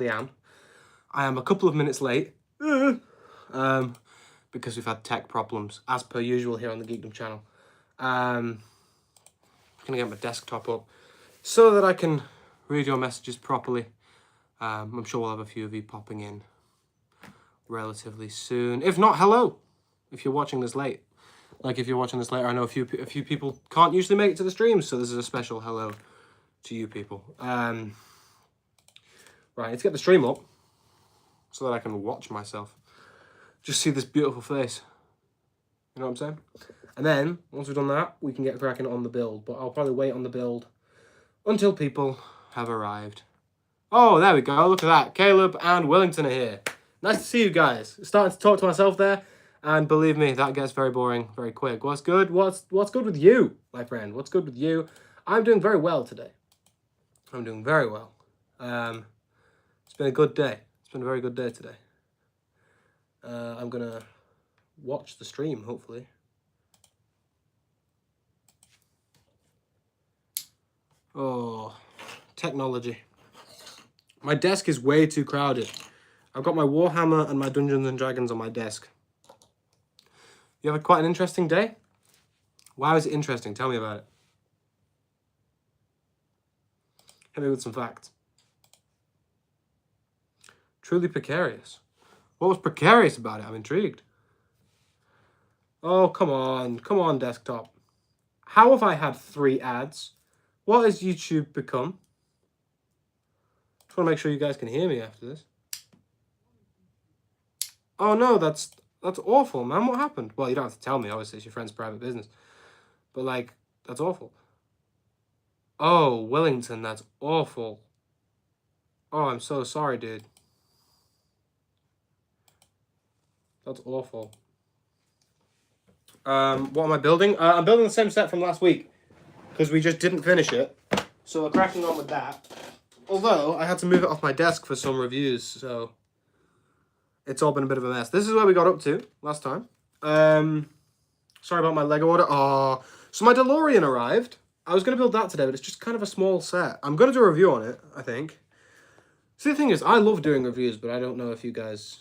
am. I am a couple of minutes late. Because we've had tech problems, as per usual here on the Geekdom channel. I'm going to get my desktop up so that I can read your messages properly. I'm sure we'll have a few of you popping in relatively soon. If not, hello, if you're watching this late. Like, if you're watching this later, I know a few people can't usually make it to the streams, so this is a special hello to you people. Right, let's get the stream up so that I can watch myself. Just see this beautiful face. You know what I'm saying? And then, once we've done that, we can get cracking on the build. But I'll probably wait on the build until people have arrived. Oh, there we go. Look at that. Caleb and Wellington are here. Nice to see you guys. Starting to talk to myself there. And believe me, that gets very boring very quick. What's good? What's good with you, my friend? What's good with you? I'm doing very well today. I'm doing very well. It's been a good day. It's been a very good day today. I'm going to watch the stream, hopefully. Oh, technology. My desk is way too crowded. I've got my Warhammer and my Dungeons and Dragons on my desk. You have quite an interesting day? Why is it interesting? Tell me about it. Hit me with some facts. Truly precarious. What was precarious about it? I'm intrigued. Oh, come on, desktop. How have I had 3 ads? What has YouTube become? Just want to make sure you guys can hear me after this. Oh no, that's awful, man. What happened? Well, you don't have to tell me. Obviously, it's your friend's private business. But, like, that's awful. Oh, Wellington, that's awful. Oh, I'm so sorry, dude. That's awful. What am I building? I'm building the same set from last week, because we just didn't finish it. So we're cracking on with that. Although, I had to move it off my desk for some reviews, so it's all been a bit of a mess. This is where we got up to last time. Sorry about my Lego order. Oh, so my DeLorean arrived. I was going to build that today, but it's just kind of a small set. I'm going to do a review on it, I think. See, the thing is, I love doing reviews, but I don't know if you guys...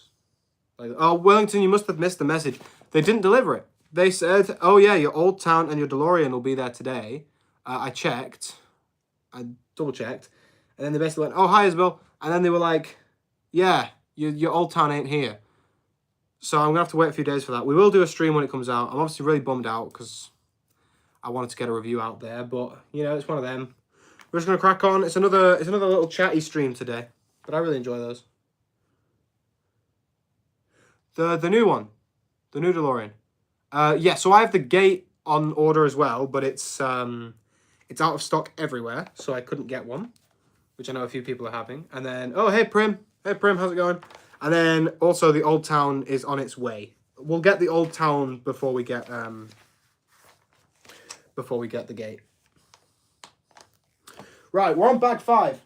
Like, oh, Wellington, you must have missed the message. They didn't deliver it. They said, oh yeah, your Old Town and your DeLorean will be there today. I checked. I double-checked. And then they basically went, oh, hi, Isabel. And then they were like, yeah, your Old Town ain't here. So I'm going to have to wait a few days for that. We will do a stream when it comes out. I'm obviously really bummed out because I wanted to get a review out there. But, you know, it's one of them. We're just going to crack on. It's another little chatty stream today. But I really enjoy those. The new one. The new DeLorean. Yeah, so I have the Gate on order as well. But it's out of stock everywhere. So I couldn't get one. Which I know a few people are having. And then, oh, hey, Prim. Hey, Prim, how's it going? And then also the Old Town is on its way. We'll get the Old Town before we get the Gate. Right, we're on bag 5.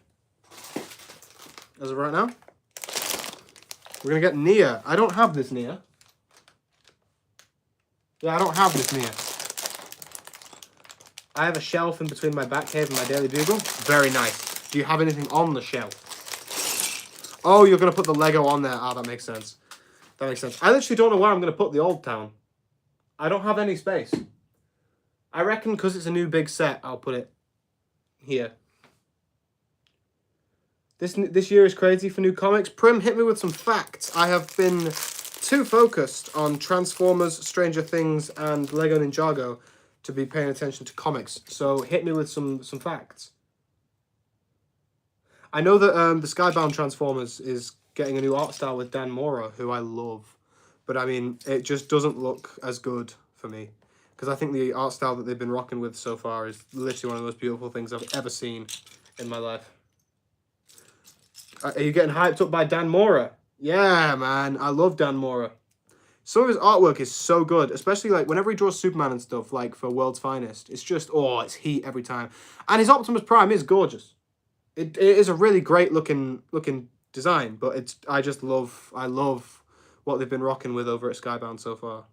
As of right now. We're going to get Nia. I don't have this Nia. Yeah, I don't have this Nia. I have a shelf in between my Batcave and my Daily Bugle. Very nice. Do you have anything on the shelf? Oh, you're going to put the Lego on there. Ah, that makes sense. That makes sense. I literally don't know where I'm going to put the Old Town. I don't have any space. I reckon because it's a new big set, I'll put it here. This year is crazy for new comics. Prim, hit me with some facts. I have been too focused on Transformers, Stranger Things, and Lego Ninjago to be paying attention to comics. So hit me with some facts. I know that the Skybound Transformers is getting a new art style with Dan Mora, who I love. But, I mean, it just doesn't look as good for me. Because I think the art style that they've been rocking with so far is literally one of the most beautiful things I've ever seen in my life. Are you getting hyped up by Dan Mora? Yeah, man. I love Dan Mora. Some of his artwork is so good, especially like whenever he draws Superman and stuff, like for World's Finest. It's just, oh, it's heat every time. And his Optimus Prime is gorgeous. It is a really great looking design, but I love what they've been rocking with over at Skybound so far.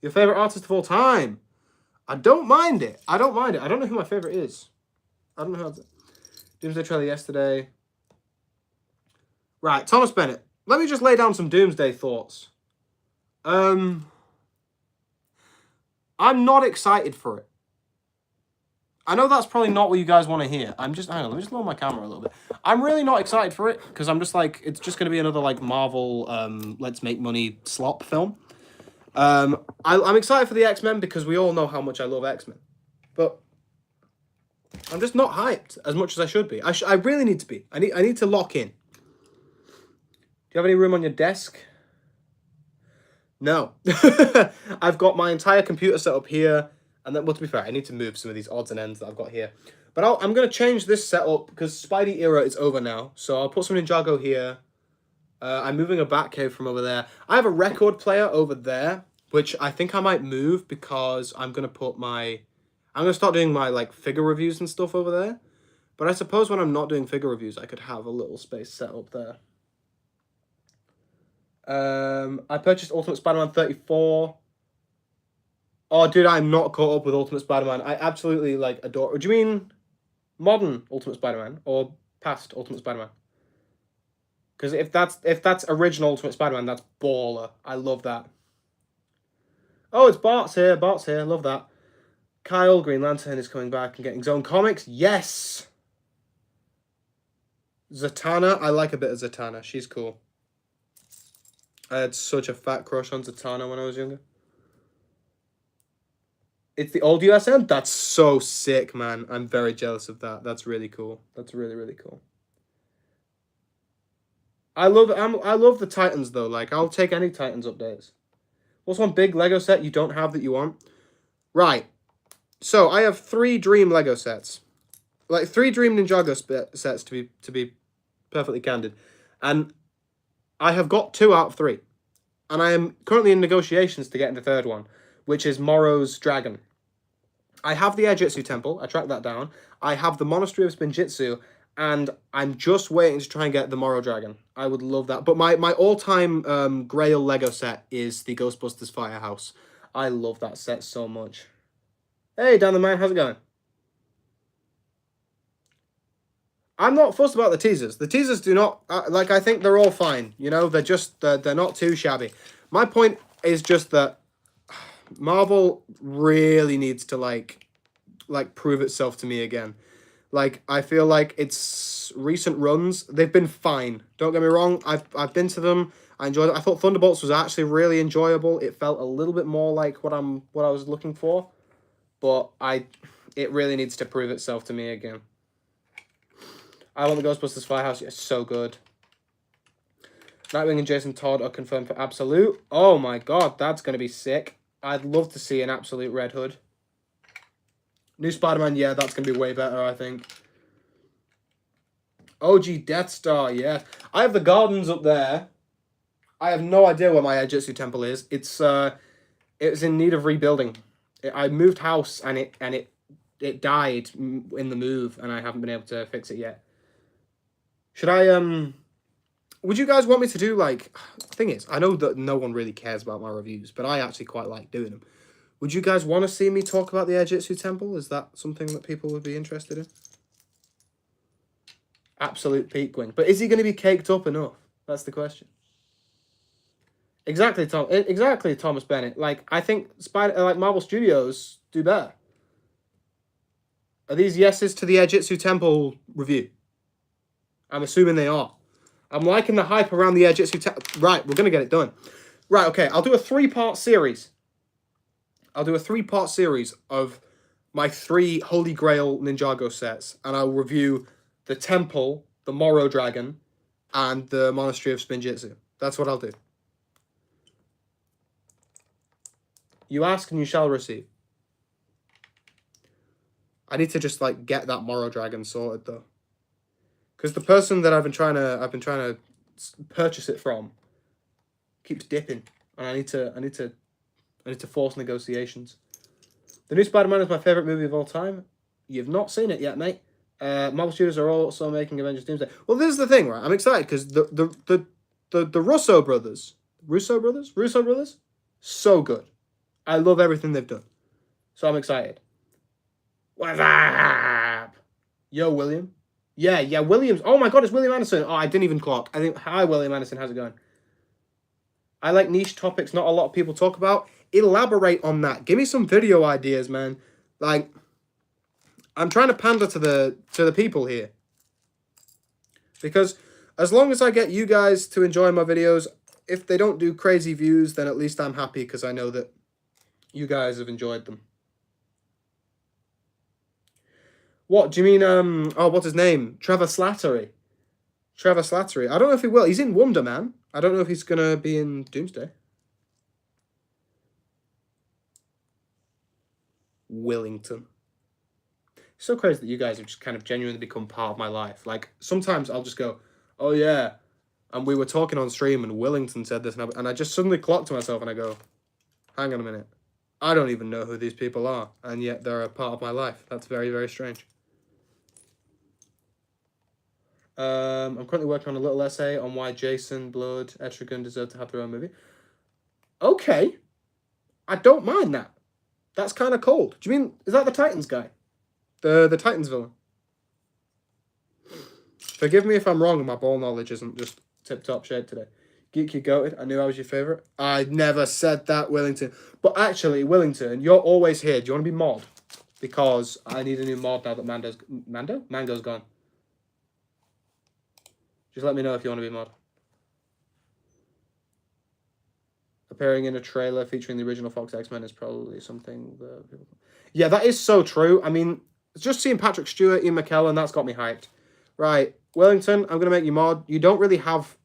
Your favorite artist of all time? I don't mind it. I don't know who my favorite is. I don't know how to... Doomsday trailer yesterday. Right, Thomas Bennett. Let me just lay down some doomsday thoughts. I'm not excited for it. I know that's probably not what you guys want to hear. Hang on, let me just lower my camera a little bit. I'm really not excited for it because I'm just like, it's just going to be another like Marvel, let's make money slop film. I'm excited for the X-Men because we all know how much I love X-Men. But I'm just not hyped as much as I should be. I really need to be. I need to lock in. Do you have any room on your desk? No. I've got my entire computer set up here. And then, well, to be fair, I need to move some of these odds and ends that I've got here. But I'm going to change this setup because Spidey era is over now. So I'll put some Ninjago here. I'm moving a Batcave from over there. I have a record player over there, which I think I might move because I'm going to put my... I'm going to start doing my like figure reviews and stuff over there. But I suppose when I'm not doing figure reviews, I could have a little space set up there. I purchased Ultimate Spider-Man 34. Oh, dude, I'm not caught up with Ultimate Spider-Man. I absolutely, like, adore... Do you mean modern Ultimate Spider-Man or past Ultimate Spider-Man? Because if that's original Ultimate Spider-Man, that's baller. I love that. Oh, it's Bart's here. Bart's here. Love that. Kyle, Green Lantern, is coming back and getting his own comics. Yes! Zatanna. I like a bit of Zatanna. She's cool. I had such a fat crush on Zatanna when I was younger. It's the old USM? That's so sick, man. I'm very jealous of that. That's really cool. That's really, really cool. I love the Titans, though. Like, I'll take any Titans updates. What's one big Lego set you don't have that you want? Right. So, I have 3 Dream Lego sets. Like, 3 Dream Ninjago sets, to be perfectly candid. And I have got 2 out of 3. And I am currently in negotiations to get the 3rd one, which is Morrow's Dragon. I have the Aijutsu Temple. I tracked that down. I have the Monastery of Spinjitzu, and I'm just waiting to try and get the Morrow Dragon. I would love that. But my all-time Grail Lego set is the Ghostbusters Firehouse. I love that set so much. Hey, down the mine, how's it going? I'm not fussed about the teasers. The teasers do not... like, I think they're all fine. You know, they're not too shabby. My point is just that Marvel really needs to like prove itself to me again. Like, I feel like its recent runs, they've been fine. Don't get me wrong, I've been to them. I enjoyed it. I thought Thunderbolts was actually really enjoyable. It felt a little bit more like what I was looking for, but it really needs to prove itself to me again. I want the Ghostbusters Firehouse. It's so good. Nightwing and Jason Todd are confirmed for Absolute. Oh my god, that's going to be sick. I'd love to see an Absolute Red Hood. New Spider-Man, yeah, that's going to be way better, I think. OG Death Star, yeah. I have the gardens up there. I have no idea where my Aijutsu Temple is. It's in need of rebuilding. I moved house and it died in the move, and I haven't been able to fix it yet. Should I would you guys want me to do, like... The thing is, I know that no one really cares about my reviews, but I actually quite like doing them. Would you guys want to see me talk about the Aijutsu Temple? Is that something that people would be interested in? Absolute Peakwing. But is he going to be caked up enough? That's the question. Exactly, Thomas Bennett. Like, I think Marvel Studios do better. Are these yeses to the Aijutsu Temple review? I'm assuming they are. I'm liking the hype around the Aijutsu Temple. Right, we're going to get it done. Right, okay, I'll do a 3-part series. I'll do a 3-part series of my 3 Holy Grail Ninjago sets, and I'll review the Temple, the Morrow Dragon, and the Monastery of Spinjitzu. That's what I'll do. You ask and you shall receive. I need to just like get that Morrow Dragon sorted though, because the person that I've been trying to purchase it from keeps dipping, and I need to force negotiations. The new Spider-Man is my favorite movie of all time. You've not seen it yet, mate. Marvel Studios are also making Avengers Doomsday. Well, this is the thing, right? I'm excited because the Russo brothers, so good. I love everything they've done, so I'm excited. What's up? Yo, William. Yeah, Williams. Oh my god, it's William Anderson. Oh, I didn't even clock. Hi, William Anderson. How's it going? I like niche topics not a lot of people talk about. Elaborate on that. Give me some video ideas, man. Like, I'm trying to pander to the people here. Because as long as I get you guys to enjoy my videos, if they don't do crazy views, then at least I'm happy because I know that you guys have enjoyed them. What, do you mean, oh, what's his name? Trevor Slattery. Trevor Slattery. I don't know if he will. He's in Wonder Man. I don't know if he's going to be in Doomsday. Willington. It's so crazy that you guys have just kind of genuinely become part of my life. Like, sometimes I'll just go, oh, yeah. And we were talking on stream and Willington said this. And I just suddenly clocked to myself and I go, hang on a minute. I don't even know who these people are. And yet they're a part of my life. That's very, very strange. I'm currently working on a little essay on why Jason, Blood, Etrigan deserve to have their own movie. Okay. I don't mind that. That's kind of cold. Do you mean, is that the Titans guy? The Titans villain? Forgive me if I'm wrong and my ball knowledge isn't just tip-top shape today. Geek, you goated. I knew I was your favourite. I never said that, Willington. But actually, Willington, you're always here. Do you want to be mod? Because I need a new mod now that Mango's gone. Just let me know if you want to be mod. Appearing in a trailer featuring the original Fox X-Men is probably something that people... Yeah, that is so true. I mean, just seeing Patrick Stewart, Ian McKellen, that's got me hyped. Right, Wellington, I'm gonna make you mod. You don't really have,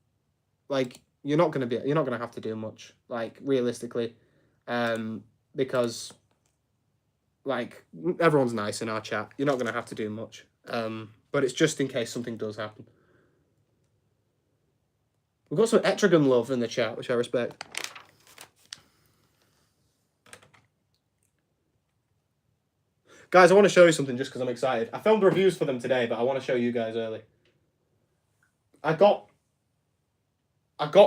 like, you're not gonna have to do much, like, realistically, because, like, everyone's nice in our chat. You're not gonna have to do much, but it's just in case something does happen. We've got some Etrigan love in the chat, which I respect. Guys, I want to show you something just because I'm excited. I filmed reviews for them today, but I want to show you guys early. I got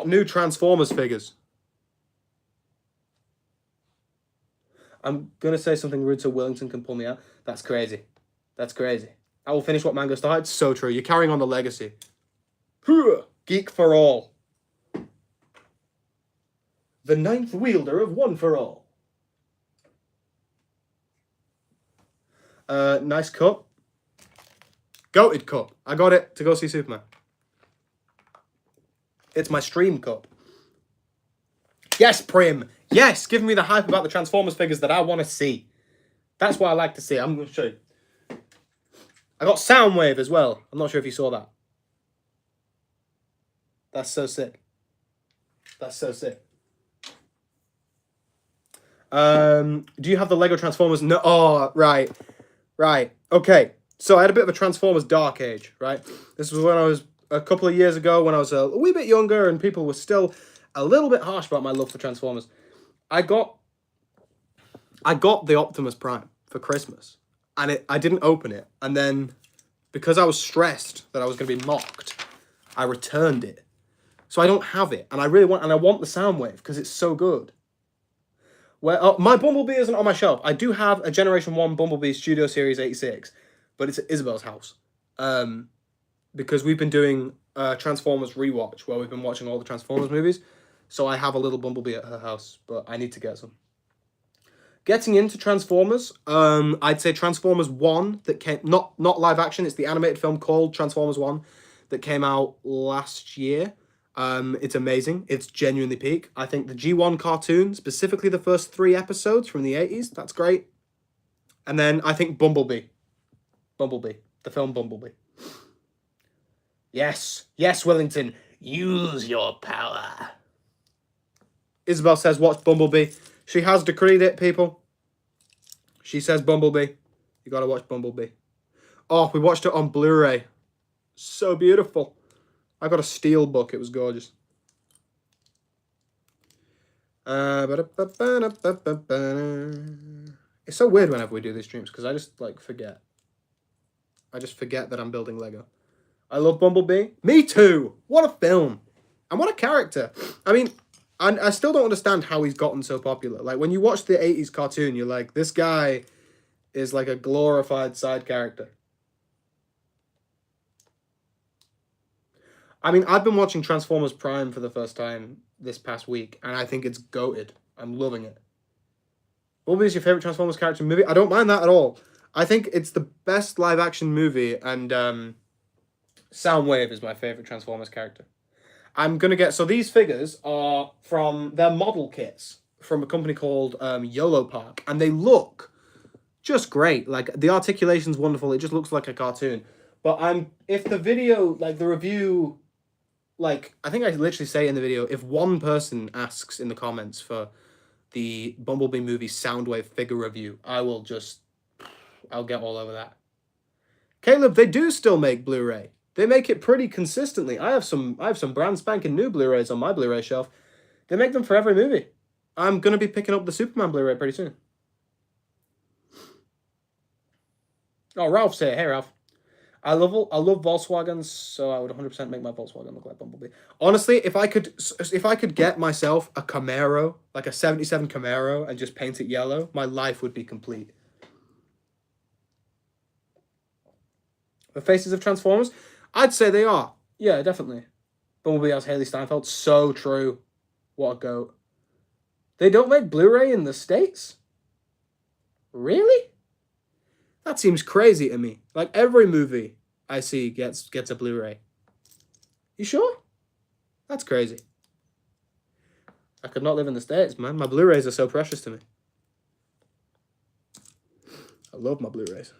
new Transformers figures. I'm going to say something rude so Willington can pull me out. That's crazy. That's crazy. I will finish what Mango started. So true. You're carrying on the legacy. Geek for all. The ninth wielder of One for All. Nice cup. Goated cup. I got it to go see Superman. It's my stream cup. Yes, Prim. Yes, give me the hype about the Transformers figures that I want to see. That's what I like to see. I'm going to show you. I got Soundwave as well. I'm not sure if you saw that. That's so sick. That's so sick. Do you have the Lego Transformers? No. Oh, right. Right. Okay. So I had a bit of a Transformers dark age, right? This was when I was a couple of years ago when I was a wee bit younger and people were still a little bit harsh about my love for Transformers. I got the Optimus Prime for Christmas and I didn't open it. And then because I was stressed that I was going to be mocked, I returned it. So I don't have it. And I really want the Soundwave because it's so good. Well, my Bumblebee isn't on my shelf. I do have a Generation 1 Bumblebee Studio Series 86, but it's at Isabel's house. Because we've been doing Transformers rewatch, where we've been watching all the Transformers movies. So I have a little Bumblebee at her house, but I need to get some. Getting into Transformers, I'd say Transformers 1, that came, not live action, it's the animated film called Transformers 1, that came out last year. It's amazing. It's genuinely peak. I think the G1 cartoon, specifically the first 3 episodes from the 80s, that's great. And then I think Bumblebee. The film Bumblebee. Yes, Wellington, use your power. Isabel says, watch Bumblebee. She has decreed it, people. She says Bumblebee. You gotta watch Bumblebee. Oh, we watched it on Blu-ray. So beautiful. I got a steel book. It was gorgeous. It's so weird whenever we do these streams because I just like forget. I just forget that I'm building Lego. I love Bumblebee. Me too. What a film. And what a character. I mean, I still don't understand how he's gotten so popular. Like when you watch the 80s cartoon, you're like, this guy is like a glorified side character. I mean, I've been watching Transformers Prime for the first time this past week, and I think it's goated. I'm loving it. Bumblebee is your favorite Transformers character movie? I don't mind that at all. I think it's the best live action movie, and Soundwave is my favorite Transformers character. I'm gonna get, so these figures are from their model kits from a company called YOLO Park, and they look just great. Like, the articulation's wonderful. It just looks like a cartoon. But if the video, like the review, like, I think I literally say in the video, if one person asks in the comments for the Bumblebee movie Soundwave figure review, I'll get all over that. Caleb, they do still make Blu-ray. They make it pretty consistently. I have some brand spanking new Blu-rays on my Blu-ray shelf. They make them for every movie. I'm gonna be picking up the Superman Blu-ray pretty soon. Oh, Ralph's here. Hey, Ralph. I love Volkswagens, so I would 100% make my Volkswagen look like Bumblebee. Honestly, if I could get myself a Camaro, like a 77 Camaro, and just paint it yellow, my life would be complete. The faces of Transformers? I'd say they are. Yeah, definitely. Bumblebee has Haley Steinfeld. So true. What a goat. They don't make Blu-ray in the States? Really? That seems crazy to me. Like, every movie I see gets a Blu-ray. You sure? That's crazy. I could not live in the States, man. My Blu-rays are so precious to me. I love my Blu-rays.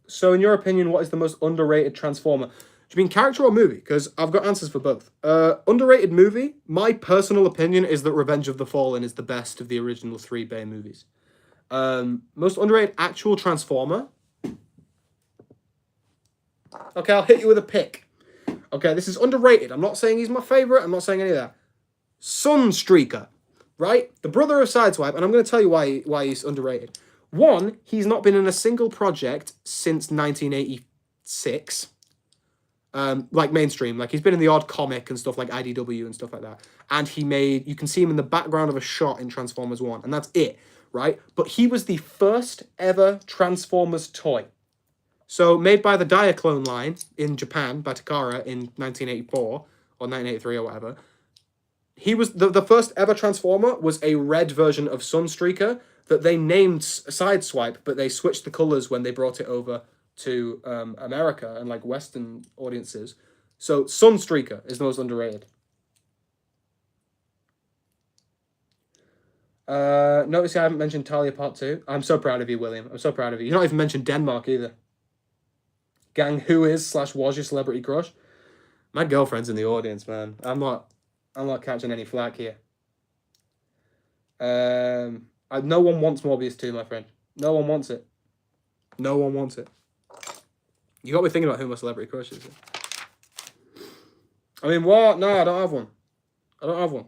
So in your opinion, what is the most underrated Transformer? Do you mean character or movie? Because I've got answers for both. Underrated movie, my personal opinion is that Revenge of the Fallen is the best of the original 3 Bay movies. Most underrated actual Transformer. Okay, I'll hit you with a pick. Okay, this is underrated. I'm not saying he's my favorite. I'm not saying any of that. Sunstreaker, right? The brother of Sideswipe, and I'm going to tell you why he's underrated. One, he's not been in a single project since 1986. Like mainstream, like he's been in the odd comic and stuff like IDW and stuff like that. And you can see him in the background of a shot in Transformers 1, and that's it, right? But he was the first ever Transformers toy. So made by the Diaclone line in Japan by Takara in 1984 or 1983 or whatever. He was the first ever Transformer was a red version of Sunstreaker that they named Sideswipe, but they switched the colors when they brought it over to America and like Western audiences. So Sunstreaker is the most underrated. Notice I haven't mentioned Talia Part 2. I'm so proud of you, William. I'm so proud of you. You've not even mentioned Denmark either. Gang, who is / was your celebrity crush? My girlfriend's in the audience, man. I'm not catching any flack here. No one wants Morbius 2, my friend. No one wants it. No one wants it. You got me thinking about who my celebrity crush is. I mean, what? No, I don't have one. I don't have one.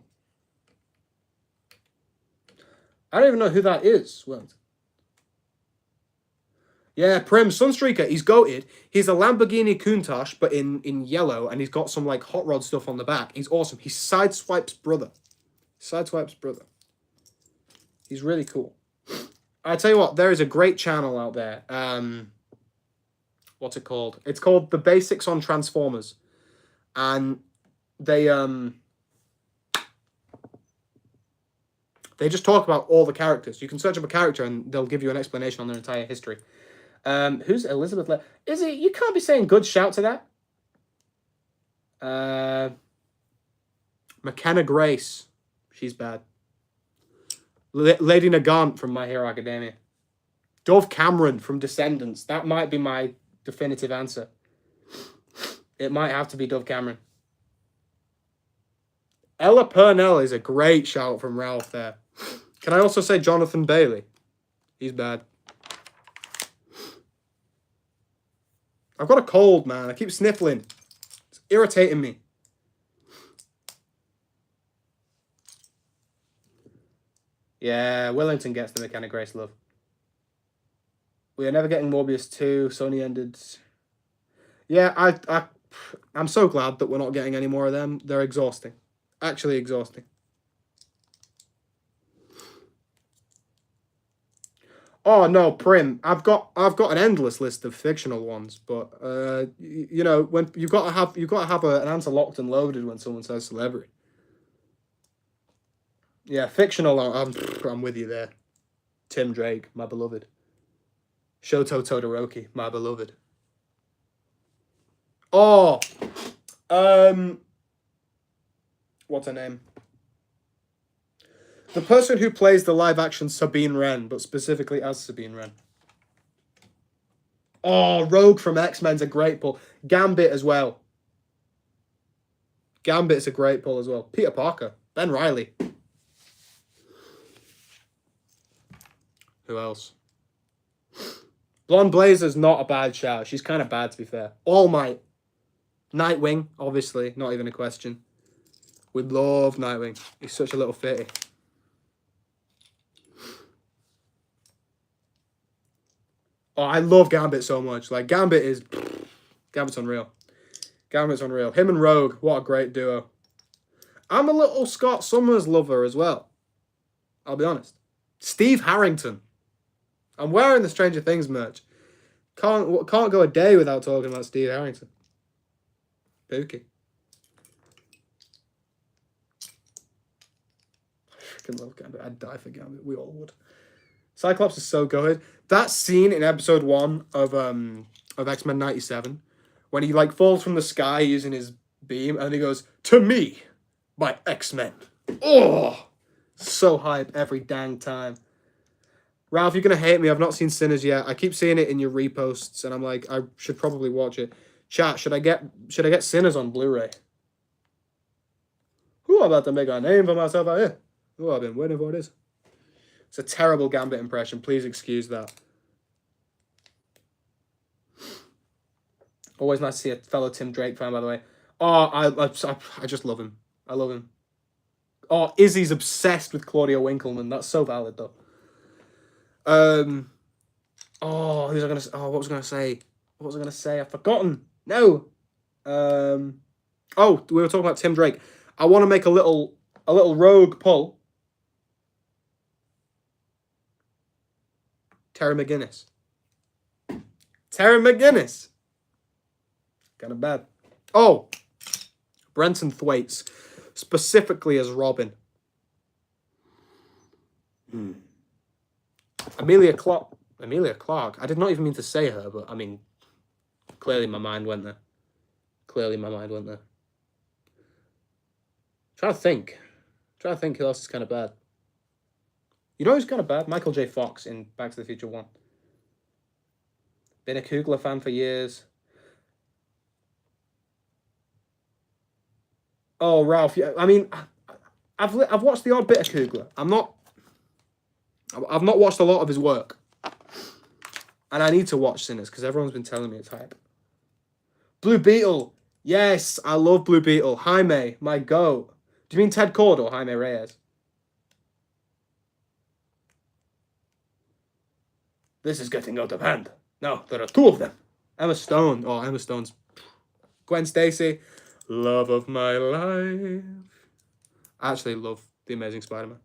I don't even know who that is. What? Yeah, Prim, Sunstreaker, he's goated. He's a Lamborghini Countach, but in yellow, and he's got some, like, hot rod stuff on the back. He's awesome. He's Sideswipe's brother. Sideswipe's brother. He's really cool. I tell you what, there is a great channel out there. What's it called? It's called The Basics on Transformers. And they just talk about all the characters. You can search up a character and they'll give you an explanation on their entire history. Who's Elizabeth? Is it? You can't be saying good shout to that. McKenna Grace. She's bad. Lady Nagant from My Hero Academia. Dove Cameron from Descendants. That might be my definitive answer. It might have to be Dove Cameron. Ella Purnell is a great shout from Ralph there. Can I also say Jonathan Bailey? He's bad. I've got a cold, man. I keep sniffling. It's irritating me. Yeah, Wellington gets the McKenna Grace love. We are never getting Morbius 2. Sony ended. Yeah, I'm so glad that we're not getting any more of them. They're exhausting. Actually exhausting. Oh no, Prim. I've got an endless list of fictional ones, but you know, when you've got to have an answer locked and loaded when someone says celebrity. Yeah, fictional. I'm with you there. Tim Drake, my beloved. Shoto Todoroki, my beloved. Oh, what's her name? The person who plays the live-action Sabine Wren, but specifically as Sabine Wren. Oh, Rogue from X-Men's a great pull. Gambit as well. Gambit's a great pull as well. Peter Parker. Ben Reilly. Who else? Blonde Blazer's not a bad shout. She's kind of bad, to be fair. All Might. Nightwing, obviously. Not even a question. We love Nightwing. He's such a little fitty. Oh, I love Gambit so much. Like, Gambit's unreal. Gambit's unreal. Him and Rogue, what a great duo. I'm a little Scott Summers lover as well. I'll be honest. Steve Harrington. I'm wearing the Stranger Things merch. Can't go a day without talking about Steve Harrington. Pookie. I freaking love Gambit. I'd die for Gambit. We all would. Cyclops is so good. That scene in episode 1 of X-Men 97, when he like falls from the sky using his beam, and he goes, "To me, my X-Men." Oh, so hype every dang time. Ralph, you're gonna hate me. I've not seen Sinners yet. I keep seeing it in your reposts, and I'm like, I should probably watch it. Chat, should I get Sinners on Blu-ray? Ooh, I'm about to make a name for myself out here. Oh, I've been waiting for this. It's a terrible Gambit impression. Please excuse that. Always nice to see a fellow Tim Drake fan, by the way. Oh, I just love him. I love him. Oh, Izzy's obsessed with Claudia Winkleman. That's so valid, though. Oh, what was I gonna say? What was I gonna say? I've forgotten. No. Oh, we were talking about Tim Drake. I want to make a little rogue pull. Terry McGinnis. Terry McGinnis. Kind of bad. Oh, Brenton Thwaites, specifically as Robin. Amelia Clark. I did not even mean to say her, but I mean, clearly my mind went there. Trying to think who else is kind of bad. You know who's kind of bad? Michael J. Fox in Back to the Future 1. Been a Coogler fan for years. Oh, Ralph. Yeah, I mean, I've watched the odd bit of Coogler. I've not watched a lot of his work. And I need to watch Sinners because everyone's been telling me it's hype. Blue Beetle. Yes, I love Blue Beetle. Jaime, my goat. Do you mean Ted Cord or Jaime Reyes? This is getting out of hand. No, there are 2 of them. Emma Stone. Oh, Emma Stone's. Gwen Stacy. Love of my life. I actually love The Amazing Spider-Man.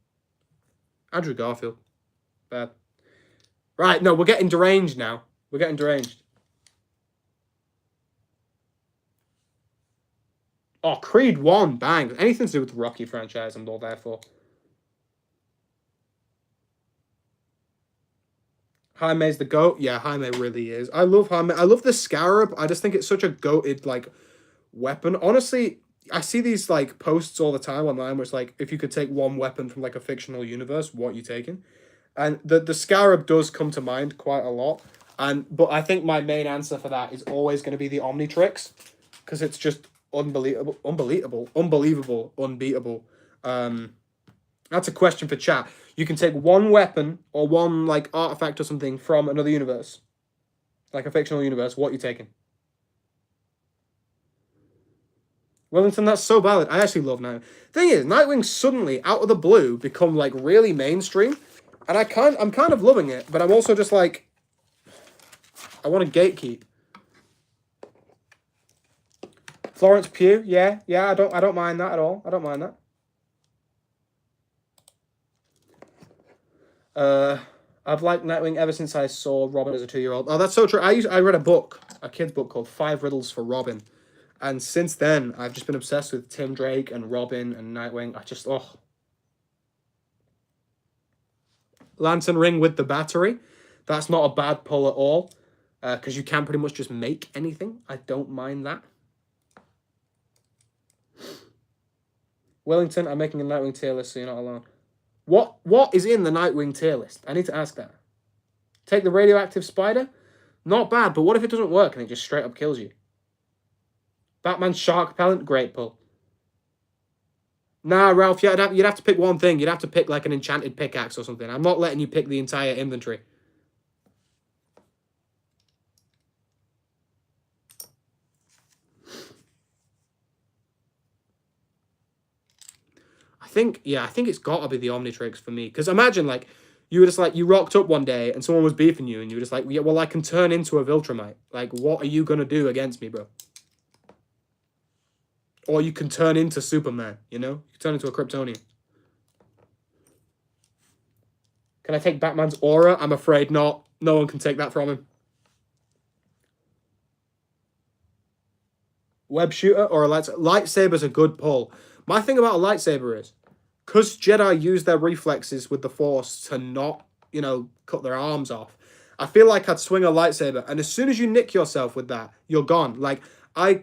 Andrew Garfield. Bad. Right, no, we're getting deranged now. We're getting deranged. Oh, Creed 1, bang. Anything to do with the Rocky franchise, I'm all there for. Jaime's the GOAT. Yeah, Jaime really is. I love Jaime. I love the Scarab. I just think it's such a goated, like, weapon. Honestly, I see these, like, posts all the time online where it's like, if you could take one weapon from, like, a fictional universe, what are you taking? And the Scarab does come to mind quite a lot. But I think my main answer for that is always going to be the Omnitrix. Because it's just unbelievable, unbeatable. That's a question for chat. You can take one weapon or one like artifact or something from another universe, like a fictional universe. What are you taking? Wellington, that's so valid. I actually love Nightwing. Thing is, Nightwing suddenly out of the blue become like really mainstream, and I'm kind of loving it. But I'm also just like, I want to gatekeep. Florence Pugh, yeah, I don't mind that at all. I don't mind that. I've liked Nightwing ever since I saw Robin as a 2-year-old. Oh, that's so true. I read a kid's book called 5 Riddles for Robin. And since then, I've just been obsessed with Tim Drake and Robin and Nightwing. Lantern Ring with the battery. That's not a bad pull at all. Because you can pretty much just make anything. I don't mind that. Wellington, I'm making a Nightwing tier list so you're not alone. What is in the Nightwing tier list? I need to ask that. Take the radioactive spider? Not bad, but what if it doesn't work and it just straight up kills you? Batman shark repellent? Great pull. Nah, Ralph, you'd have to pick one thing. You'd have to pick like an enchanted pickaxe or something. I'm not letting you pick the entire inventory. I think it's got to be the Omnitrix for me. Because imagine, like, you were just like, you rocked up one day and someone was beefing you and you were just like, yeah, well, I can turn into a Viltrumite. Like, what are you going to do against me, bro? Or you can turn into Superman, you know? You can turn into a Kryptonian. Can I take Batman's aura? I'm afraid not. No one can take that from him. Web shooter or a lightsaber? Lightsaber's a good pull. My thing about a lightsaber is, because Jedi use their reflexes with the Force to not, you know, cut their arms off, I feel like I'd swing a lightsaber, and as soon as you nick yourself with that, you're gone. Like, I've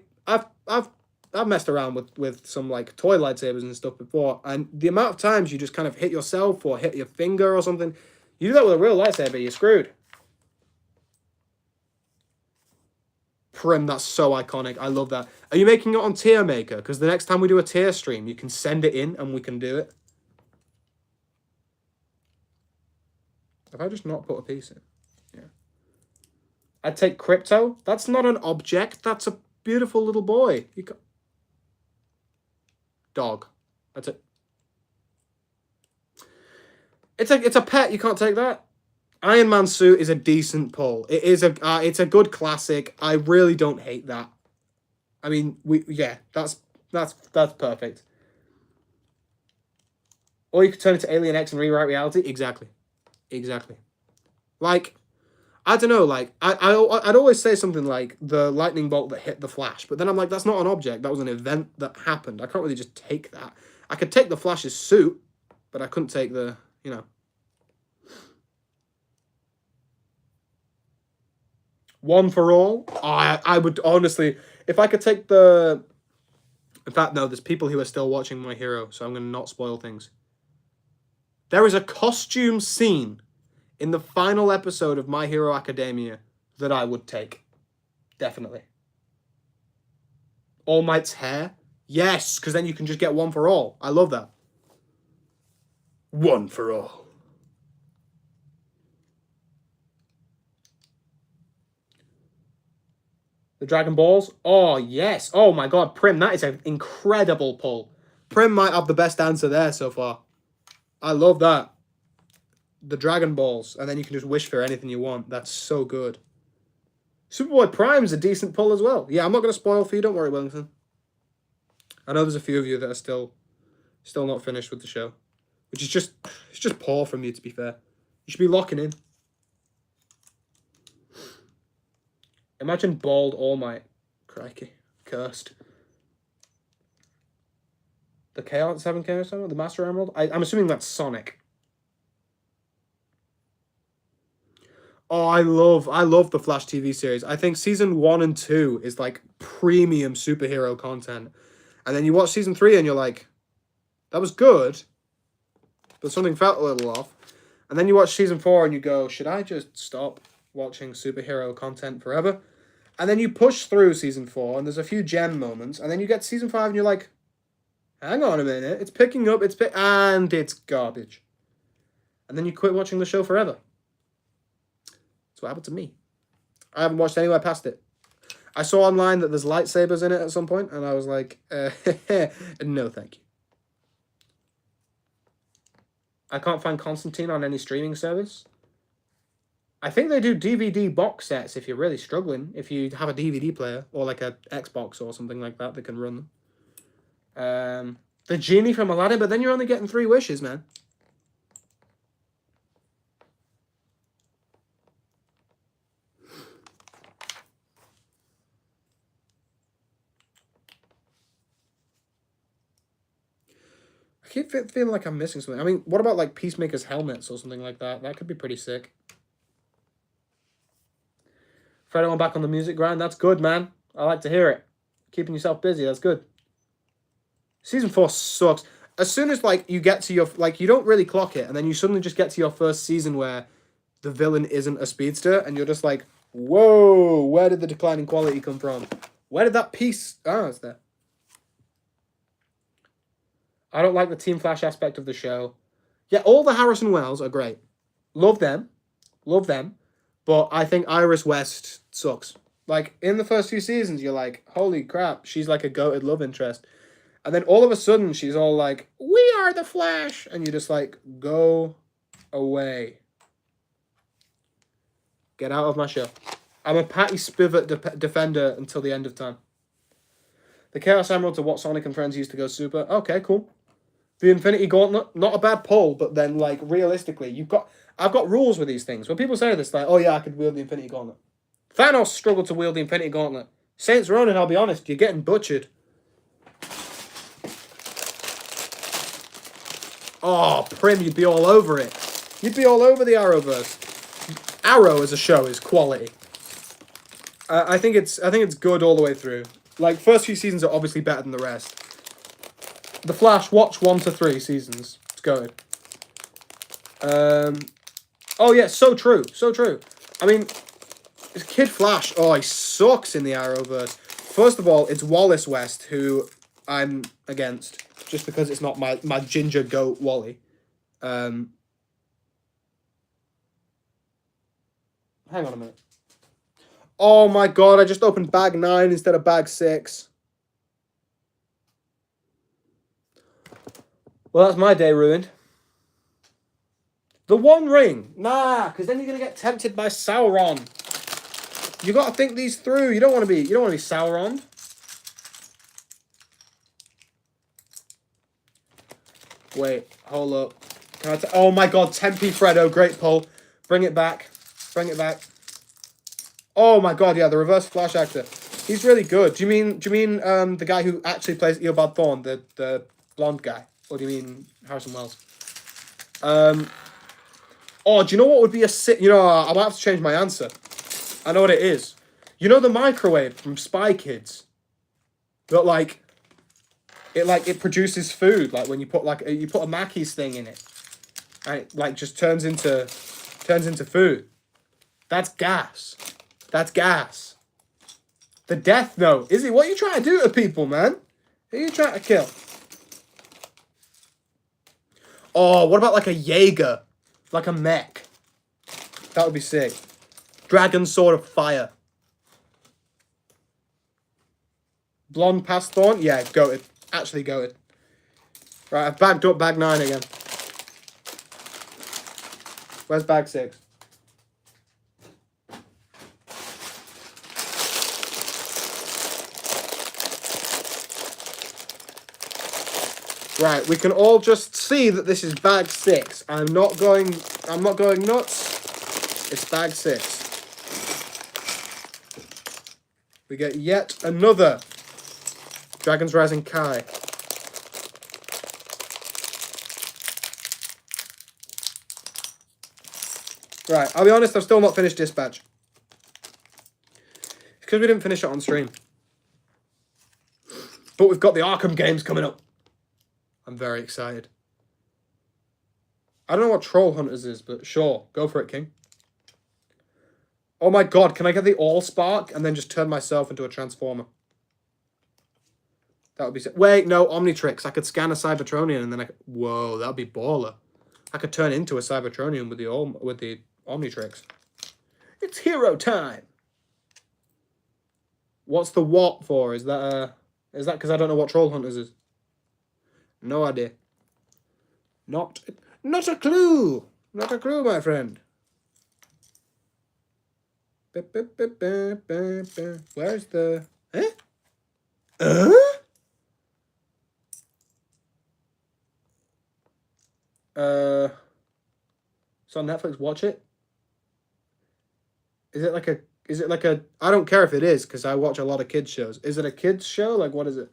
messed around with some, like, toy lightsabers and stuff before, and the amount of times you just kind of hit yourself or hit your finger or something, you do that with a real lightsaber, you're screwed. Prim, that's so iconic. I love that. Are you making it on Tier Maker? Because the next time we do a tier stream, you can send it in and we can do it. Have I just not put a piece in? Yeah. I'd take Crypto. That's not an object. That's a beautiful little boy. You got... Dog. That's it. It's a pet. You can't take that. Iron Man suit is a decent pull. It is it's a good classic. I really don't hate that. I mean, that's perfect. Or you could turn it to Alien X and rewrite reality. Exactly. Like, I don't know. Like, I'd always say something like the lightning bolt that hit the Flash, but then I'm like, that's not an object. That was an event that happened. I can't really just take that. I could take the Flash's suit, but I couldn't take the, you know. One for all? I would honestly, if I could take the... In fact, no, there's people who are still watching My Hero, so I'm going to not spoil things. There is a costume scene in the final episode of My Hero Academia that I would take. Definitely. All Might's hair? Yes, because then you can just get one for all. I love that. One for all. The Dragon Balls? Oh, yes. Oh, my God. Prim, that is an incredible pull. Prim might have the best answer there so far. I love that. The Dragon Balls. And then you can just wish for anything you want. That's so good. Superboy Prime's a decent pull as well. Yeah, I'm not going to spoil for you. Don't worry, Wellington. I know there's a few of you that are still not finished with the show. Which is it's just poor from you, to be fair. You should be locking in. Imagine bald All Might. Crikey. Cursed. The Chaos 7K or something? The Master Emerald? I'm assuming that's Sonic. Oh, I love the Flash TV series. I think season 1 and 2 is like premium superhero content. And then you watch season 3 and you're like, that was good, but something felt a little off. And then you watch season 4 and you go, should I just stop watching superhero content forever? And then you push through season 4 and there's a few gem moments. And then you get season 5 and you're like, hang on a minute. It's picking up. And it's garbage. And then you quit watching the show forever. That's what happened to me. I haven't watched anywhere past it. I saw online that there's lightsabers in it at some point. And I was like, no, thank you. I can't find Constantine on any streaming service. I think they do DVD box sets if you're really struggling. If you have a DVD player or like a Xbox or something like that can run them. The genie from Aladdin, but then you're only getting 3 wishes, man. keep feeling like I'm missing something. I mean, what about like Peacemaker's helmets or something like that? That could be pretty sick. Fredo, I'm back on the music grind. That's good, man. I like to hear it. Keeping yourself busy. That's good. Season 4 sucks. As soon as like you get to your you don't really clock it, and then you suddenly just get to your first season where the villain isn't a speedster, and you're just like, whoa, where did the declining quality come from? Where did that piece? Ah, it's there. I don't like the Team Flash aspect of the show. Yeah, all the Harrison Wells are great. Love them. Love them. But I think Iris West sucks. Like, in the first few seasons, you're like, holy crap, she's like a goated love interest. And then all of a sudden, she's all like, we are the Flash. And you're just like, go away. Get out of my show. I'm a Patty Spivot defender until the end of time. The Chaos Emerald to what Sonic and Friends used to go super. Okay, cool. The Infinity Gauntlet, not a bad pull, but then, like, realistically, I've got rules with these things. When people say this, like, oh yeah, I could wield the Infinity Gauntlet. Thanos struggled to wield the Infinity Gauntlet. Saints Ronin, I'll be honest, you're getting butchered. Oh, Prim, you'd be all over it. You'd be all over the Arrowverse. Arrow as a show is quality. I think it's good all the way through. Like, first few seasons are obviously better than the rest. The Flash, watch 1 to 3 seasons. It's good. Oh yeah, so true. So true. I mean, Kid Flash, oh, he sucks in the Arrowverse. First of all, it's Wallace West, who I'm against, just because it's not my ginger goat Wally. Hang on a minute. Oh my god, I just opened bag 9 instead of bag 6. Well, that's my day ruined. The One Ring. Nah, because then you're going to get tempted by Sauron. You got to think these through. You don't want to be Sauron. Wait, hold up. Oh my god, Tempe Fredo, great pull. Bring it back. Bring it back. Oh my god, yeah, the Reverse Flash actor. He's really good. Do you mean the guy who actually plays Eobard Thawne, the blonde guy? Or do you mean Harrison Wells? Oh, do you know what would be a sick... You know, I might have to change my answer. I know what it is. You know the microwave from Spy Kids? That, like... It produces food. Like, when you put, like... You put a Mackey's thing in it. And it, like, just turns into food. That's gas. That's gas. The Death Note. Is it? What are you trying to do to people, man? Who are you trying to kill? Oh, what about, like, a Jaeger? Like a mech. That would be sick. Dragon Sword of Fire. Blonde past Thorn? Yeah, goated. Actually goated. Right, I've bagged up bag 9 again. Where's bag 6? Right, we can all just see that this is bag 6. I'm not going nuts. It's bag 6. We get yet another Dragon's Rising Kai. Right, I'll be honest, I've still not finished Dispatch. It's because we didn't finish it on stream. But we've got the Arkham games coming up. I'm very excited. I don't know what Troll Hunters is, but sure. Go for it, King. Oh my god, can I get the Allspark and then just turn myself into a Transformer? That would be sick. Wait, no, Omnitrix. I could scan a Cybertronian and then whoa, that would be baller. I could turn into a Cybertronian with the Omnitrix. It's hero time. What's the what for? Is that because I don't know what Troll Hunters is? No idea. Not a clue. Not a clue, my friend. Where's the... Eh? It's on Netflix. Watch it. Is it like a... I don't care if it is, because I watch a lot of kids shows. Is it a kids show? Like, what is it?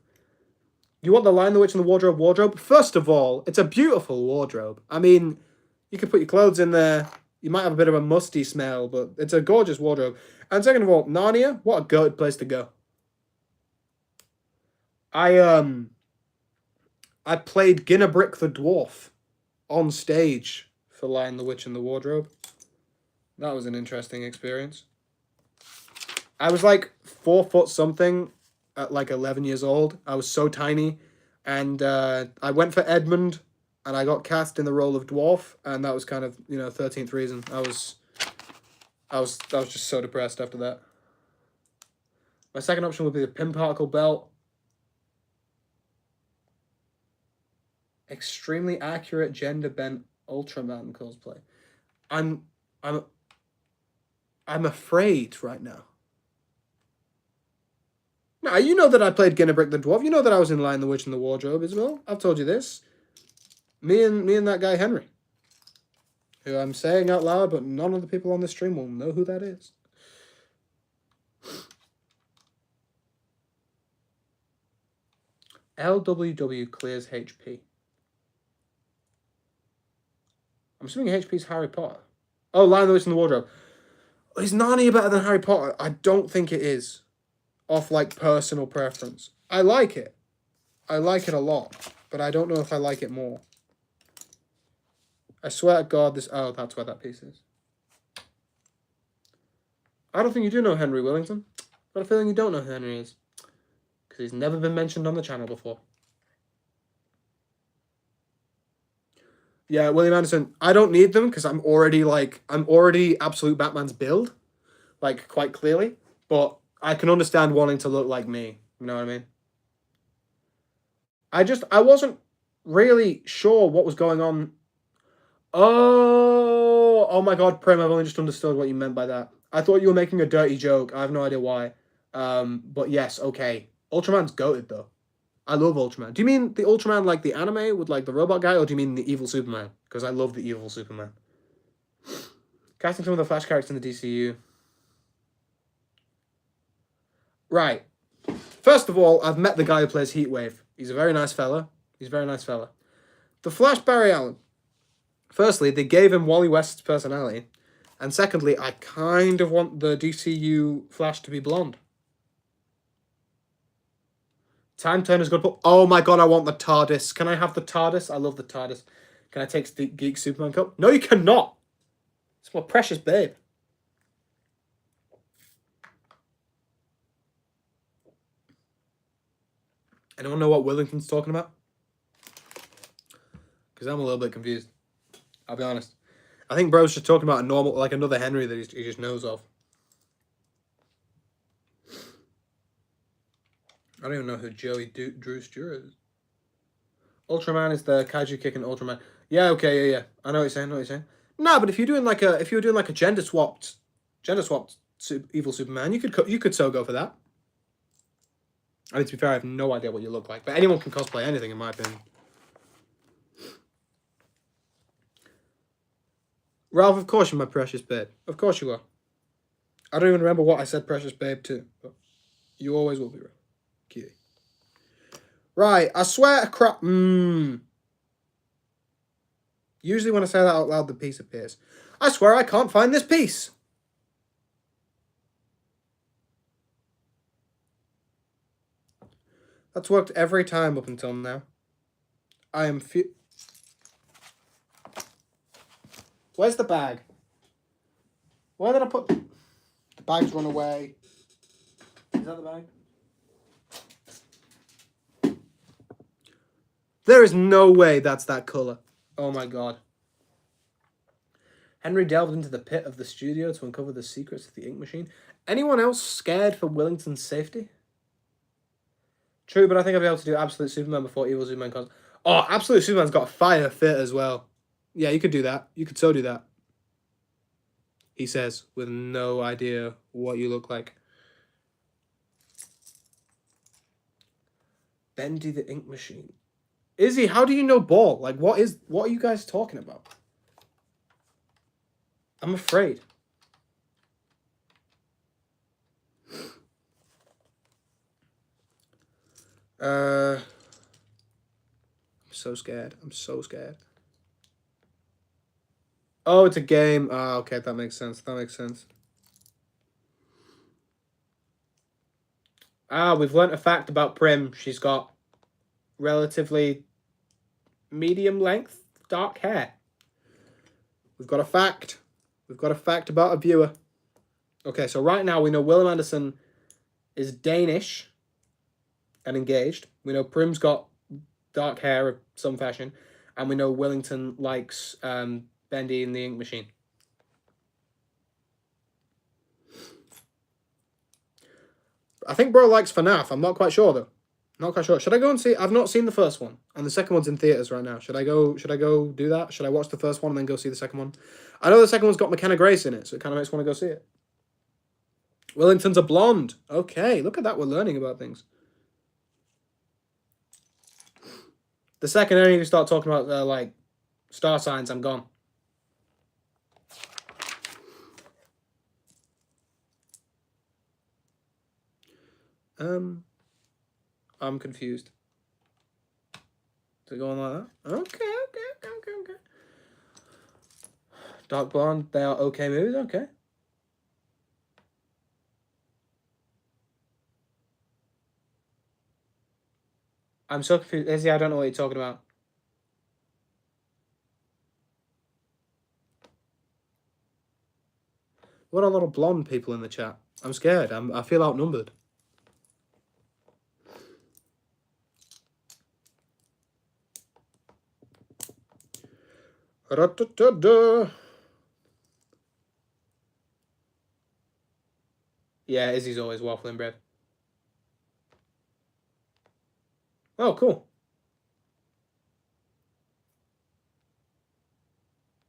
You want the Lion, the Witch, and the wardrobe? First of all, it's a beautiful wardrobe. I mean, you can put your clothes in there. You might have a bit of a musty smell, but it's a gorgeous wardrobe. And second of all, Narnia, what a good place to go. I played Ginnabrick the Dwarf on stage for Lion, the Witch, and the Wardrobe. That was an interesting experience. I was like 4 foot something at like 11 years old. I was so tiny. And I went for Edmund, and I got cast in the role of Dwarf, and that was kind of, 13th reason. I was just so depressed after that. My second option would be the Pin Particle Belt. Extremely accurate gender bent Ultraman cosplay. I'm afraid right now. Now, you know that I played Ginnabrick the Dwarf. You know that I was in Lion, the Witch, and the Wardrobe, Isabel. I've told you this. Me and that guy Henry, who I'm saying out loud, but none of the people on the stream will know who that is. LWW clears HP. I'm assuming HP's Harry Potter. Oh, Lion, the Witch, and the Wardrobe. Is Narnia better than Harry Potter? I don't think it is. Off, like, personal preference. I like it. I like it a lot. But I don't know if I like it more. I swear to God, this... Oh, that's where that piece is. I don't think you do know Henry Willington. I've got a feeling you don't know who Henry is. Because he's never been mentioned on the channel before. Yeah, William Anderson. I don't need them because I'm already Absolute Batman's build. Like, quite clearly. But I can understand wanting to look like me. You know what I mean? I wasn't really sure what was going on. Oh my God, Prim, I've only just understood what you meant by that. I thought you were making a dirty joke. I have no idea why. But yes, okay. Ultraman's goated, though. I love Ultraman. Do you mean the Ultraman like the anime with like the robot guy, or do you mean the evil Superman? Because I love the evil Superman. Casting some of the Flash characters in the DCU. Right. First of all, I've met the guy who plays Heatwave. He's a very nice fella. The Flash, Barry Allen. Firstly, they gave him Wally West's personality. And secondly, I kind of want the DCU Flash to be blonde. Time Turner's good, but oh my God, I want the TARDIS. Can I have the TARDIS? I love the TARDIS. Can I take the Geek Superman cup? No, you cannot. It's my precious babe. Anyone know what Willington's talking about? Because I'm a little bit confused. I'll be honest. I think bro's just talking about a normal, like another Henry that he just knows of. I don't even know who Joey Drew Stewart is. Ultraman is the kaiju kicking Ultraman. Yeah, okay, yeah. I know what you're saying. No, but if you're doing like a gender swapped evil Superman, you could so go for that. I mean, to be fair, I have no idea what you look like, but anyone can cosplay anything, in my opinion. Ralph, of course you're my precious babe. Of course you are. I don't even remember what I said precious babe to, but you always will be, Ralph. Cutie. Right, I swear to crap. Usually when I say that out loud, the piece appears. I swear I can't find this piece. That's worked every time up until now. I am Where's the bag? Where did I put... The bag's run away. Is that the bag? There is no way that's that colour. Oh my God. Henry delved into the pit of the studio to uncover the secrets of the ink machine. Anyone else scared for Willington's safety? True, but I think I'll be able to do Absolute Superman before Evil Superman comes. Oh, Absolute Superman's got a fire fit as well. Yeah, you could do that. You could so do that. He says, with no idea what you look like. Bendy the ink machine. Izzy, how do you know ball? Like, what are you guys talking about? I'm afraid. so scared. I'm so scared. Oh, it's a game. Ah, okay, that makes sense. That makes sense. Ah, we've learnt a fact about Prim. She's got relatively medium length dark hair. We've got a fact. We've got a fact about a viewer. Okay, so right now we know Willem Anderson is Danish and engaged. We know Prim's got dark hair of some fashion. And we know Willington likes Bendy and the Ink Machine. I think bro likes FNAF. I'm not quite sure though. Not quite sure. Should I go and see? I've not seen the first one, and the second one's in theaters right now. Should I go do that? Should I watch the first one and then go see the second one? I know the second one's got McKenna Grace in it, so it kind of makes me want to go see it. Willington's a blonde. Okay, look at that. We're learning about things. The second any of you start talking about like star signs, I'm gone. I'm confused. Is it going like that? Okay. Dark Blonde, they are okay movies, okay. I'm so confused. Izzy, I don't know what you're talking about. What a lot of blonde people in the chat. I'm scared. I feel outnumbered. Yeah, Izzy's always waffling bread. Oh, cool.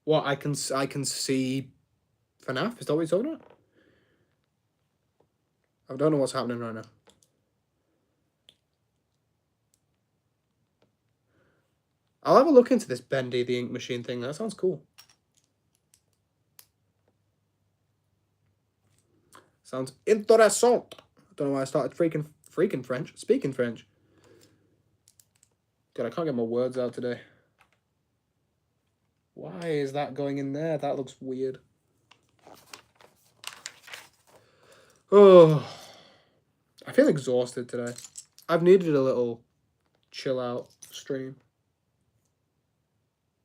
What, I can see FNAF? Is that what you're talking about? I don't know what's happening right now. I'll have a look into this Bendy the Ink Machine thing. That sounds cool. Sounds interessant. I don't know why I started freaking French. Speaking French. God, I can't get my words out today. Why is that going in there? That looks weird. Oh, I feel exhausted today. I've needed a little chill out stream.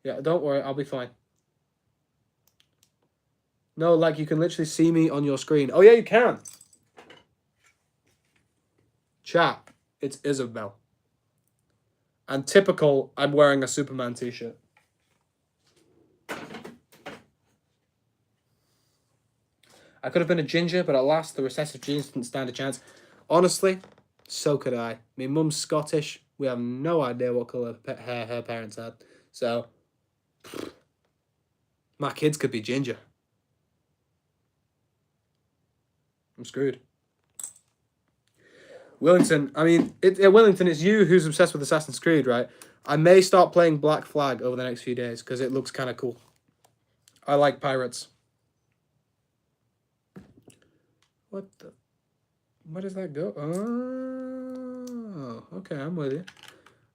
Yeah, don't worry, I'll be fine. No, like you can literally see me on your screen. Oh yeah, you can. Chat, it's Isabel. And typical, I'm wearing a Superman t-shirt. I could have been a ginger, but alas, the recessive genes didn't stand a chance. Honestly, so could I. My mum's Scottish. We have no idea what colour hair her parents had. So, my kids could be ginger. I'm screwed. Willington, I mean, Willington, it's you who's obsessed with Assassin's Creed, right? I may start playing Black Flag over the next few days because it looks kind of cool. I like pirates. What the? Where does that go? Oh, okay, I'm with you.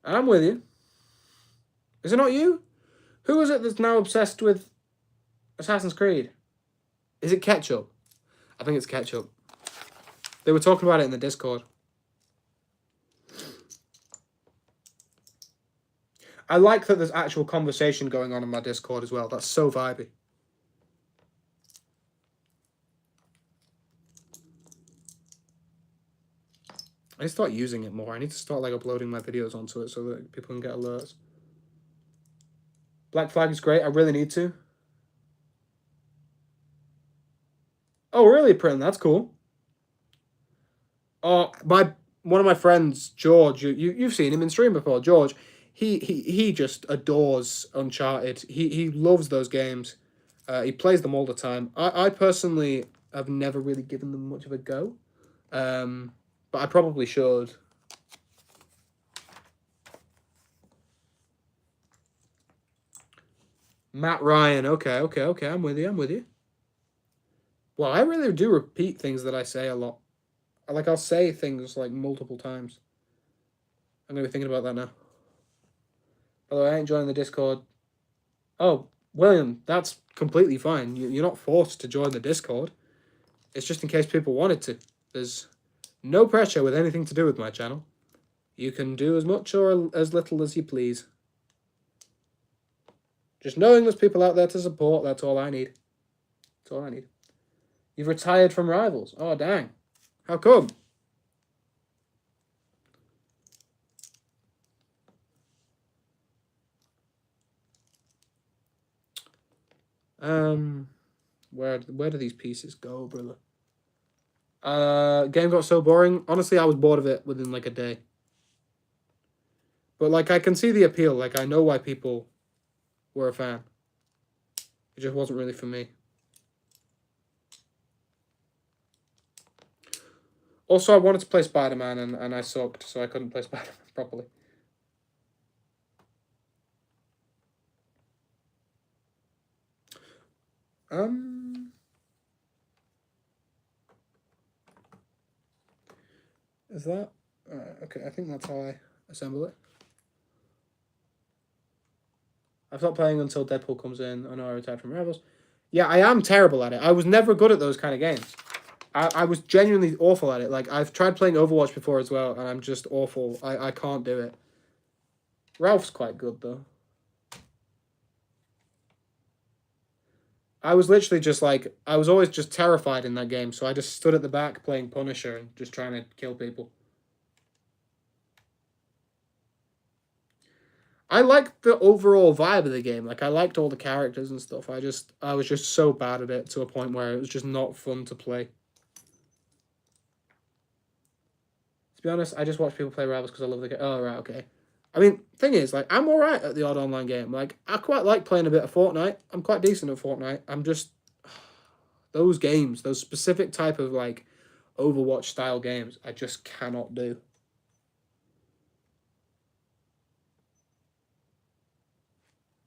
I'm with you. Is it not you? Who is it that's now obsessed with Assassin's Creed? Is it Ketchup? I think it's Ketchup. They were talking about it in the Discord. I like that there's actual conversation going on in my Discord as well. That's so vibey. I need to start using it more. I need to start like uploading my videos onto it so that people can get alerts. Black Flag is great. I really need to. Oh, really, Prin? That's cool. Oh, one of my friends, George. You've seen him in stream before, George. He just adores Uncharted. He loves those games. He plays them all the time. I personally have never really given them much of a go. But I probably should. Matt Ryan. Okay. I'm with you. Well, I really do repeat things that I say a lot. Like, I'll say things like multiple times. I'm going to be thinking about that now. By the way, I ain't joining the Discord. Oh, William, that's completely fine. You're not forced to join the Discord. It's just in case people wanted to. There's no pressure with anything to do with my channel. You can do as much or as little as you please. Just knowing there's people out there to support, that's all I need. That's all I need. You've retired from Rivals. Oh, dang. How come? Where do these pieces go, brother? Game got so boring. Honestly, I was bored of it within like a day. But like I can see the appeal. Like I know why people were a fan. It just wasn't really for me. Also, I wanted to play Spider-Man and I sucked, so I couldn't play Spider-Man properly. Is that... okay, I think that's how I assemble it. I've stopped playing until Deadpool comes in. I know I retired from Rebels. Yeah, I am terrible at it. I was never good at those kind of games. I was genuinely awful at it. Like, I've tried playing Overwatch before as well, and I'm just awful. I can't do it. Ralph's quite good, though. I was literally just like... I was always just terrified in that game, so I just stood at the back playing Punisher and just trying to kill people. I liked the overall vibe of the game. Like, I liked all the characters and stuff. I was just so bad at it to a point where it was just not fun to play. To be honest, I just watch people play Rivals because I love the game. Oh, right, okay. I mean, thing is, like, I'm alright at the odd online game. Like, I quite like playing a bit of Fortnite. I'm quite decent at Fortnite. I'm just... Those games, those specific type of, like, Overwatch-style games, I just cannot do.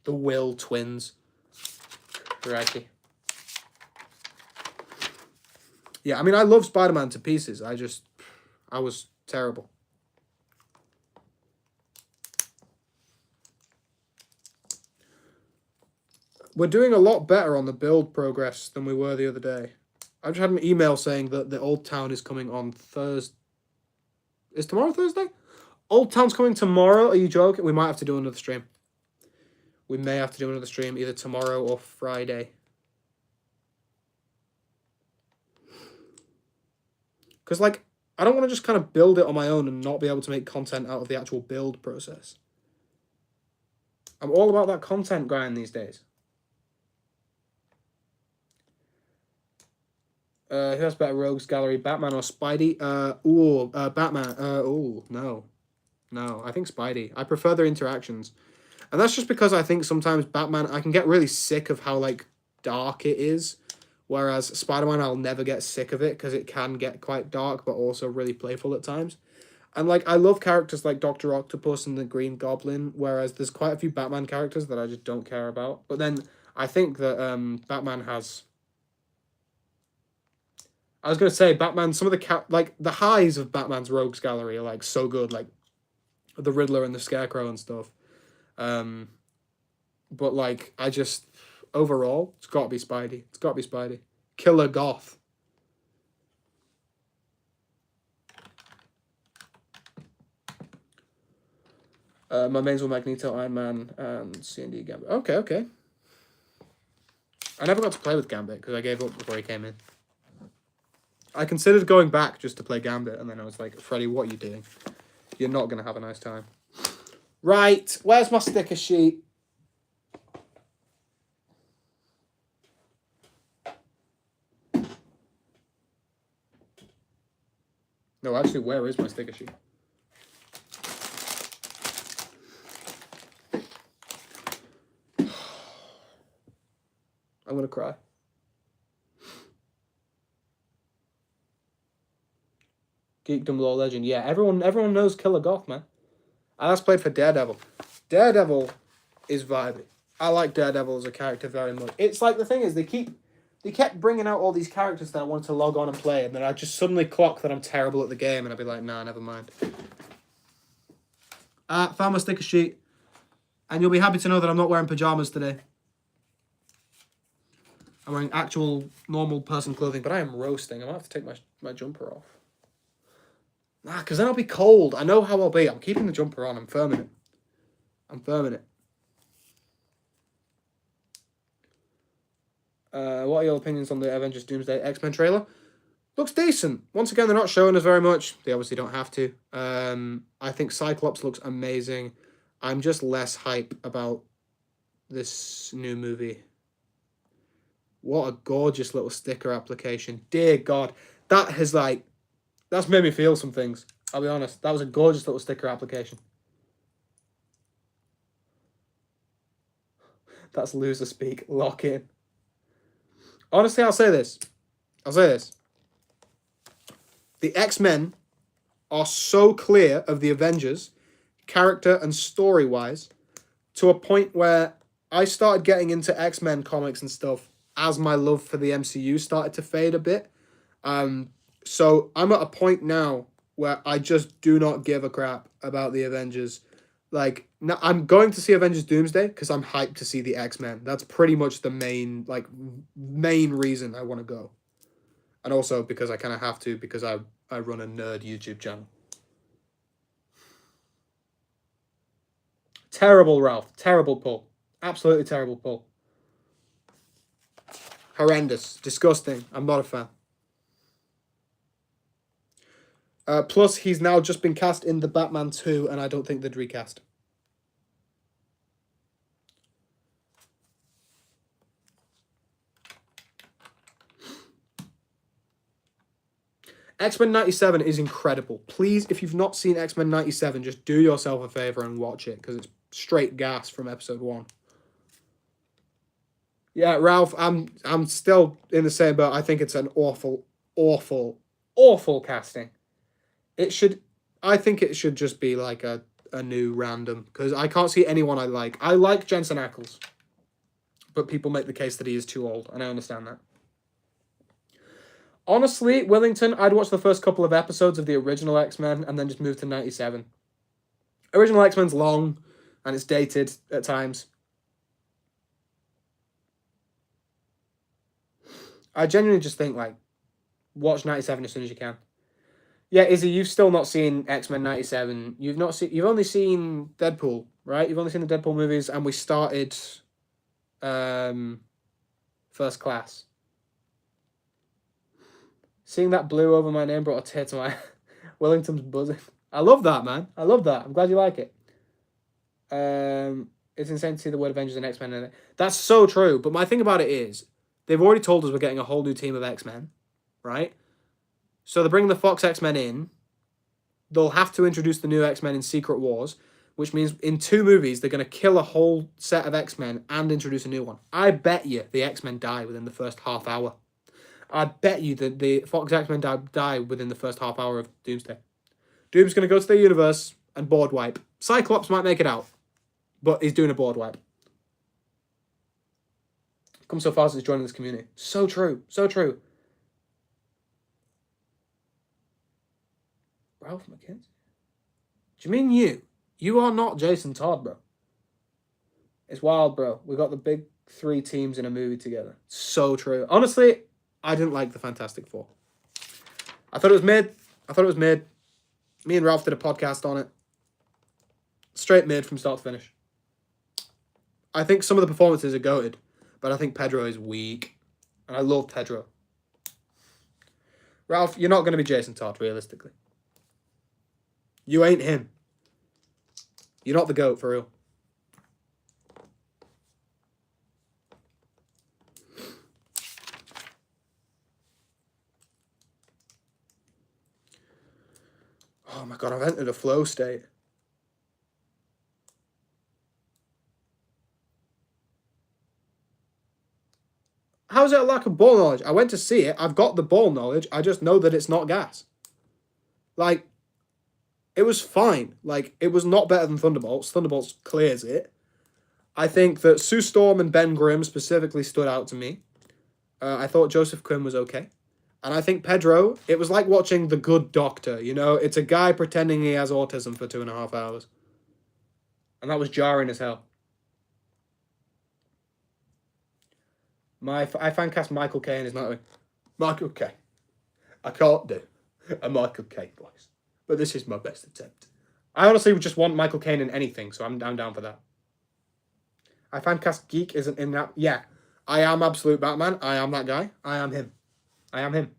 The Will twins. Righty. Yeah, I mean, I love Spider-Man to pieces. I was terrible. We're doing a lot better on the build progress than we were the other day. I just had an email saying that the Old Town is coming on Thursday. Is tomorrow Thursday? Old Town's coming tomorrow? Are you joking? We might have to do another stream. We may have to do another stream either tomorrow or Friday. Because, like, I don't want to just kind of build it on my own and not be able to make content out of the actual build process. I'm all about that content grind these days. Who has better Rogues Gallery, Batman or Spidey? Batman. No. No, I think Spidey. I prefer their interactions. And that's just because I think sometimes Batman, I can get really sick of how, like, dark it is. Whereas Spider-Man, I'll never get sick of it because it can get quite dark, but also really playful at times. And, like, I love characters like Dr. Octopus and the Green Goblin, whereas there's quite a few Batman characters that I just don't care about. But then I think that Batman has... I was going to say, Batman, some of the the highs of Batman's Rogues Gallery are, like, so good. Like, the Riddler and the Scarecrow and stuff. But, like, overall, it's got to be Spidey. It's got to be Spidey. Killer Goth. My mains were Magneto, Iron Man, and C&D Gambit. Okay. I never got to play with Gambit because I gave up before he came in. I considered going back just to play Gambit, and then I was like, Freddy, what are you doing? You're not going to have a nice time. Right, where's my sticker sheet? No, actually, where is my sticker sheet? I'm going to cry. Geekdom Law Legend. Yeah, everyone knows Killer Goth, man. I last played for Daredevil. Daredevil is vibey. I like Daredevil as a character very much. It's like, the thing is, they kept bringing out all these characters that I wanted to log on and play, and then I just suddenly clock that I'm terrible at the game, and I'd be like, nah, never mind. Found my sticker sheet. And you'll be happy to know that I'm not wearing pajamas today. I'm wearing actual normal person clothing, but I am roasting. I might have to take my jumper off. Nah, because then I'll be cold. I know how I'll be. I'm keeping the jumper on. I'm firming it. What are your opinions on the Avengers Doomsday X-Men trailer? Looks decent. Once again, they're not showing us very much. They obviously don't have to. I think Cyclops looks amazing. I'm just less hype about this new movie. What a gorgeous little sticker application. Dear God. That's made me feel some things. I'll be honest. That was a gorgeous little sticker application. That's loser speak. Lock in. Honestly, I'll say this. The X-Men are so clear of the Avengers, character and story-wise, to a point where I started getting into X-Men comics and stuff as my love for the MCU started to fade a bit. So I'm at a point now where I just do not give a crap about the Avengers. Like, now I'm going to see Avengers Doomsday because I'm hyped to see the X-Men. That's pretty much the main reason I want to go. And also because I kind of have to, because I run a nerd YouTube channel. Terrible, Ralph. Terrible pull. Absolutely terrible pull. Horrendous. Disgusting. I'm not a fan. Plus, he's now just been cast in The Batman 2, and I don't think they'd recast. X-Men 97 is incredible. Please, if you've not seen X-Men 97, just do yourself a favor and watch it, because it's straight gas from episode 1. Yeah, Ralph, I'm still in the same boat. I think it's an awful, awful, awful casting. I think it should just be like a new random, because I can't see anyone I like. I like Jensen Ackles, but people make the case that he is too old, and I understand that. Honestly, Willington, I'd watch the first couple of episodes of the original X-Men and then just move to 97. Original X-Men's long, and it's dated at times. I genuinely just think, like, watch 97 as soon as you can. Yeah, Izzy, you've still not seen X-Men 97. You've only seen Deadpool, right? You've only seen the Deadpool movies, and we started First Class. Seeing that blue over my name brought a tear to my Wellington's buzzing. I love that, man. I love that. I'm glad you like it. It's insane to see the word Avengers and X-Men in it. That's so true. But my thing about it is, they've already told us we're getting a whole new team of X-Men, right? So they're bringing the Fox X-Men in. They'll have to introduce the new X-Men in Secret Wars, which means in 2 movies, they're going to kill a whole set of X-Men and introduce a new one. I bet you the X-Men die within the first half hour. I bet you that the Fox X-Men die within the first half hour of Doomsday. Doom's going to go to their universe and board wipe. Cyclops might make it out, but he's doing a board wipe. Come so far since joining this community. So true. So true. Ralph McKenzie? Do you mean you? You are not Jason Todd, bro. It's wild, bro. We got the big 3 teams in a movie together. So true. Honestly, I didn't like the Fantastic Four. I thought it was mid. Me and Ralph did a podcast on it. Straight mid from start to finish. I think some of the performances are goated, but I think Pedro is weak. And I love Pedro. Ralph, you're not going to be Jason Todd, realistically. You ain't him. You're not the GOAT, for real. Oh my god, I've entered a flow state. How is it a lack of ball knowledge? I went to see it. I've got the ball knowledge. I just know that it's not gas. Like, it was fine. Like, it was not better than Thunderbolts. Thunderbolts clears it. I think that Sue Storm and Ben Grimm specifically stood out to me. I thought Joseph Quinn was okay. And I think Pedro, it was like watching The Good Doctor, you know? It's a guy pretending he has autism for 2.5 hours. And that was jarring as hell. I fan cast Michael Caine is not Michael Caine. I can't do a Michael Caine voice, but this is my best attempt. I honestly just want Michael Caine in anything, so I'm down for that. I fan cast Geek isn't in that. Yeah, I am Absolute Batman. I am that guy. I am him. I am him.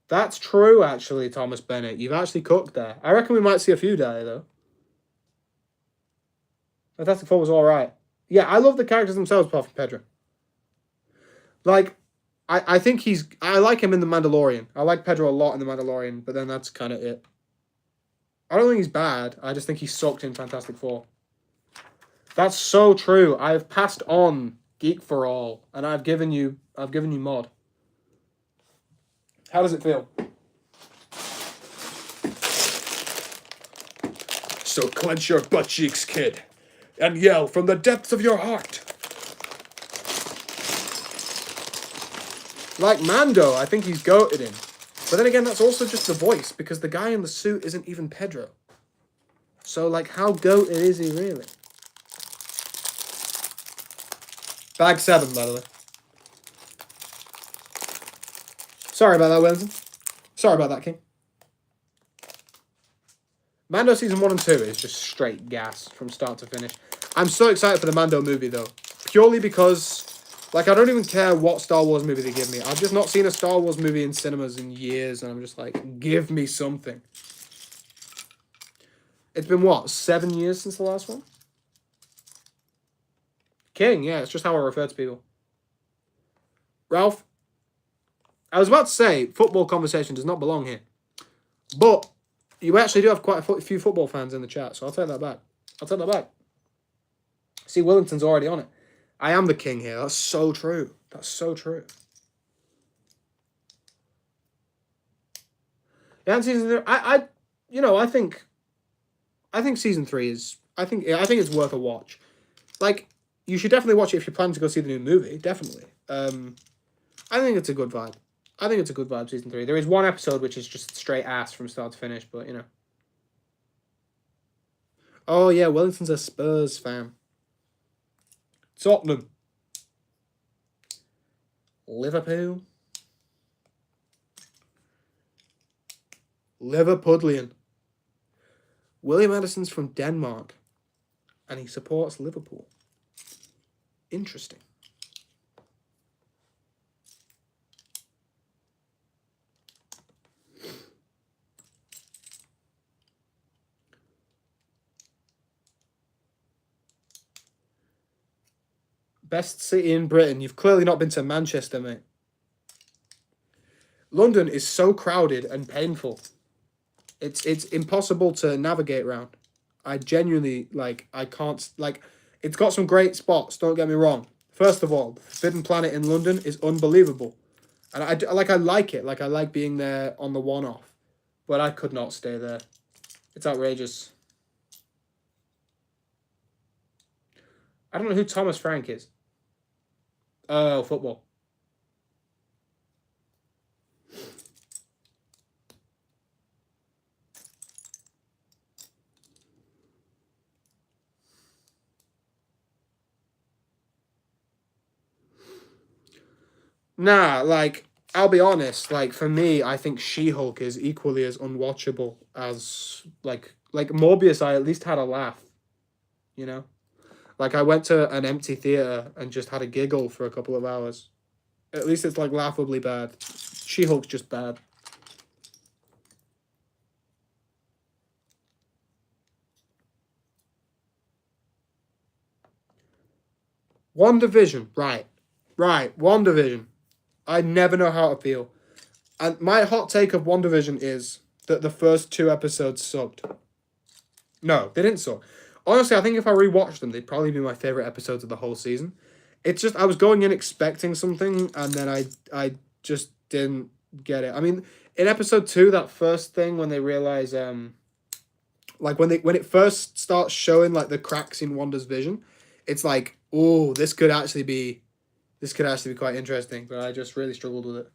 That's true, actually, Thomas Bennett. You've actually cooked there. I reckon we might see a few die, though. Fantastic Four was alright. Yeah, I love the characters themselves, apart from Pedro. Like, I think I like him in The Mandalorian. I like Pedro a lot in The Mandalorian, but then that's kind of it. I don't think he's bad. I just think he sucked in Fantastic Four. That's so true. I've passed on Geek for All, and I've given you Mod. How does it feel? So clench your butt cheeks, kid, and yell from the depths of your heart. Like Mando, I think he's goated in. But then again, that's also just the voice, because the guy in the suit isn't even Pedro. So, like, how goated is he really? Bag 7, by the way. Sorry about that, Wellington. Sorry about that, King. Mando Season 1 and 2 is just straight gas from start to finish. I'm so excited for the Mando movie, though. Purely because, like, I don't even care what Star Wars movie they give me. I've just not seen a Star Wars movie in cinemas in years, and I'm just like, give me something. It's been, what, 7 years since the last one? King, yeah, it's just how I refer to people. Ralph, I was about to say, football conversation does not belong here. But you actually do have quite a few football fans in the chat, so I'll take that back. See, Wellington's already on it. I am the king here. That's so true. That's so true. Yeah, season 3, I think season 3 is, I think it's worth a watch. Like, you should definitely watch it if you're planning to go see the new movie. Definitely. I think it's a good vibe. Season 3. There is one episode which is just straight ass from start to finish, but, you know. Oh, yeah, Wellington's a Spurs fan. Tottenham. Liverpool. Liverpudlian. William Addison's from Denmark, and he supports Liverpool. Interesting. Best city in Britain. You've clearly not been to Manchester, mate. London is so crowded and painful. It's impossible to navigate around. I genuinely, I can't, it's got some great spots, don't get me wrong. First of all, Forbidden Planet in London is unbelievable. And I like it. I like being there on the one-off. But I could not stay there. It's outrageous. I don't know who Thomas Frank is. Oh, football. Nah, I'll be honest, for me, I think She-Hulk is equally as unwatchable as, like Morbius, I at least had a laugh, you know? I went to an empty theater and just had a giggle for a couple of hours. At least it's, laughably bad. She-Hulk's just bad. WandaVision, right. WandaVision. I never know how to feel. And my hot take of WandaVision is that the first 2 episodes sucked. No, they didn't suck. Honestly, I think if I rewatched them, they'd probably be my favourite episodes of the whole season. It's just, I was going in expecting something, and then I just didn't get it. I mean, in episode 2, that first thing when they realise, when it first starts showing, the cracks in Wanda's vision, it's like, oh, this could actually be quite interesting, but I just really struggled with it.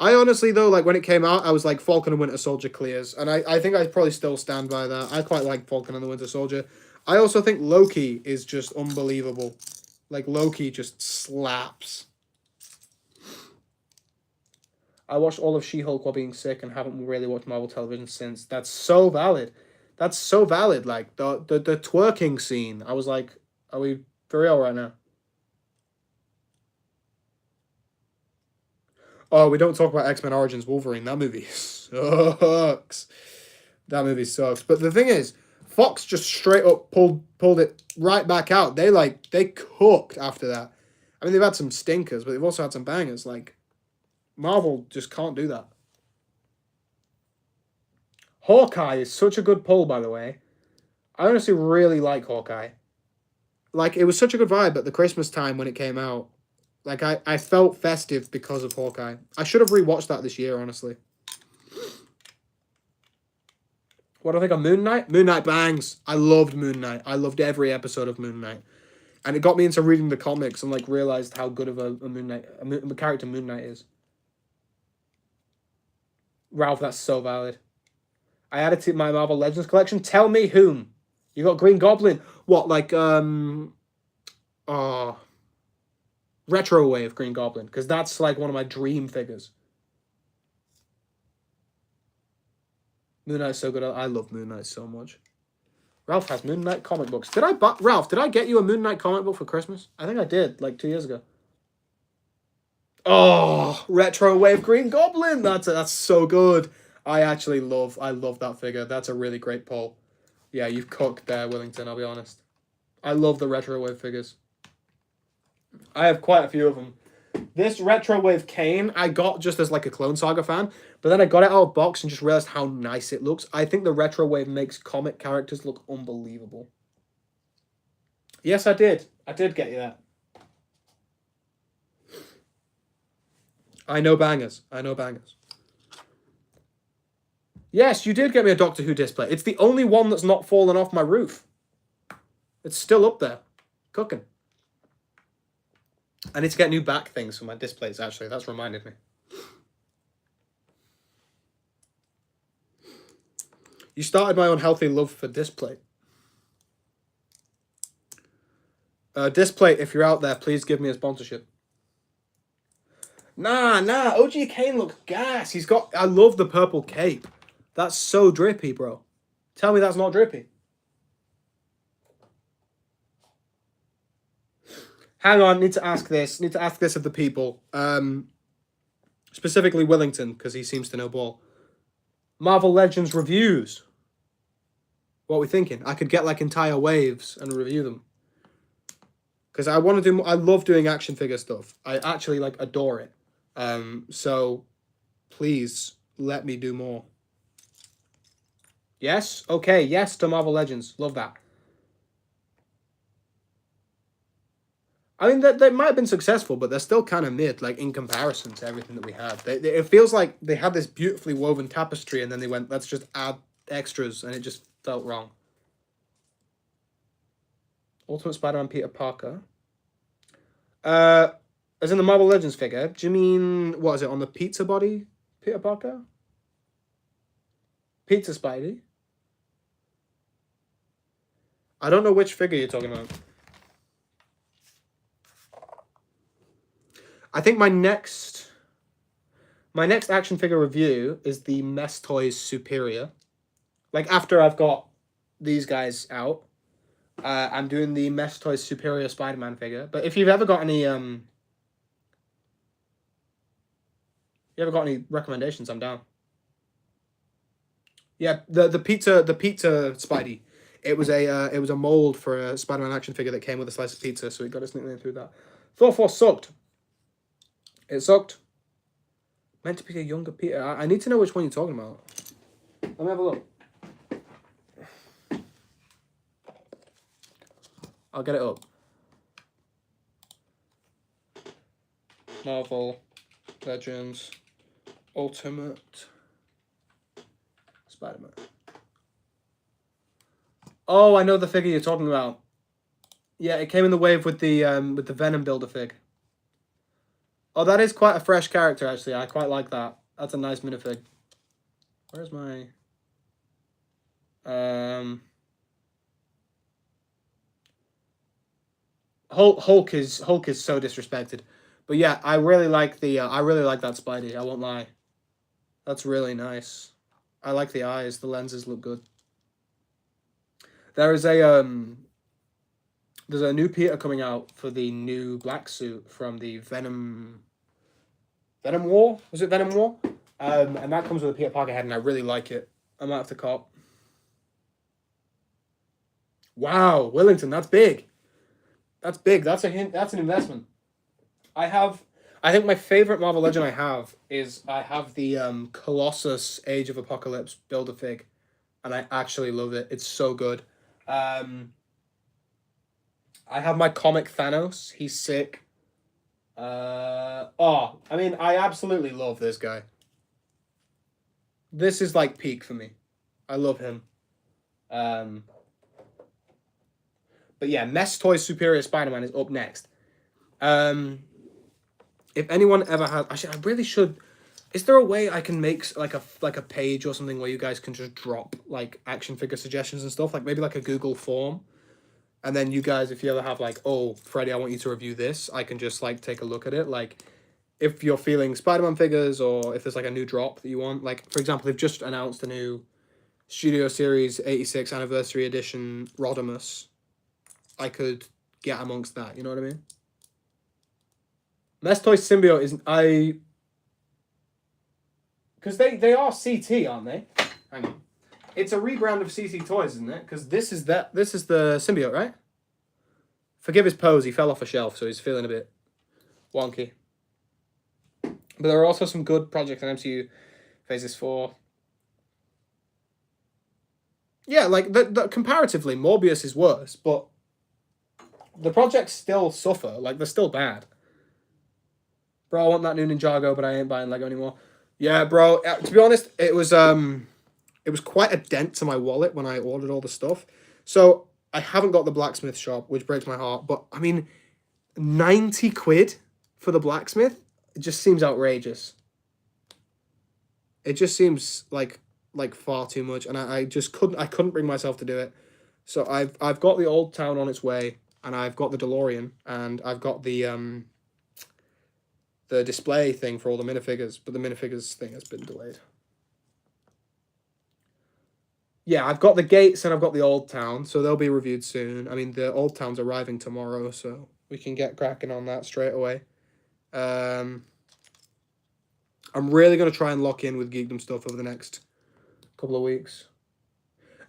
I honestly, though, like, when it came out, I was like, Falcon and Winter Soldier clears. And I think I probably still stand by that. I quite like Falcon and the Winter Soldier. I also think Loki is just unbelievable. Like, Loki just slaps. I watched all of She-Hulk while being sick and haven't really watched Marvel television since. That's so valid. That's so valid. Like, the twerking scene. I was like, are we for real right now? Oh, we don't talk about X-Men Origins Wolverine. That movie sucks. That movie sucks. But the thing is, Fox just straight up pulled it right back out. They cooked after that. I mean, they've had some stinkers, but they've also had some bangers. Like, Marvel just can't do that. Hawkeye is such a good pull, by the way. I honestly really like Hawkeye. Like, it was such a good vibe at the Christmas time when it came out. Like, I felt festive because of Hawkeye. I should have rewatched that this year, honestly. What do I think of Moon Knight? Moon Knight bangs. I loved Moon Knight. I loved every episode of Moon Knight. And it got me into reading the comics and, like, realized how good of a Moon Knight, a character Moon Knight is. Ralph, that's so valid. I added to my Marvel Legends collection. Tell me whom. You got Green Goblin. What, like, Retro Wave Green Goblin. Because that's, like, one of my dream figures. Moon Knight's so good. I love Moon Knight so much. Ralph has Moon Knight comic books. Ralph, did I get you a Moon Knight comic book for Christmas? I think I did, like 2 years ago. Oh, Retro Wave Green Goblin. That's so good. I love that figure. That's a really great pull. Yeah, you've cooked there, Willington, I'll be honest. I love the Retro Wave figures. I have quite a few of them. This Retro Wave Kane, I got just as like a Clone Saga fan, but then I got it out of box and just realized how nice it looks. I think the Retro Wave makes comic characters look unbelievable. Yes, I did. I did get you that. I know bangers. Yes, you did get me a Doctor Who display. It's the only one that's not fallen off my roof. It's still up there. Cooking. I need to get new back things for my displays, actually. That's reminded me. You started my unhealthy love for display. Display, if you're out there, please give me a sponsorship. Nah. OG Kane looks gas. I love the purple cape. That's so drippy, bro. Tell me that's not drippy. Hang on, need to ask this of the people. Specifically Willington, because he seems to know ball. Marvel Legends reviews. What are we thinking? I could get like entire waves and review them. Because I want to do. I love doing action figure stuff. I actually like adore it. So please let me do more. Yes? Okay, yes to Marvel Legends. Love that. I mean, they might have been successful, but they're still kind of mid, like, in comparison to everything that we had. It feels like they had this beautifully woven tapestry, and then they went, let's just add extras, and it just felt wrong. Ultimate Spider-Man Peter Parker. As in the Marvel Legends figure, do you mean, what is it, on the pizza body Peter Parker? Pizza Spidey? I don't know which figure you're talking about. I think my next action figure review is the Mess Toys Superior. Like, after I've got these guys out, I'm doing the Mess Toys Superior Spider-Man figure. But if you've ever got any recommendations, I'm down. Yeah, the pizza Spidey. It was a mold for a Spider-Man action figure that came with a slice of pizza, so we got his nickname through that. Thor 4 sucked. It sucked. Meant to be a younger Peter. I need to know which one you're talking about. Let me have a look. I'll get it up. Marvel Legends Ultimate Spider-Man. Oh, I know the figure you're talking about. Yeah, it came in the wave with the Venom Builder fig. Oh, that is quite a fresh character, actually. I quite like that. That's a nice minifig. Where's my... Hulk is so disrespected. But yeah, I really like the I really like that Spidey, I won't lie. That's really nice. I like the eyes, the lenses look good. There is a there's a new Peter coming out for the new black suit from the Venom War? Was it Venom War? And that comes with a Peter Parker head, and I really like it. I might have to cop. Wow, Wellington, that's big. That's big. That's a hint. That's an investment. I think my favorite Marvel Legend I have the Colossus Age of Apocalypse Build-A-Fig, and I actually love it. It's so good. I have my comic Thanos. He's sick. I mean, I absolutely love this guy. This is like peak for me. I love him. But yeah, Mess Toys Superior Spider-Man is up next. If anyone ever has... Actually, I really should... Is there a way I can make like a page or something where you guys can just drop like action figure suggestions and stuff? Like maybe like a Google form. And then you guys, if you ever have like, oh, Freddie, I want you to review this, I can just like take a look at it. Like if you're feeling Spider-Man figures or if there's like a new drop that you want. Like, for example, they've just announced a new Studio Series 86 Anniversary Edition Rodimus. I could get amongst that, you know what I mean? Mess Toys Symbiote is... Because they are CT, aren't they? Hang on. It's a rebrand of CT Toys, isn't it? Because this is the symbiote, right? Forgive his pose, he fell off a shelf, so he's feeling a bit wonky. But there are also some good projects in MCU Phases 4. Yeah, like, the comparatively, Morbius is worse, but the projects still suffer. Like, they're still bad. Bro, I want that new Ninjago, but I ain't buying Lego anymore. Yeah, bro, to be honest, it was quite a dent to my wallet when I ordered all the stuff. So I haven't got the blacksmith shop, which breaks my heart. But I mean, 90 quid for the blacksmith, it just seems outrageous. It just seems like far too much, and I couldn't bring myself to do it. So I've got the Old Town on its way, and I've got the DeLorean, and I've got the display thing for all the minifigures, but the minifigures thing has been delayed. Yeah, I've got the gates and I've got the Old Town, so they'll be reviewed soon. I mean, the Old Town's arriving tomorrow, so we can get cracking on that straight away. I'm really going to try and lock in with Geekdom stuff over the next couple of weeks.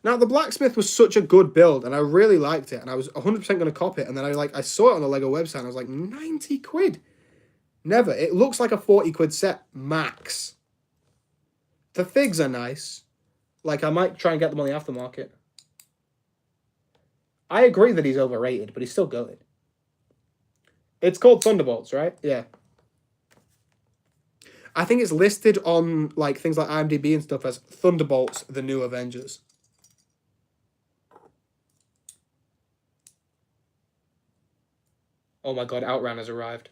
Now, the blacksmith was such a good build, and I really liked it, and I was 100% going to cop it, and then I saw it on the Lego website, and I was like, 90 quid? Never. It looks like a 40 quid set, max. The figs are nice. Like, I might try and get them on the aftermarket. I agree that he's overrated, but he's still good. It's called Thunderbolts, right? Yeah. I think it's listed on, like, things like IMDb and stuff as Thunderbolts, the New Avengers. Oh my god, Outrun has arrived.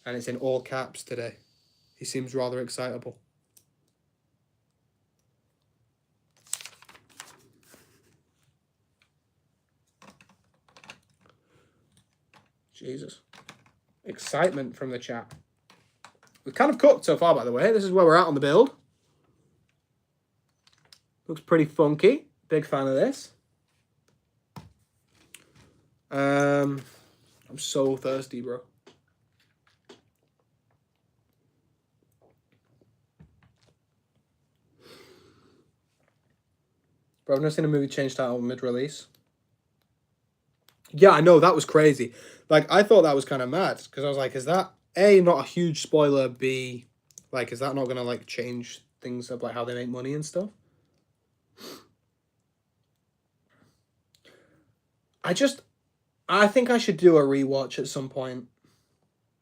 And it's in all caps today. He seems rather excitable. Jesus. Excitement from the chat. We've kind of cooked so far, by the way. This is where we're at on the build. Looks pretty funky. Big fan of this. I'm so thirsty, bro. Bro, I've never seen a movie change title mid-release. Yeah, I know, that was crazy. Like, I thought that was kind of mad, because I was like, is that, A, not a huge spoiler, B, like, is that not going to, like, change things of, like, how they make money and stuff? I think I should do a rewatch at some point.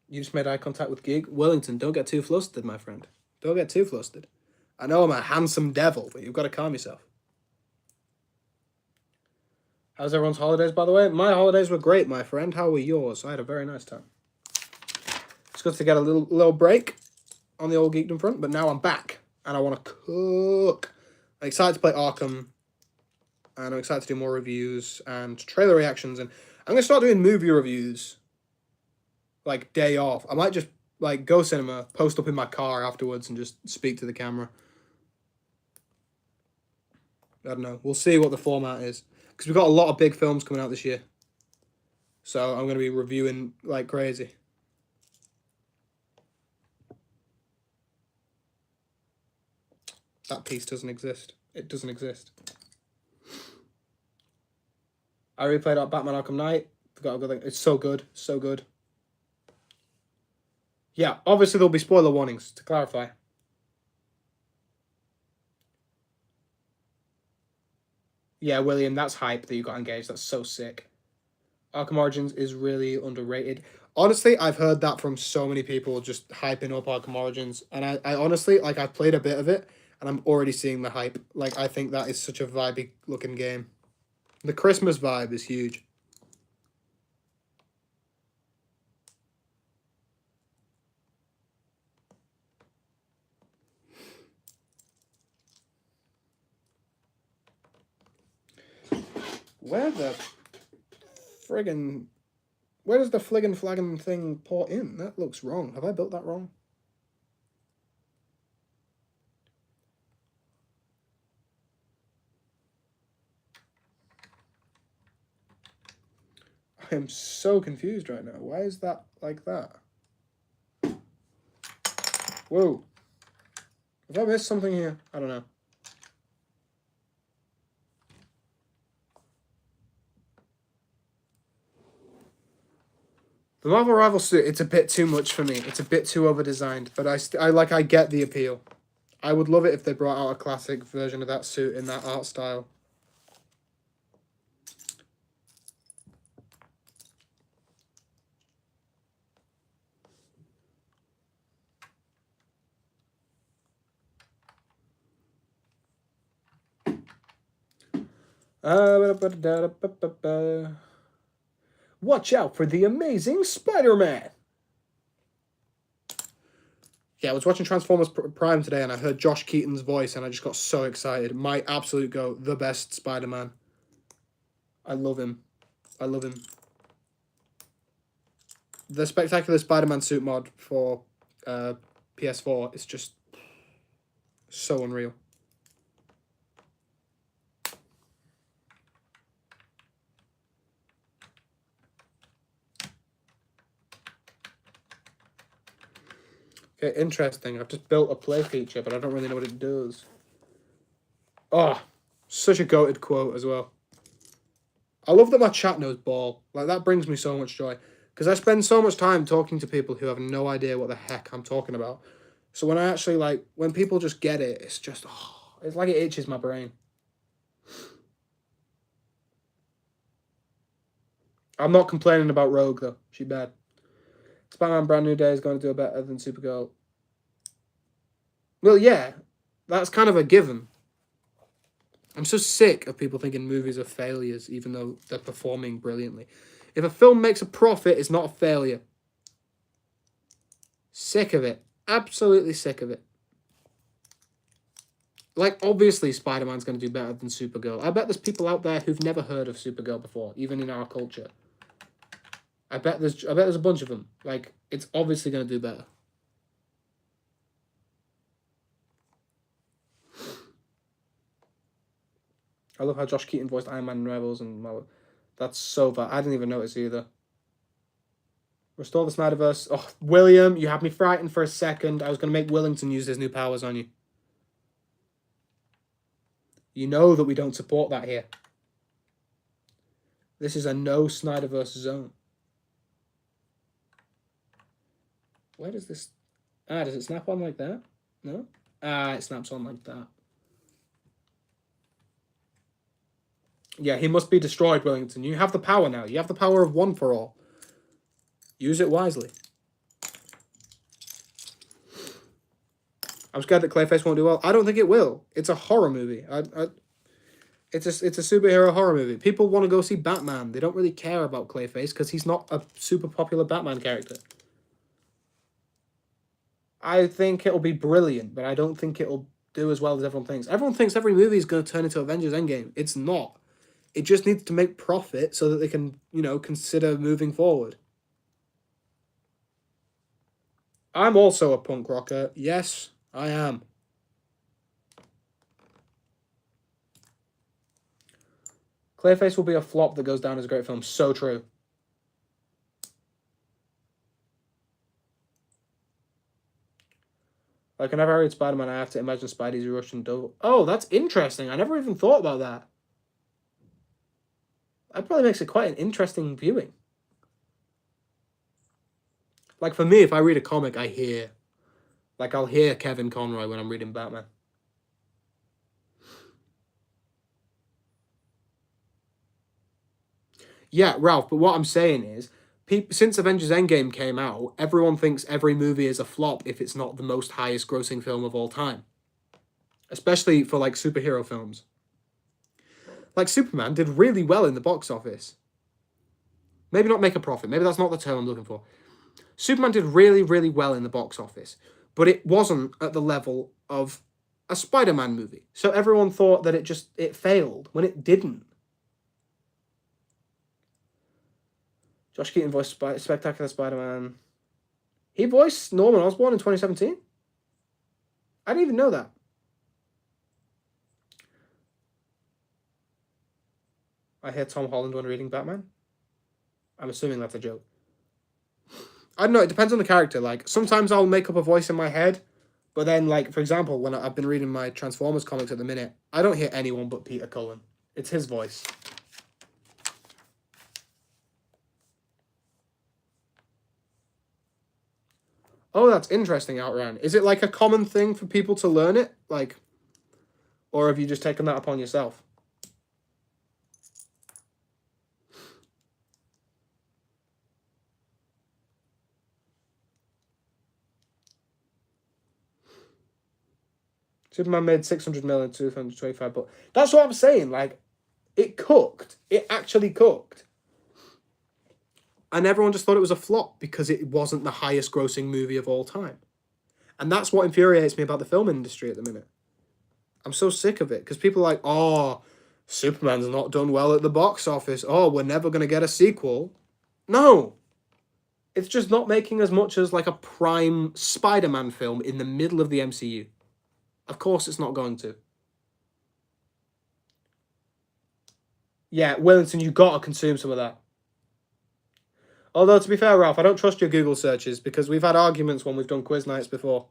You just made eye contact with Gig. Wellington, don't get too flustered, my friend. Don't get too flustered. I know I'm a handsome devil, but you've got to calm yourself. How's everyone's holidays, by the way? My holidays were great, my friend. How were yours? I had a very nice time. good to get a little break on the old geekdom front, but now I'm back and I want to cook. I'm excited to play Arkham, and I'm excited to do more reviews and trailer reactions, and I'm going to start doing movie reviews, like, day off. I might just, like, go cinema, post up in my car afterwards, and just speak to the camera. I don't know. We'll see what the format is, because we've got a lot of big films coming out this year. So I'm going to be reviewing like crazy. That piece doesn't exist. It doesn't exist. I replayed out Batman Arkham Knight. Forgot a good thing. It's so good. So good. Yeah, obviously there'll be spoiler warnings, to clarify. Yeah, William, that's hype that you got engaged. That's so sick. Arkham Origins is really underrated. Honestly, I've heard that from so many people just hyping up Arkham Origins. And I honestly, like, I've played a bit of it, and I'm already seeing the hype. Like, I think that is such a vibey looking game. The Christmas vibe is huge. Where the friggin... Where does the fliggin' flaggin' thing port in? That looks wrong. Have I built that wrong? I am so confused right now. Why is that like that? Whoa. Have I missed something here? I don't know. The Marvel Rival suit, it's a bit too much for me. It's a bit too over-designed, but I get the appeal. I would love it if they brought out a classic version of that suit in that art style. Watch out for the Amazing Spider-Man! Yeah, I was watching Transformers Prime today, and I heard Josh Keaton's voice, and I just got so excited. My absolute goat, the best Spider-Man. I love him. I love him. The Spectacular Spider-Man suit mod for PS4 is just so unreal. Okay, interesting. I've just built a play feature, but I don't really know what it does. Oh, such a goated quote as well. I love that my chat knows ball. Like, that brings me so much joy. Because I spend so much time talking to people who have no idea what the heck I'm talking about. So when I actually, like, when people just get it, it's just, oh, it's like it itches my brain. I'm not complaining about Rogue, though. She's bad. Spider-Man Brand New Day is going to do better than Supergirl. Well, yeah. That's kind of a given. I'm so sick of people thinking movies are failures, even though they're performing brilliantly. If a film makes a profit, it's not a failure. Sick of it. Absolutely sick of it. Like, obviously Spider-Man's going to do better than Supergirl. I bet there's people out there who've never heard of Supergirl before, even in our culture. I bet there's a bunch of them. Like, it's obviously going to do better. I love how Josh Keaton voiced Iron Man in Rebels, and that's so bad. I didn't even notice either. Restore the Snyderverse. Oh, William, you had me frightened for a second. I was going to make Willington use his new powers on you. You know that we don't support that here. This is a no Snyderverse zone. Where does this... Ah, does it snap on like that? No? Ah, it snaps on like that. Yeah, he must be destroyed, Willington. You have the power now. You have the power of one for all. Use it wisely. I'm scared that Clayface won't do well. I don't think it will. It's a horror movie. It's a superhero horror movie. People want to go see Batman. They don't really care about Clayface because he's not a super popular Batman character. I think it'll be brilliant, but I don't think it'll do as well as everyone thinks. Everyone thinks every movie is going to turn into Avengers Endgame. It's not. It just needs to make profit so that they can, you know, consider moving forward. I'm also a punk rocker. Yes, I am. Clayface will be a flop that goes down as a great film. So true. Like, whenever I read Spider-Man, I have to imagine Spidey's Russian dove. Oh, that's interesting. I never even thought about that. That probably makes it quite an interesting viewing. Like, for me, if I read a comic, I hear... Like, I'll hear Kevin Conroy when I'm reading Batman. Yeah, Ralph, but what I'm saying is, since Avengers Endgame came out, everyone thinks every movie is a flop if it's not the most highest grossing film of all time. Especially for, like, superhero films. Like, Superman did really well in the box office. Maybe not make a profit. Maybe that's not the term I'm looking for. Superman did really, really well in the box office. But it wasn't at the level of a Spider-Man movie. So everyone thought that it failed, when it didn't. Josh Keaton voiced Spectacular Spider-Man. He voiced Norman Osborn in 2017? I didn't even know that. I hear Tom Holland when reading Batman. I'm assuming that's a joke. I don't know, it depends on the character. Like, sometimes I'll make up a voice in my head, but then, like, for example, when I've been reading my Transformers comics at the minute, I don't hear anyone but Peter Cullen. It's his voice. Oh, that's interesting, Outran. Is it, like, a common thing for people to learn it? Like, or have you just taken that upon yourself? Superman made 600 million, 225, but that's what I'm saying. Like, it cooked. It actually cooked. And everyone just thought it was a flop because it wasn't the highest grossing movie of all time. And that's what infuriates me about the film industry at the minute. I'm so sick of it because people are like, oh, Superman's not done well at the box office. Oh, we're never going to get a sequel. No. It's just not making as much as like a prime Spider-Man film in the middle of the MCU. Of course it's not going to. Yeah, Wellington, you got to consume some of that. Although, to be fair, Ralph, I don't trust your Google searches because we've had arguments when we've done quiz nights before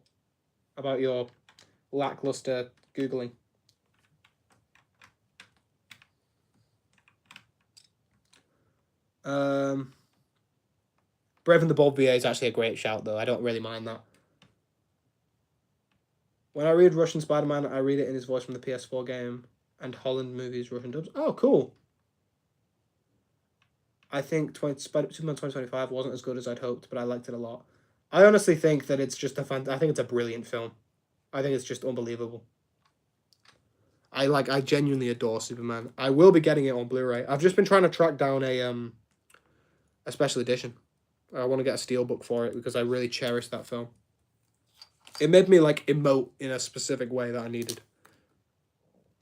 about your lackluster Googling. Brave and the Bold VA is actually a great shout, though. I don't really mind that. When I read Russian Spider-Man, I read it in his voice from the PS4 game and Holland movies Russian dubs. Oh, cool. I think Superman 2025 wasn't as good as I'd hoped, but I liked it a lot. I honestly think that it's just I think it's a brilliant film. I think it's just unbelievable. I genuinely adore Superman. I will be getting it on Blu-ray. I've just been trying to track down a special edition. I want to get a steelbook for it because I really cherish that film. It made me like emote in a specific way that I needed.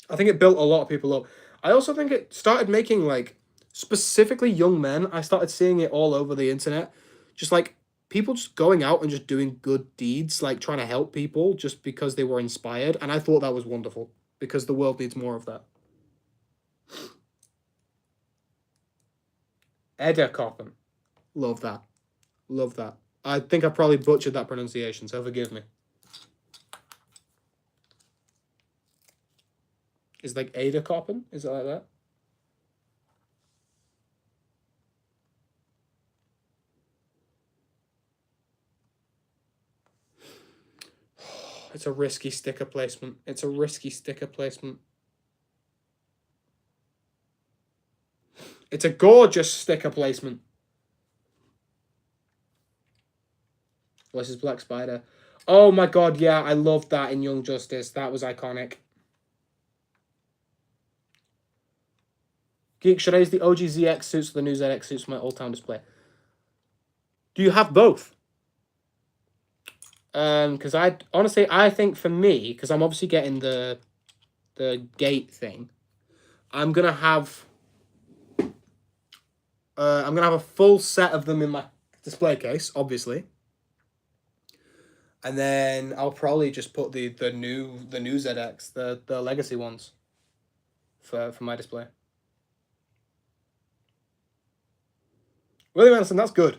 I think it built a lot of people up. I also think it started making like specifically young men. I started seeing it all over the internet. Just like people just going out and just doing good deeds, like trying to help people just because they were inspired. And I thought that was wonderful because the world needs more of that. Edderkoppen. Love that. Love that. I think I probably butchered that pronunciation, so forgive me. Is like Edderkoppen? Is it like that? It's a risky sticker placement. It's a risky sticker placement. It's a gorgeous sticker placement. Versus Black Spider. Oh my god, yeah, I loved that in Young Justice. That was iconic. Geek, should I use the OG ZX suits or the new ZX suits for my old town display? Do you have both? Because I think for me, because I'm obviously getting the gate thing, I'm gonna have a full set of them in my display case, obviously. And then I'll probably just put the new ZX, the legacy ones, for my display. William Anderson, that's good.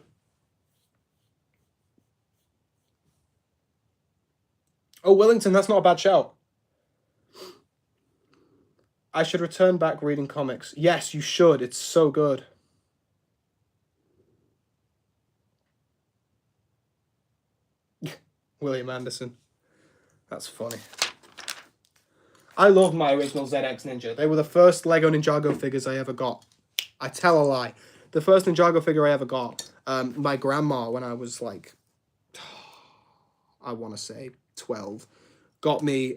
Oh, Wellington, that's not a bad shout. I should return back reading comics. Yes, you should. It's so good. William Anderson. That's funny. I love my original ZX Ninja. They were the first Lego Ninjago figures I ever got. I tell a lie. The first Ninjago figure I ever got, my grandma, when I was like, I want to say 12, got me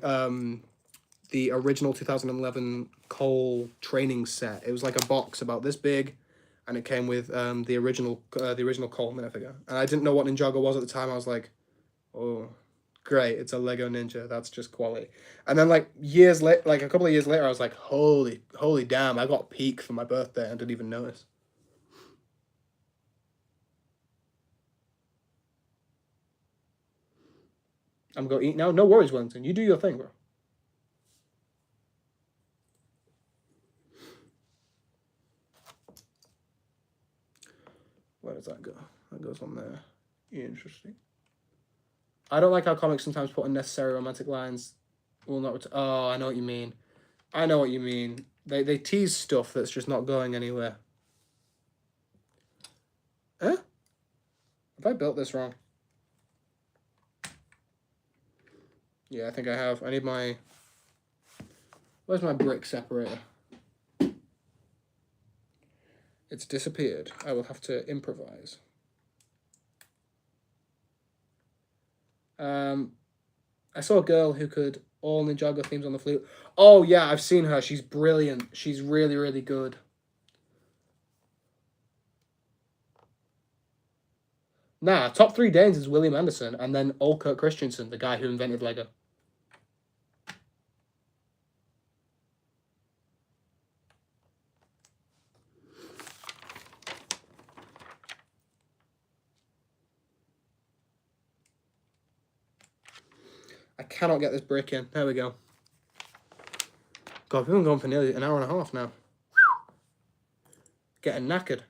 the original 2011 Cole training set. It was like a box about this big, and it came with the original Cole minifigure. And I didn't know what Ninjago was at the time. I was like, oh, great, it's a Lego Ninja. That's just quality. And then like a couple of years later, I was like, holy damn! I got Peak for my birthday and didn't even notice. I'm going to eat now. No worries, Wellington. You do your thing, bro. Where does that go? That goes on there. Interesting. I don't like how comics sometimes put unnecessary romantic lines. Will not. Oh, I know what you mean. I know what you mean. They tease stuff that's just not going anywhere. Huh? Have I built this wrong? Yeah, I think I have. I need my... Where's my brick separator? It's disappeared. I will have to improvise. I saw a girl who could all Ninjago themes on the flute. Oh, yeah, I've seen her. She's brilliant. She's really, really good. Nah, top 3 Danes is William Anderson and then Olkert Christensen, the guy who invented Lego. I cannot get this brick in. There we go. God, we've been going for nearly an hour and a half now. Getting knackered.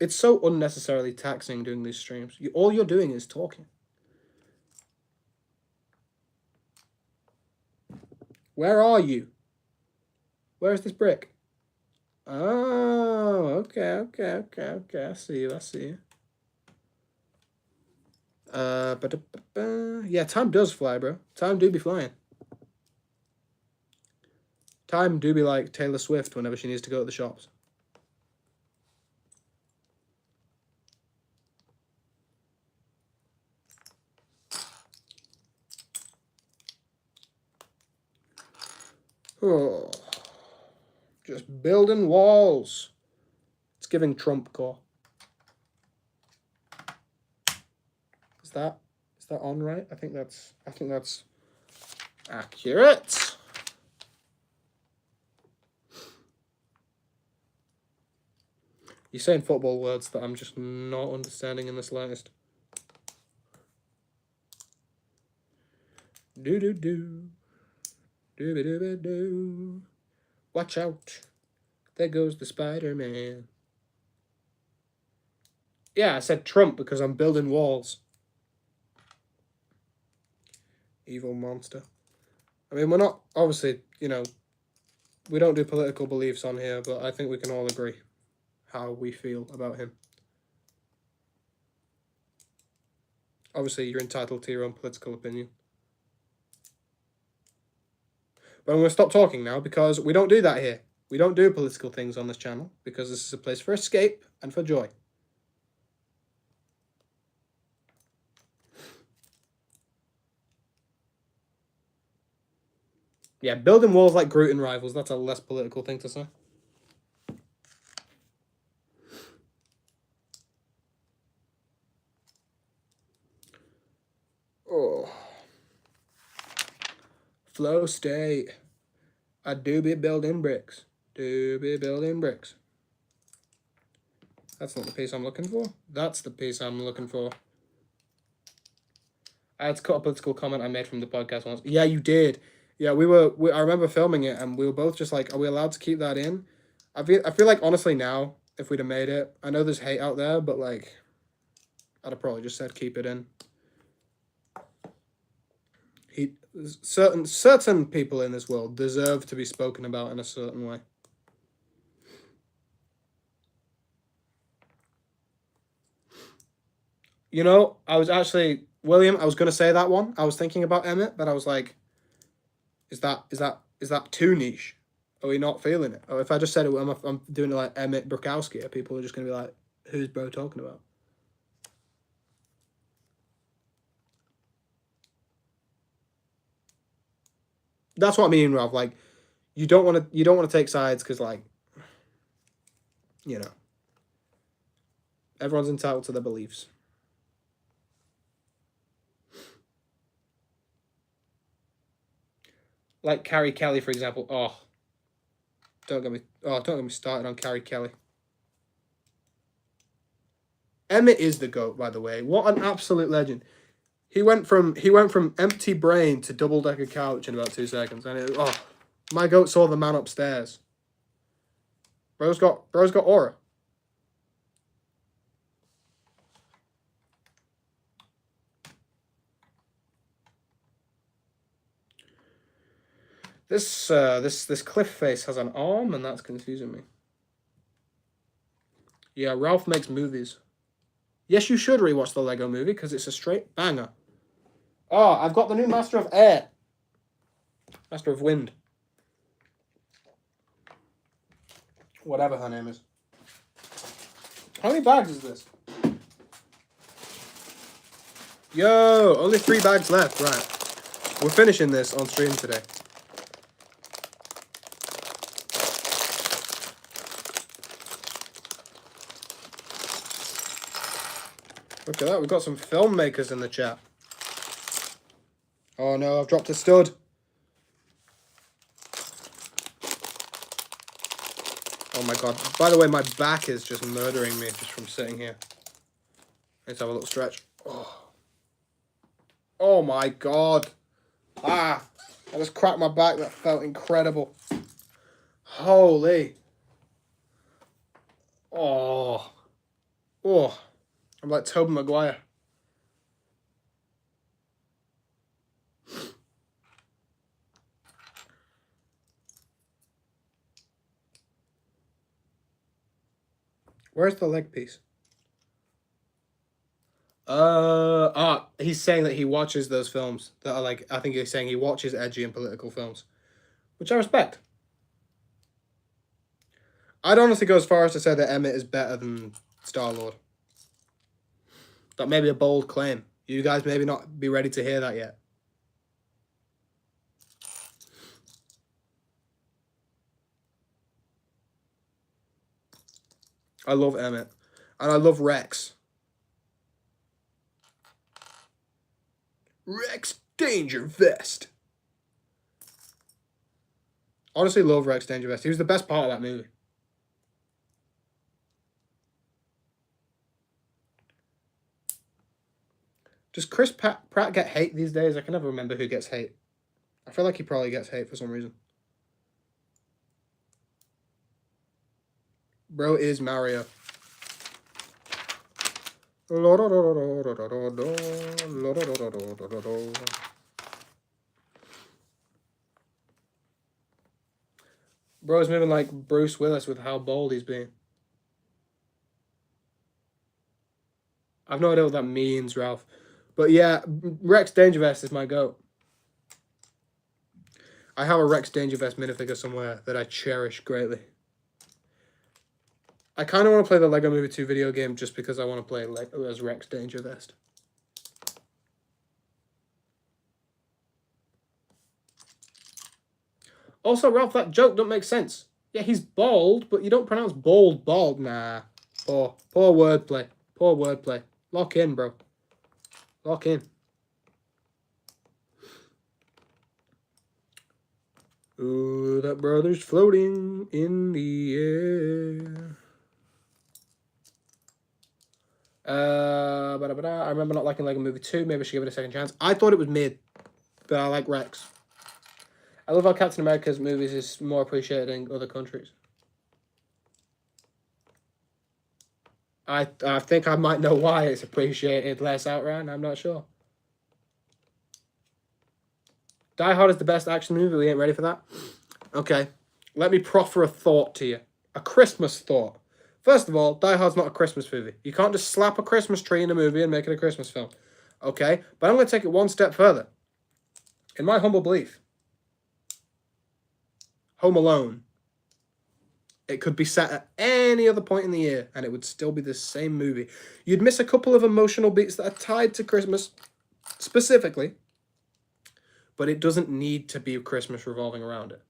It's so unnecessarily taxing doing these streams. All you're doing is talking. Where are you? Where is this brick? Oh, okay. I see you. Yeah, time does fly, bro. Time do be flying. Time do be like Taylor Swift whenever she needs to go to the shops. Oh, just building walls. It's giving Trump core. Is that on right? I think that's accurate. You're saying football words that I'm just not understanding in the slightest. Do. Watch out. There goes the Spider-Man. Yeah, I said Trump because I'm building walls. Evil monster. I mean, we're not, obviously, you know, we don't do political beliefs on here, but I think we can all agree how we feel about him. Obviously, you're entitled to your own political opinion. But I'm going to stop talking now because we don't do that here. We don't do political things on this channel because this is a place for escape and for joy. Yeah, building walls like Groot and Rivals, that's a less political thing to say. Oh. Flow state. I do be building bricks. Do be building bricks. That's not the piece I'm looking for. That's the piece I'm looking for. I had to cut a political comment I made from the podcast once. Yeah, you did. Yeah, I remember filming it, and we were both just like, are we allowed to keep that in? I feel like, honestly, now, if we'd have made it, I know there's hate out there, but, like, I'd have probably just said keep it in. Certain people in this world deserve to be spoken about in a certain way. You know, I was actually, William, I was going to say that one. I was thinking about Emmett, but I was like, is that too niche? Are we not feeling it? Or if I just said it, I'm doing it like Emmett Brokowski, people are just going to be like, who's bro talking about? That's what I mean, Ralph. Like, you don't want to take sides because, like, you know, everyone's entitled to their beliefs. Like Carrie Kelly, for example. Don't get me started on Carrie Kelly. Emmett is the GOAT, by the way. What an absolute legend. He went from empty brain to double-decker couch in about 2 seconds. And my GOAT saw the man upstairs. Bro's got aura. This cliff face has an arm, and that's confusing me. Yeah, Ralph makes movies. Yes, you should rewatch the Lego Movie because it's a straight banger. Oh, I've got the new Master of Air. Master of Wind. Whatever her name is. How many bags is this? Yo, only 3 bags left. Right. We're finishing this on stream today. Look at that. We've got some filmmakers in the chat. Oh no, I've dropped a stud. Oh my god. By the way, my back is just murdering me just from sitting here. Let's have a little stretch. Oh my god. I just cracked my back. That felt incredible. Holy. Oh. I'm like Tobey Maguire. Where's the leg piece? He's saying that he watches those films that are like, I think he's saying he watches edgy and political films, which I respect. I'd honestly go as far as to say that Emmett is better than Star-Lord. That may be a bold claim. You guys maybe not be ready to hear that yet. I love Emmett. And I love Rex. Rex Dangervest. Honestly, love Rex Dangervest. He was the best part of that movie. Does Chris Pratt get hate these days? I can never remember who gets hate. I feel like he probably gets hate for some reason. Bro is Mario. Bro's moving like Bruce Willis with how bold he's being. I've no idea what that means, Ralph. But yeah, Rex Dangervest is my GOAT. I have a Rex Dangervest minifigure somewhere that I cherish greatly. I kind of want to play the Lego Movie 2 video game just because I want to play as Rex Dangervest. Also, Ralph, that joke don't make sense. Yeah, he's bald, but you don't pronounce bald. Nah. Poor wordplay. Poor wordplay. Lock in, bro. Lock in. Oh, that brother's floating in the air. I remember not liking Lego Movie 2. Maybe I should give it a second chance. I thought it was mid, but I like Rex. I love how Captain America's movies is more appreciated in other countries. I think I might know why it's appreciated less outright. I'm not sure. Die Hard is the best action movie. We ain't ready for that. Okay, let me proffer a thought to you. A Christmas thought. First of all, Die Hard's not a Christmas movie. You can't just slap a Christmas tree in a movie and make it a Christmas film. Okay, but I'm going to take it one step further. In my humble belief, Home Alone, it could be set at any other point in the year and it would still be the same movie. You'd miss a couple of emotional beats that are tied to Christmas specifically, but it doesn't need to be Christmas revolving around it.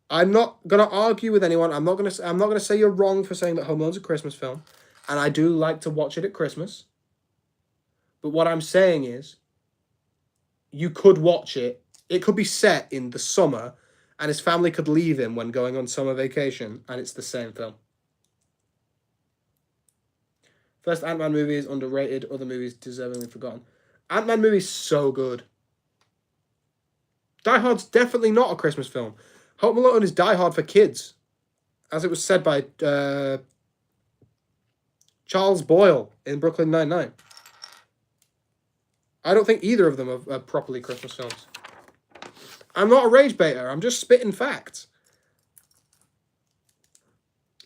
I'm not gonna argue with anyone. I'm not gonna say you're wrong for saying that Home Alone's a Christmas film, and I do like to watch it at Christmas. But what I'm saying is, you could watch it. It could be set in the summer, and his family could leave him when going on summer vacation, and it's the same film. First Ant-Man movie is underrated. Other movies deservingly forgotten. Ant-Man movie is so good. Die Hard's definitely not a Christmas film. Home Alone is Die Hard for kids, as it was said by Charles Boyle in Brooklyn Nine-Nine. I don't think either of them are properly Christmas films. I'm not a rage baiter. I'm just spitting facts.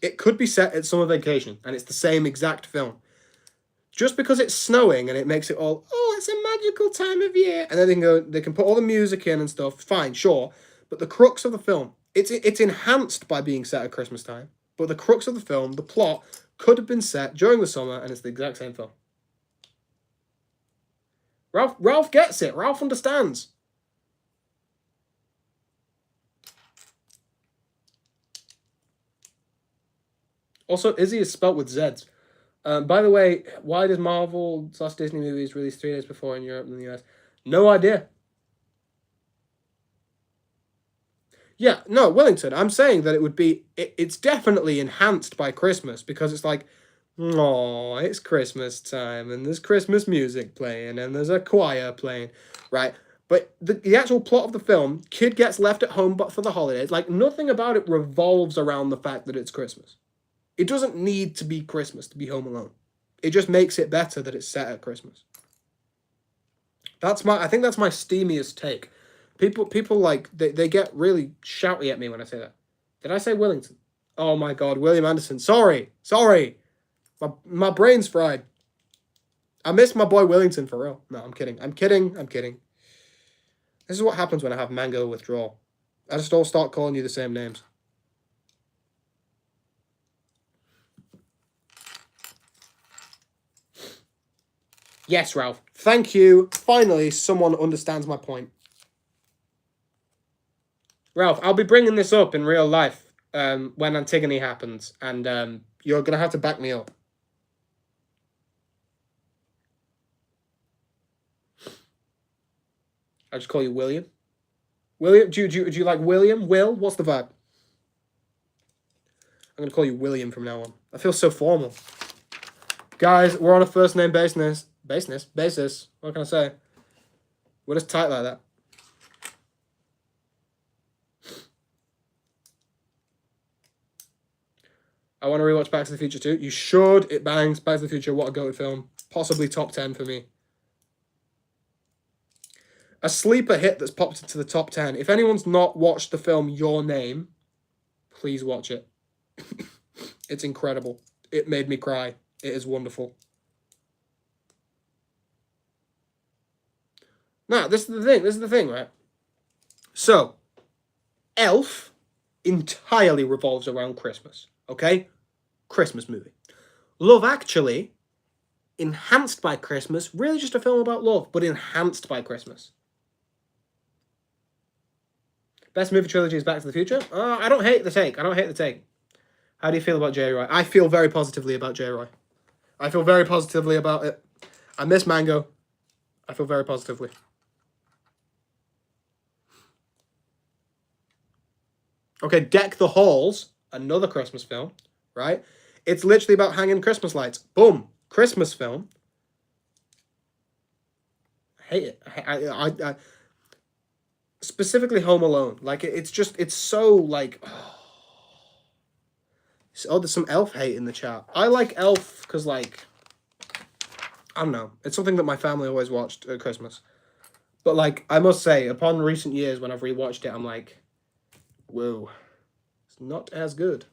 It could be set at summer vacation, and it's the same exact film. Just because it's snowing and it makes it all, oh, it's a magical time of year, and then they can put all the music in and stuff. Fine, sure. But the crux of the film, it's enhanced by being set at Christmas time. But the crux of the film, the plot, could have been set during the summer, and it's the exact same film. Ralph gets it. Ralph understands. Also, Izzy is spelt with Zs. By the way, why does Marvel/Disney movies release 3 days before in Europe than the US? No idea. Yeah, no, Wellington, I'm saying that it would be, it's definitely enhanced by Christmas because it's like, oh, it's Christmas time and there's Christmas music playing and there's a choir playing, right? But the actual plot of the film, kid gets left at home but for the holidays, like nothing about it revolves around the fact that it's Christmas. It doesn't need to be Christmas to be Home Alone. It just makes it better that it's set at Christmas. I think that's my steamiest take. People like, they get really shouty at me when I say that. Did I say Wellington? Oh my God, William Anderson. Sorry. My brain's fried. I miss my boy Wellington for real. No, I'm kidding. This is what happens when I have mango withdrawal. I just all start calling you the same names. Yes, Ralph. Thank you. Finally, someone understands my point. Ralph, I'll be bringing this up in real life when Antigone happens, and you're going to have to back me up. I just call you William. William, do you like William? Will? What's the vibe? I'm going to call you William from now on. I feel so formal. Guys, we're on a first name basis. What can I say? We're just tight like that. I want to rewatch Back to the Future 2. You should. It bangs. Back to the Future, what a go-to film. Possibly top 10 for me. A sleeper hit that's popped into the top 10. If anyone's not watched the film Your Name, please watch it. It's incredible. It made me cry. It is wonderful. Now, this is the thing, right? So, Elf entirely revolves around Christmas, okay? Christmas movie. Love Actually, enhanced by Christmas, really just a film about love, but enhanced by Christmas. Best movie trilogy is Back to the Future. I don't hate the take. How do you feel about J. Roy? I feel very positively about J. Roy. I feel very positively about it. I miss Mango. I feel very positively. Okay, Deck the Halls, another Christmas film, right? It's literally about hanging Christmas lights. Boom, Christmas film. I hate it. I specifically Home Alone. Like it's just it's so like. Oh, there's some Elf hate in the chat. I like Elf because like. I don't know. It's something that my family always watched at Christmas. But like I must say, upon recent years when I've rewatched it, I'm like, whoa, it's not as good.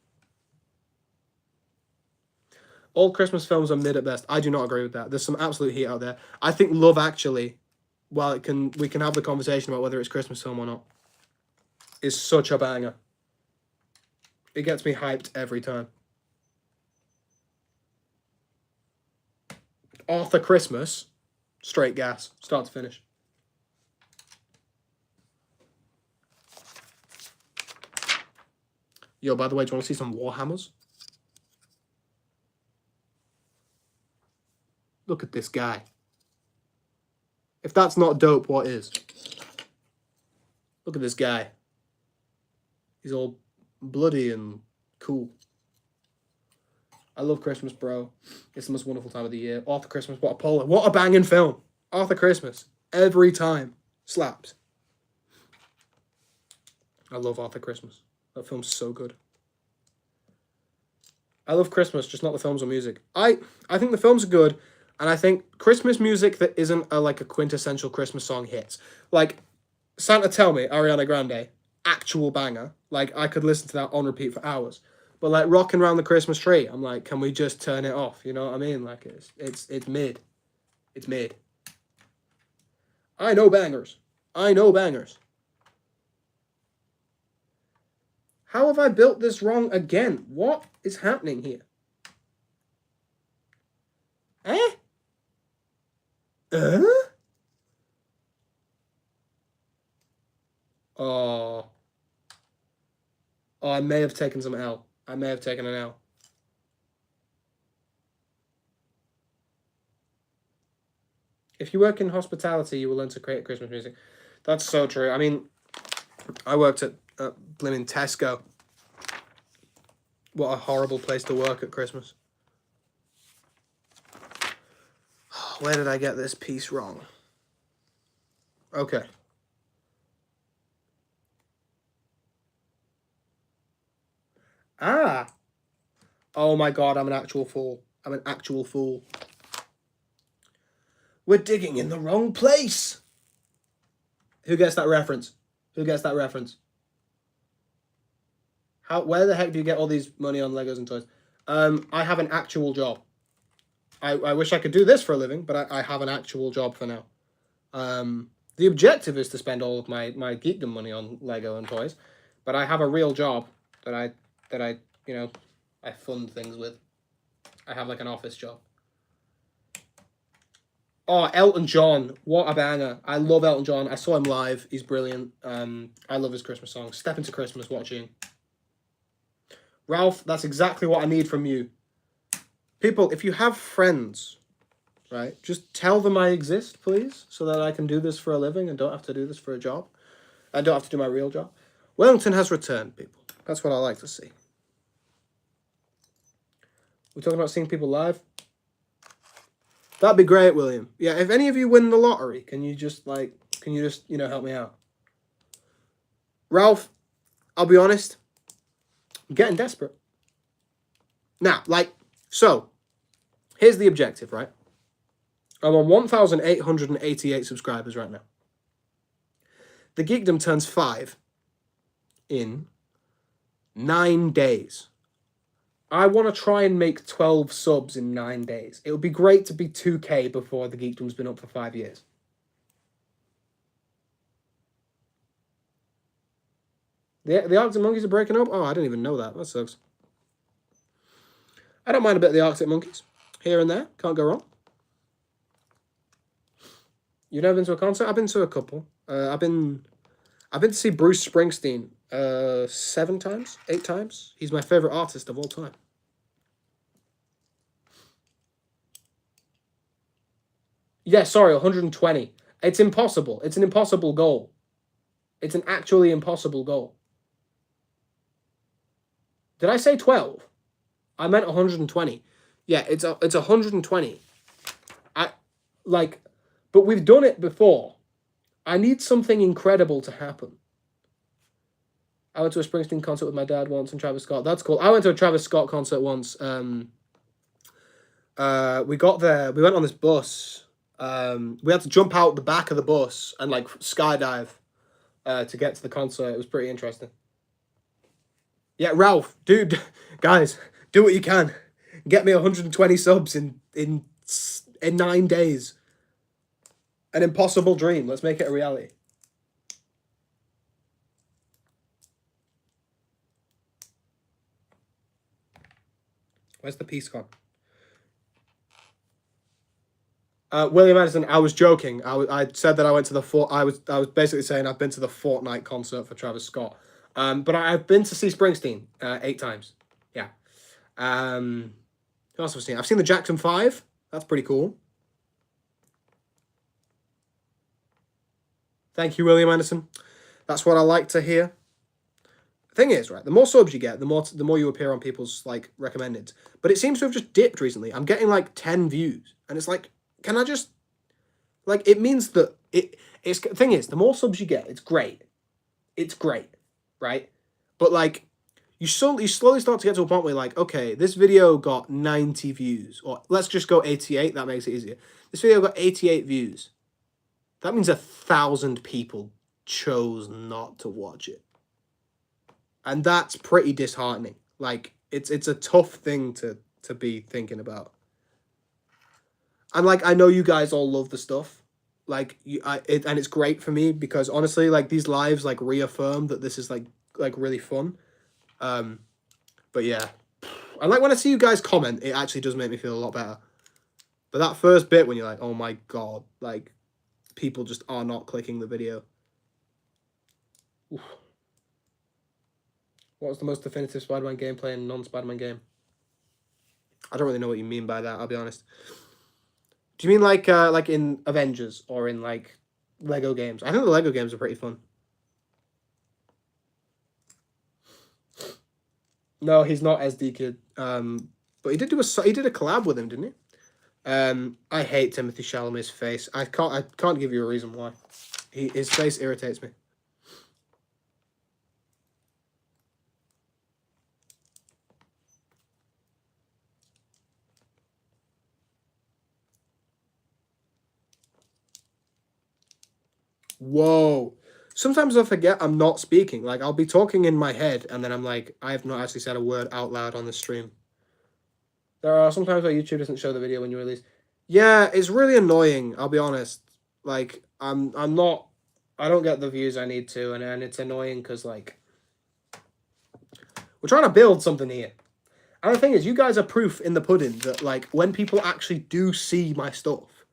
All Christmas films are mid at best. I do not agree with that. There's some absolute heat out there. I think Love Actually, while we can have the conversation about whether it's Christmas film or not, is such a banger. It gets me hyped every time. Arthur Christmas, straight gas, start to finish. Yo, by the way, do you want to see some Warhammers? Look at this guy. If that's not dope, what is? Look at this guy. He's all bloody and cool. I love Christmas, bro. It's the most wonderful time of the year. Arthur Christmas, what a banging film. Arthur Christmas, every time, slaps. I love Arthur Christmas. That film's so good. I love Christmas, just not the films or music. I think the films are good, and I think Christmas music that isn't like a quintessential Christmas song hits. Like, Santa Tell Me, Ariana Grande, actual banger. Like, I could listen to that on repeat for hours. But like Rocking Around the Christmas Tree, I'm like, can we just turn it off? You know what I mean? Like it's mid. It's mid. I know bangers. I know bangers. How have I built this wrong again? What is happening here? Eh? Oh. Oh, I may have taken some L. I may have taken an L. If you work in hospitality, you will learn to create Christmas music. That's so true. I mean, I worked at blimmin' Tesco. What a horrible place to work at Christmas. Where did I get this piece wrong? Okay. Ah. Oh my god, I'm an actual fool. I'm an actual fool. We're digging in the wrong place. Who gets that reference? Who gets that reference? Where the heck do you get all these money on Legos and toys? I have an actual job. I wish I could do this for a living, but I have an actual job for now. The objective is to spend all of my geekdom money on Lego and toys, but I have a real job that I you know, I fund things with. I have like an office job. Oh, Elton John, what a banger. I love Elton John. I saw him live. He's brilliant. I love his Christmas songs. Step Into Christmas, watching. Ralph, that's exactly what I need from you. People, if you have friends, right, just tell them I exist, please, so that I can do this for a living and don't have to do this for a job. I don't have to do my real job. Wellington has returned, people. That's what I like to see. We're talking about seeing people live. That'd be great, William. Yeah, if any of you win the lottery, can you just, you know, help me out? Ralph, I'll be honest, I'm getting desperate. Now, so, here's the objective, right? I'm on 1,888 subscribers right now. The Geekdom turns 5 in 9 days. I want to try and make 12 subs in 9 days. It would be great to be 2K before the Geekdom's been up for 5 years. The Arctic Monkeys are breaking up? Oh, I didn't even know that. That sucks. I don't mind a bit of the Arctic Monkeys. Here and there. Can't go wrong. You've never been to a concert? I've been to a couple. I've been to see Bruce Springsteen 7 times, 8 times. He's my favorite artist of all time. Yeah, sorry, 120. It's impossible. It's an impossible goal. It's an actually impossible goal. Did I say 12? I meant 120. Yeah, it's 120. But we've done it before. I need something incredible to happen. I went to a Springsteen concert with my dad once and Travis Scott. That's cool. I went to a Travis Scott concert once. We got there. We went on this bus. We had to jump out the back of the bus and like skydive to get to the concert. It was pretty interesting. Yeah, Ralph, dude, guys, do what you can. Get me 120 subs in 9 days. An impossible dream. Let's make it a reality. Where's the piece gone? William Anderson, I was joking. I said that I went to the I was basically saying I've been to the Fortnite concert for Travis Scott. But I've been to see Springsteen 8 times. Yeah. Who else have I seen? I've seen the Jackson 5. That's pretty cool. Thank you, William Anderson. That's what I like to hear. The thing is, right, the more subs you get, the more you appear on people's like recommended. But it seems to have just dipped recently. I'm getting like 10 views, and it's like, can I just like? It means that it's the thing is, the more subs you get, it's great. It's great, right? But like, you slowly start to get to a point where you're like, okay, this video got 90 views, or let's just go 88. That makes it easier. This video got 88 views. That means 1,000 people chose not to watch it. And that's pretty disheartening. Like, it's a tough thing to be thinking about. And like, I know you guys all love the stuff. Like, and it's great for me because honestly, like these lives like reaffirm that this is like really fun. But yeah, and like when I see you guys comment, it actually does make me feel a lot better. But that first bit when you're like, oh my god, like people just are not clicking the video. Oof. What was the most definitive Spider-Man gameplay in non-Spider-Man game? I don't really know what you mean by that, I'll be honest. Do you mean like in Avengers or in like Lego games? I think the Lego games are pretty fun. No, he's not SD Kid. But he did a collab with him, didn't he? I hate Timothée Chalamet's face. I can't give you a reason why. His face irritates me. Whoa. Sometimes I forget I'm not speaking. Like, I'll be talking in my head, and then I'm like, I have not actually said a word out loud on the stream. There are sometimes where YouTube doesn't show the video when you release. Yeah, it's really annoying, I'll be honest. Like, I don't get the views I need to, and it's annoying because, like, we're trying to build something here. And the thing is, you guys are proof in the pudding that, like, when people actually do see my stuff,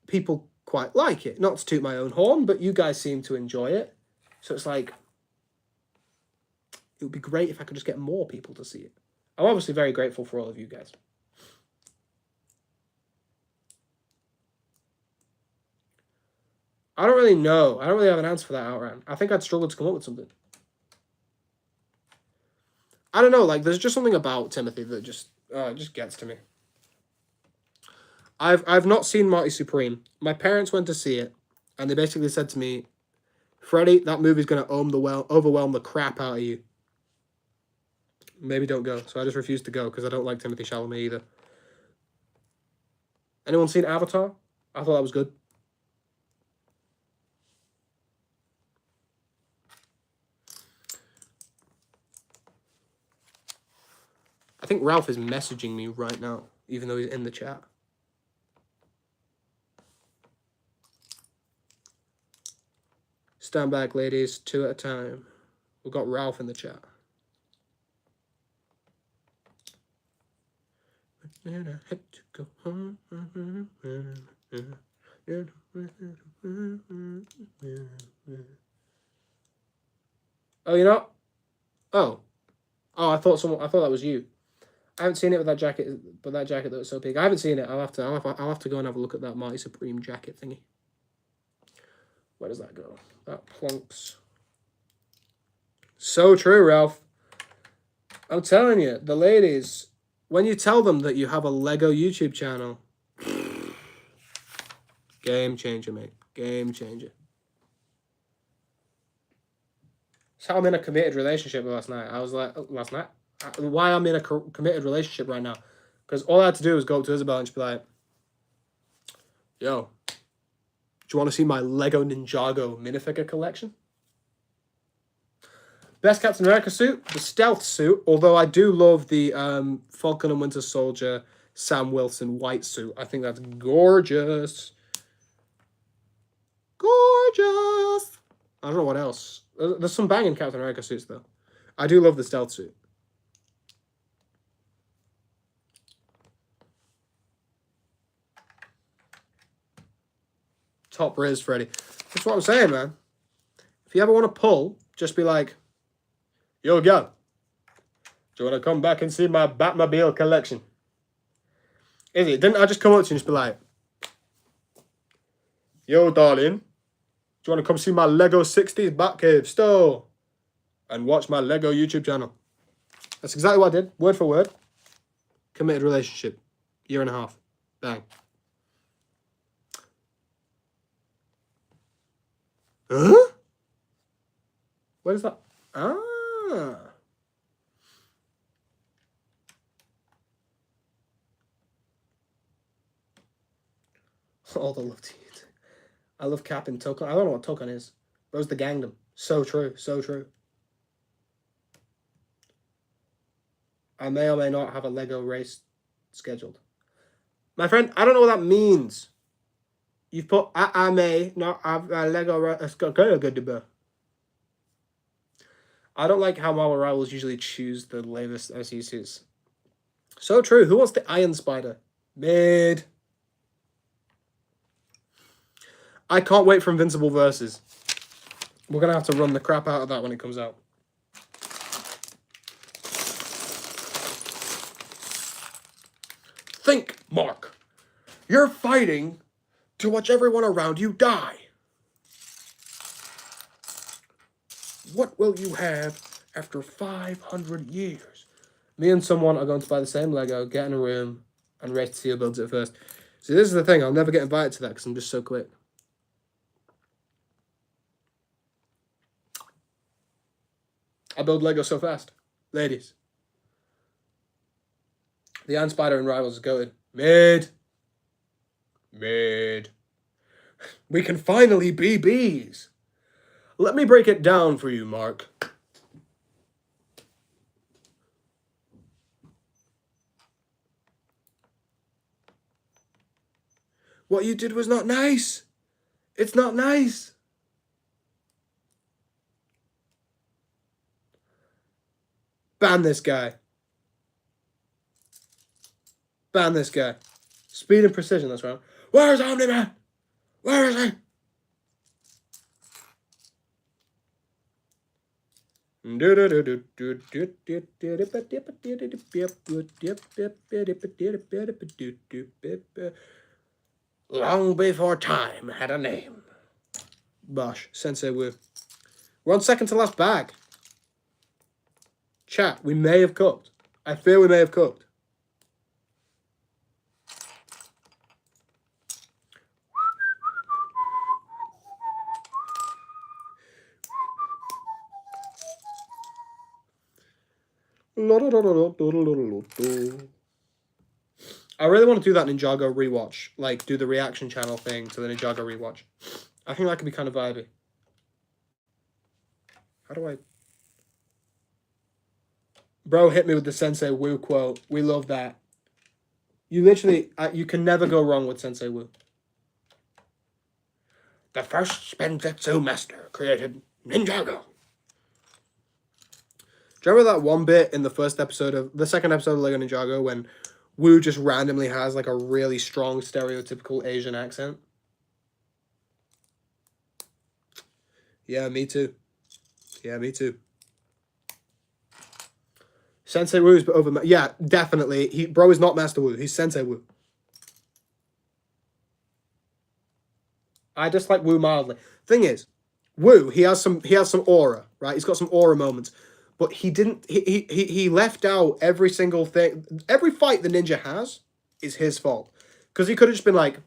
people quite like it. Not to toot my own horn, but you guys seem to enjoy it. So it's like, it would be great if I could just get more people to see it. I'm obviously very grateful for all of you guys. I don't really know. I don't really have an answer for that, Outran. I think I'd struggle to come up with something. I don't know, like, there's just something about Timothy that just gets to me. I've not seen Marty Supreme. My parents went to see it, and they basically said to me, Freddie, that movie's going to overwhelm the crap out of you. Maybe don't go. So I just refused to go because I don't like Timothée Chalamet either. Anyone seen Avatar? I thought that was good. I think Ralph is messaging me right now, even though he's in the chat. Stand back, ladies. 2 at a time. We've got Ralph in the chat. And I had to go home. Oh, you're not? Oh. Oh, I thought that was you. I haven't seen it with that jacket, but that jacket that was so big. I haven't seen it. I'll have to go and have a look at that Marty Supreme jacket thingy. Where does that go? That plunks. So true, Ralph. I'm telling you, the ladies, when you tell them that you have a Lego YouTube channel, game changer, mate. Game changer. That's how I'm in a committed relationship last night. I was like, last night? Why I'm in a committed relationship right now? Because all I had to do was go up to Isabel and she'd be like, yo, do you want to see my Lego Ninjago minifigure collection? Best Captain America suit, the stealth suit, although I do love the Falcon and Winter Soldier Sam Wilson white suit. I think that's gorgeous. Gorgeous! I don't know what else. There's some banging Captain America suits, though. I do love the stealth suit. Top Riz, Freddy. That's what I'm saying, man. If you ever want to pull, just be like, yo, do you want to come back and see my Batmobile collection? Is it? Didn't I just come up to you and just be like, yo, darling, do you want to come see my Lego 60s Batcave store and watch my Lego YouTube channel? That's exactly what I did, word for word. Committed relationship, 1.5 years. Bang. Huh? What is that? Ah. All the love to you. I love Cap and Tokon. I don't know what Tokon is. Those the Gangnam. So true. So true. I may or may not have a Lego race scheduled. My friend, I don't know what that means. You've put I may not have a Lego race. I don't like how Marvel Rivals usually choose the latest SE suits. So true. Who wants the Iron Spider? Mid. I can't wait for Invincible Versus. We're going to have to run the crap out of that when it comes out. Think, Mark. You're fighting to watch everyone around you die. What will you have after 500 years? Me and someone are going to buy the same Lego, get in a room, and race to see who builds it first. See, this is the thing. I'll never get invited to that because I'm just so quick. I build Lego so fast. Ladies. The Iron Spider and Rivals is goated. Mid. We can finally be bees. Let me break it down for you, Mark. What you did was not nice. It's not nice. Ban this guy. Ban this guy. Speed and precision, that's right. Where's Omni-Man? Where is he? Long before time had a name. Bosh, Sensei Wu. We're on second to last bag. Chat, we may have cooked. I feel we may have cooked. I really want to do that Ninjago rewatch. Like, do the reaction channel thing to the Ninjago rewatch. I think that could be kind of vibey. How do I... Bro hit me with the Sensei Wu quote. We love that. You literally... you can never go wrong with Sensei Wu. The first Spenjitsu master created Ninjago. Do you remember that one bit in the first episode of... the second episode of Lego Ninjago when Wu just randomly has like a really strong stereotypical Asian accent? Yeah, me too. Yeah, me too. Sensei Wu's over... yeah, definitely. Bro is not Master Wu. He's Sensei Wu. I dislike Wu mildly. Thing is, Wu, he has some aura, right? He's got some aura moments. But he didn't. He left out every single thing. Every fight the ninja has is his fault, because he could have just been like,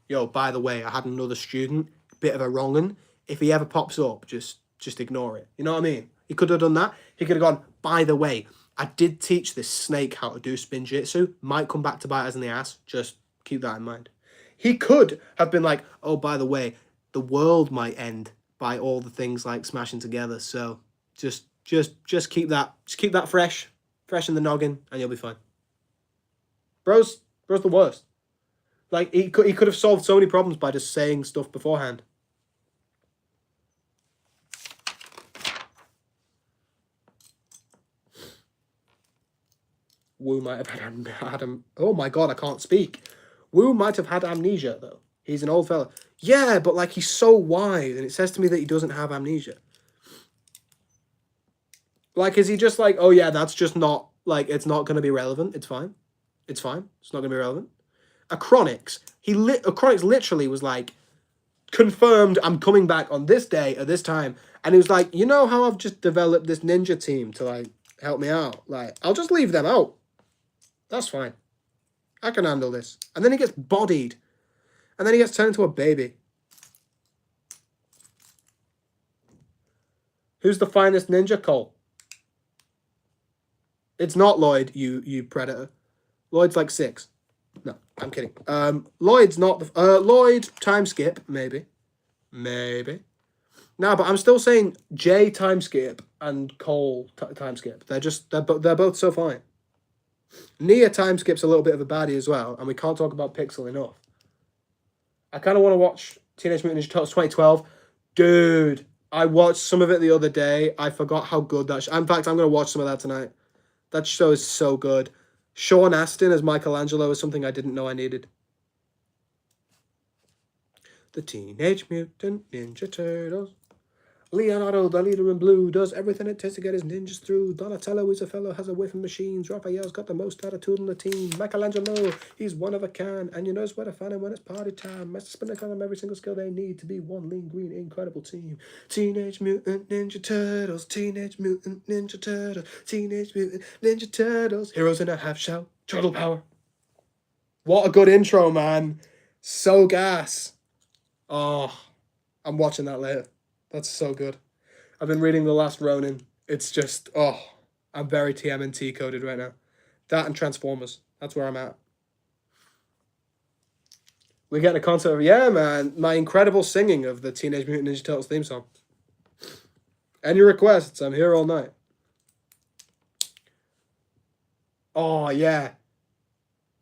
"Yo, by the way, I had another student, bit of a wrong'un. If he ever pops up, just ignore it." You know what I mean? He could have done that. He could have gone, "By the way, I did teach this snake how to do spin jitsu. Might come back to bite us in the ass. Just keep that in mind." He could have been like, "Oh, by the way, the world might end by all the things like smashing together. So just keep that fresh in the noggin, and you'll be fine." Bro's the worst. Like, he could have solved so many problems by just saying stuff beforehand. Wu might have had oh my god, I can't speak. Wu might have had amnesia, though. He's an old fella. Yeah, but like, he's so wise, and it says to me that he doesn't have amnesia. Like, is he just like, oh yeah, that's just not, like, it's not going to be relevant. It's fine. It's fine. It's not going to be relevant. Achronix, Achronix literally was like, confirmed, I'm coming back on this day at this time. And he was like, you know how I've just developed this ninja team to, like, help me out? Like, I'll just leave them out. That's fine. I can handle this. And then he gets bodied. And then he gets turned into a baby. Who's the finest ninja, Cole? It's not Lloyd, you predator. Lloyd's like 6. No, I'm kidding. Lloyd's not the... Lloyd, time skip, maybe. Maybe. No, but I'm still saying Jay time skip and Cole time skip. They're both so fine. Nia time skip's a little bit of a baddie as well, and we can't talk about Pixel enough. I kind of want to watch Teenage Mutant Ninja Turtles 2012. Dude, I watched some of it the other day. I forgot how good that... In fact, I'm going to watch some of that tonight. That show is so good. Sean Astin as Michelangelo is something I didn't know I needed. The Teenage Mutant Ninja Turtles. Leonardo, the leader in blue, does everything it takes to get his ninjas through. Donatello is a fellow, has a whiff of machines. Raphael's got the most attitude on the team. Michelangelo, he's one of a kind. And you know where to find him when it's party time. Master Splinter got them every single skill they need to be one lean, green, incredible team. Teenage Mutant Ninja Turtles. Teenage Mutant Ninja Turtles. Teenage Mutant Ninja Turtles. Heroes in a half shell. Turtle power. What a good intro, man. So gas. Oh, I'm watching that later. That's so good. I've been reading The Last Ronin. It's just, oh, I'm very TMNT coded right now. That and Transformers. That's where I'm at. We get a concert of, yeah, man, my incredible singing of the Teenage Mutant Ninja Turtles theme song. Any requests? I'm here all night. Oh, yeah.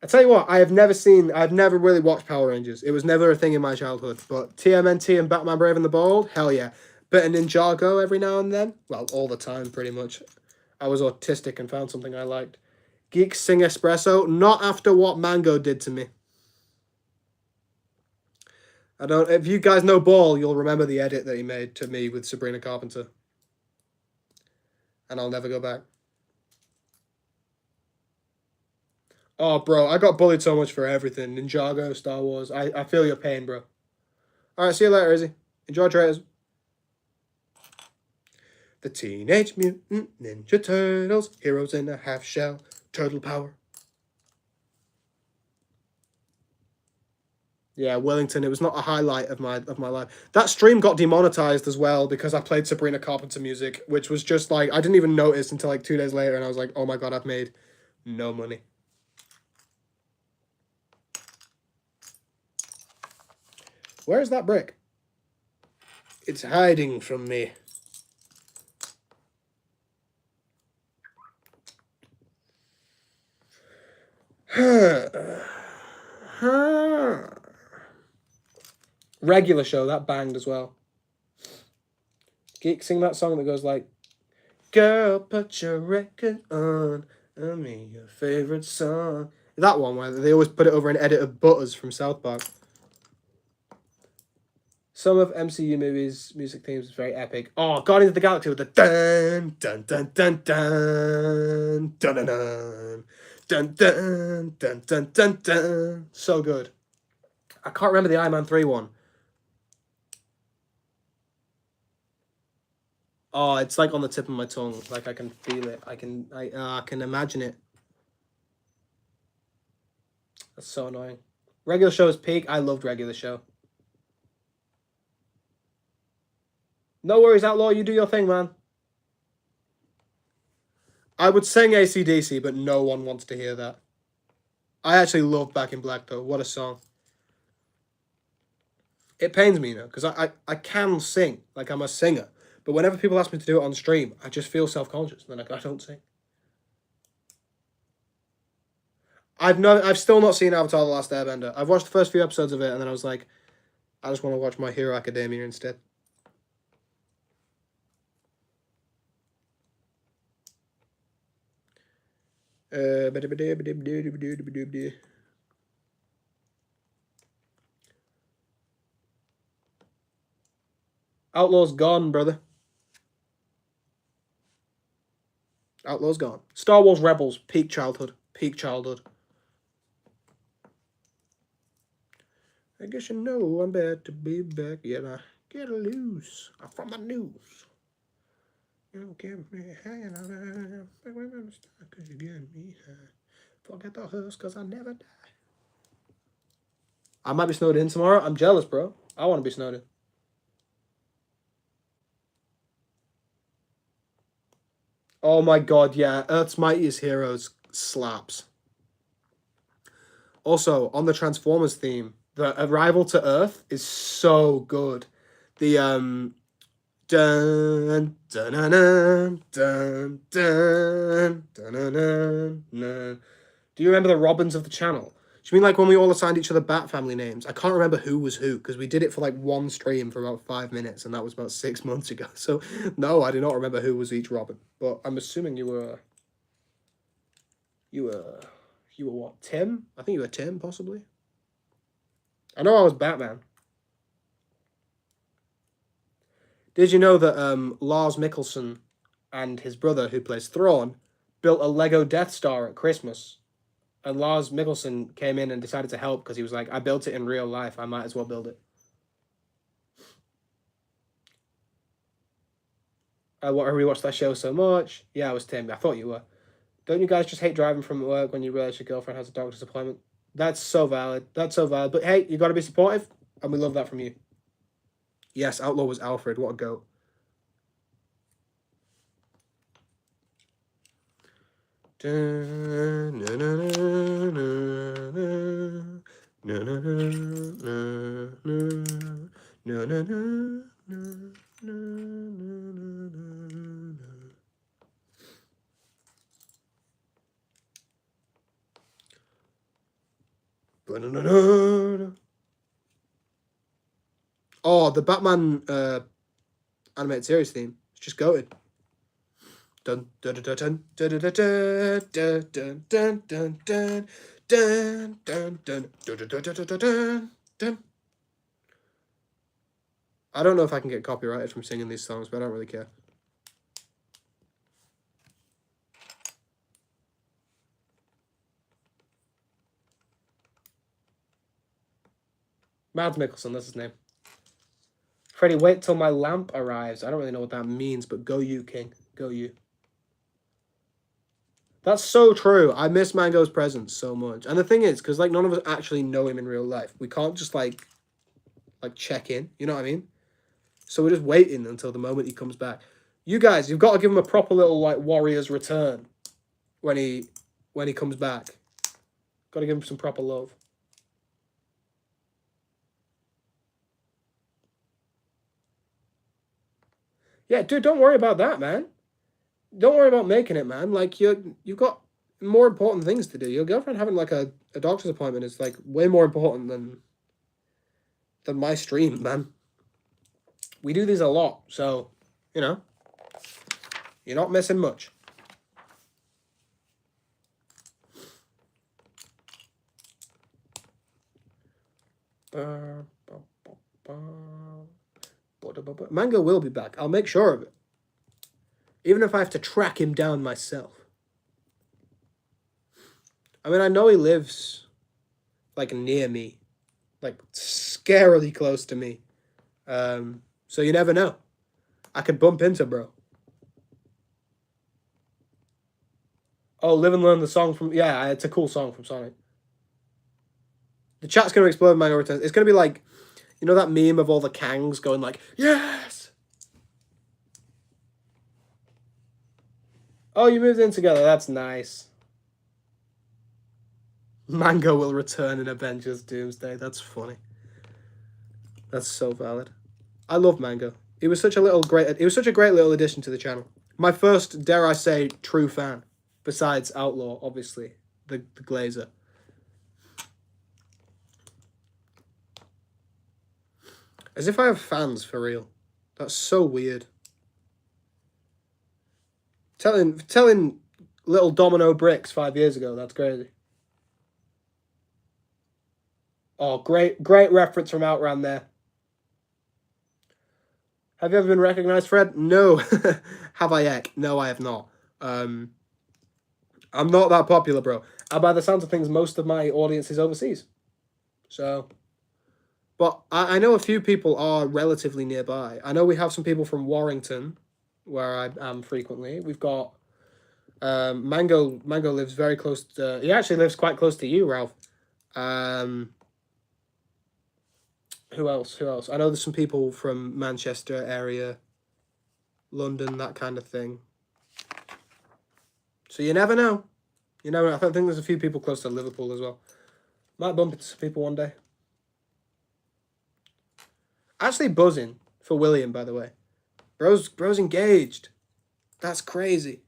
I tell you what, I've never really watched Power Rangers. It was never a thing in my childhood. But TMNT and Batman Brave and the Bold, hell yeah. Bit of Ninjago every now and then. Well, all the time, pretty much. I was autistic and found something I liked. Geek Sing Espresso, not after what Mango did to me. If you guys know Ball, you'll remember the edit that he made to me with Sabrina Carpenter. And I'll never go back. Oh, bro, I got bullied so much for everything. Ninjago, Star Wars. I feel your pain, bro. All right, see you later, Izzy. Enjoy Traitors. The Teenage Mutant Ninja Turtles. Heroes in a half shell. Turtle power. Yeah, Wellington. It was not a highlight of my life. That stream got demonetized as well because I played Sabrina Carpenter music, which was just like, I didn't even notice until like 2 days later, and I was like, oh my god, I've made no money. Where's that brick? It's hiding from me. Regular show, that banged as well. Geek, sing that song that goes like, girl, put your record on, I mean your favorite song. That one where they always put it over an edit of Butters from South Park. Some of MCU movies' music themes is very epic. Oh, Guardians of the Galaxy with the dun dun dun dun dun dun dun dun dun dun dun dun dun dun. So good. I can't remember the Iron Man 3 one. Oh, it's like on the tip of my tongue. Like I can feel it. I can imagine it. That's so annoying. Regular show is peak. I loved regular show. No worries, Outlaw. You do your thing, man. I would sing AC/DC, but no one wants to hear that. I actually love Back in Black, though. What a song. It pains me, because I can sing. Like, I'm a singer. But whenever people ask me to do it on stream, I just feel self-conscious. Then I don't sing. I've still not seen Avatar: The Last Airbender. I've watched the first few episodes of it, and then I was like, I just want to watch My Hero Academia instead. Outlaw's gone, brother. Outlaw's gone. Star Wars Rebels, peak childhood. Peak childhood. I guess you know I'm bad to be back, yet I get loose. I'm from the news. You don't give me hanging around. Cause you get me high. Forget the hearse, cause I never die. I might be snowed in tomorrow. I'm jealous, bro. I want to be snowed in. Oh my god, yeah. Earth's Mightiest Heroes slaps. Also, on the Transformers theme, the Arrival to Earth is so good. The dun dun dun dun dun dun dun dun. Do you remember the Robins of the channel? Do you mean like when we all assigned each other Bat family names? I can't remember who was who because we did it for like one stream for about 5 minutes, and that was about 6 months ago. So no, I do not remember who was each Robin. But I'm assuming you were what? Tim? I think you were Tim, possibly. I know I was Batman. Did you know that Lars Mikkelsen and his brother, who plays Thrawn, built a Lego Death Star at Christmas? And Lars Mikkelsen came in and decided to help because he was like, I built it in real life. I might as well build it. I rewatched that show so much. Yeah, I was Tim. I thought you were. Don't you guys just hate driving from work when you realize your girlfriend has a doctor's appointment? That's so valid. That's so valid. But hey, you got to be supportive, and we love that from you. Yes, Outlaw was Alfred. What a goat. Oh, the Batman animated series theme. It's just goated. Dun dun dun dun dun dun dun dun dun dun dun dun dun dun dun dun dun. I don't know if I can get copyrighted from singing these songs, but I don't really care. Mads Mikkelsen, that's his name. Freddie, wait till my lamp arrives. I don't really know what that means, but go you, King. Go you. That's so true. I miss Mango's presence so much. And the thing is, because like none of us actually know him in real life, we can't just like check in. You know what I mean? So we're just waiting until the moment he comes back. You guys, you've got to give him a proper little like Warrior's return when he comes back. Got to give him some proper love. Yeah, dude, don't worry about that, man. Don't worry about making it, man. Like you've got more important things to do. Your girlfriend having like a doctor's appointment is like way more important than my stream, man. We do these a lot, so you know, you're not missing much. Mango will be back. I'll make sure of it. Even if I have to track him down myself. I mean, I know he lives like near me, like scarily close to me. So you never know. I could bump into bro. Oh, Live and Learn, the song from... Yeah, it's a cool song from Sonic. The chat's going to explode Mango Returns. It's going to be like... You know that meme of all the Kangs going like, yes! Oh, you moved in together. That's nice. Mango will return in Avengers Doomsday. That's funny. That's so valid. I love Mango. He was such a great little addition to the channel. My first, dare I say, true fan. Besides Outlaw, obviously. The Glazer. As if I have fans for real. That's so weird. Telling little Domino Bricks 5 years ago, that's crazy. Oh, great reference from Outran there. Have you ever been recognized, Fred? No. Have I, Ek? No, I have not. I'm not that popular, bro. And by the sounds of things, most of my audience is overseas. So, but I know a few people are relatively nearby. I know we have some people from Warrington, where I am frequently. We've got Mango. Mango lives very close to... He actually lives quite close to you, Ralph. Who else? I know there's some people from Manchester area, London, that kind of thing. So you never know. You never know. I think there's a few people close to Liverpool as well. Might bump into some people one day. Actually buzzing for William, by the way. Bro's engaged. That's crazy.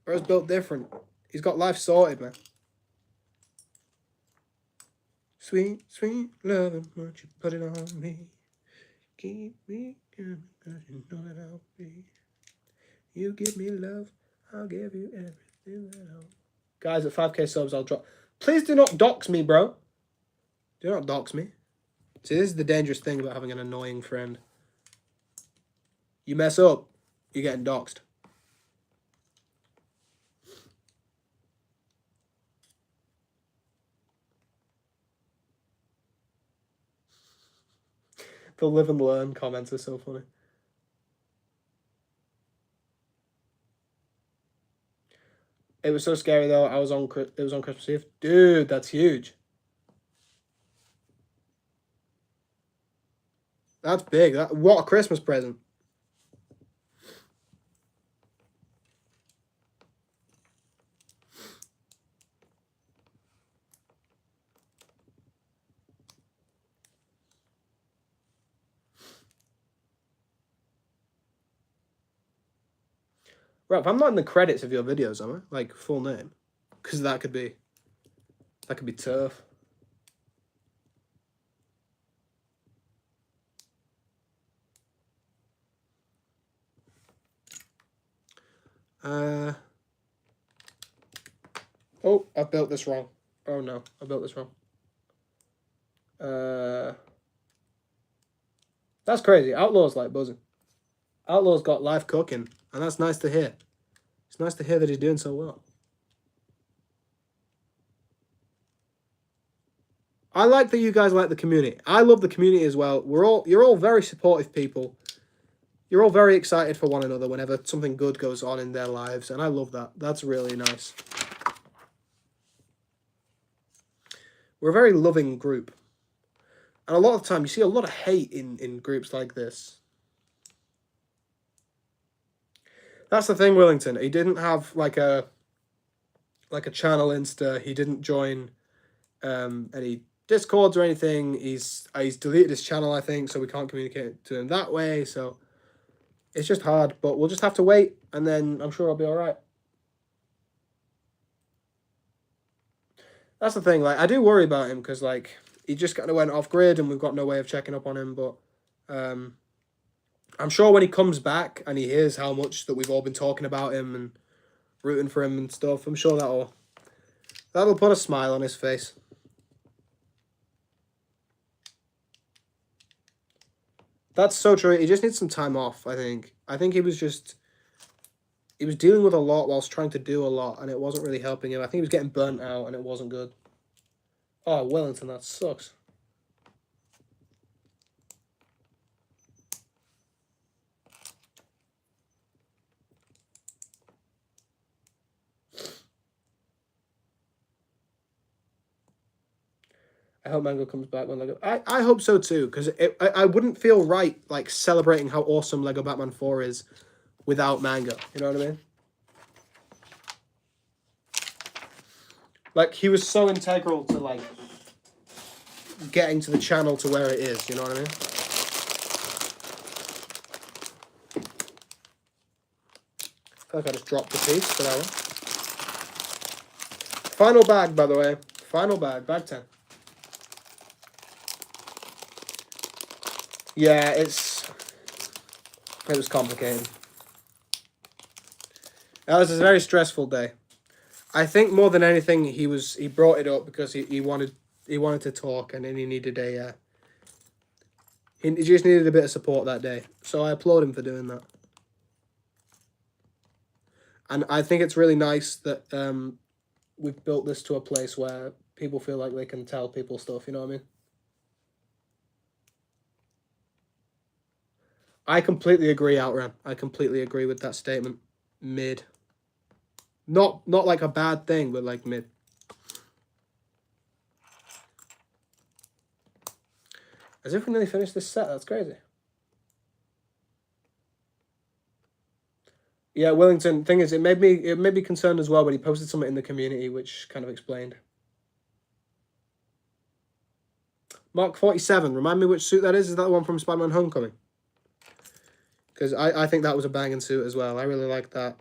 Bro's built different. He's got life sorted, man. Sweet, sweet loving, won't you put it on me? Keep me coming, 'cause you know that I'll be. You give me love, I'll give you everything that I want. Guys, at 5k subs, I'll drop. Please do not dox me, bro. Do not dox me. See, this is the dangerous thing about having an annoying friend. You mess up, you're getting doxed. The live and learn comments are so funny. It was so scary though. It was on Christmas Eve. Dude, that's huge. That's big. What a Christmas present. Right, I'm not in the credits of your videos, am I? Like, full name. Because that could be tough. Oh, I built this wrong. Oh no, I built this wrong. That's crazy. Outlaw's like buzzing. Outlaw's got life cooking, and that's nice to hear. It's nice to hear that he's doing so well. I like that you guys like the community. I love the community as well. You're all very supportive people. You're all very excited for one another whenever something good goes on in their lives, and I love that. That's really nice. We're a very loving group. And a lot of the time, you see a lot of hate in groups like this. That's the thing, Willington. He didn't have like a channel Insta. He didn't join any Discords or anything. He's deleted his channel, I think, so we can't communicate to him that way. So it's just hard, but we'll just have to wait, and then I'm sure I'll be all right. That's the thing. Like, I do worry about him because like he just kind of went off grid, and we've got no way of checking up on him. But I'm sure when he comes back and he hears how much that we've all been talking about him and rooting for him and stuff, I'm sure that'll put a smile on his face. That's so true. He just needs some time off, I think. I think he was dealing with a lot whilst trying to do a lot, and it wasn't really helping him. I think he was getting burnt out, and it wasn't good. Oh, Wellington, that sucks. I hope Mango comes back when Lego... I hope so too, because I wouldn't feel right, like, celebrating how awesome Lego Batman 4 is without Mango. You know what I mean? Like, he was so integral to, like, getting to the channel to where it is. You know what I mean? I feel like I just dropped the piece, but I will. Final bag, by the way. Final bag. Bag 10. Yeah, it was complicated. That was a very stressful day. I think more than anything, he brought it up because he wanted to talk, and then he needed he just needed a bit of support that day. So I applaud him for doing that. And I think it's really nice that we've built this to a place where people feel like they can tell people stuff. You know what I mean? I completely agree, Outram. I completely agree with that statement. Mid. Not like a bad thing, but like mid. As if we nearly finished this set. That's crazy. Yeah, Wellington. Thing is, it made me concerned as well when he posted something in the community which kind of explained. Mark 47. Remind me which suit that is. Is that the one from Spider-Man Homecoming? Because I think that was a banging suit as well. I really like that.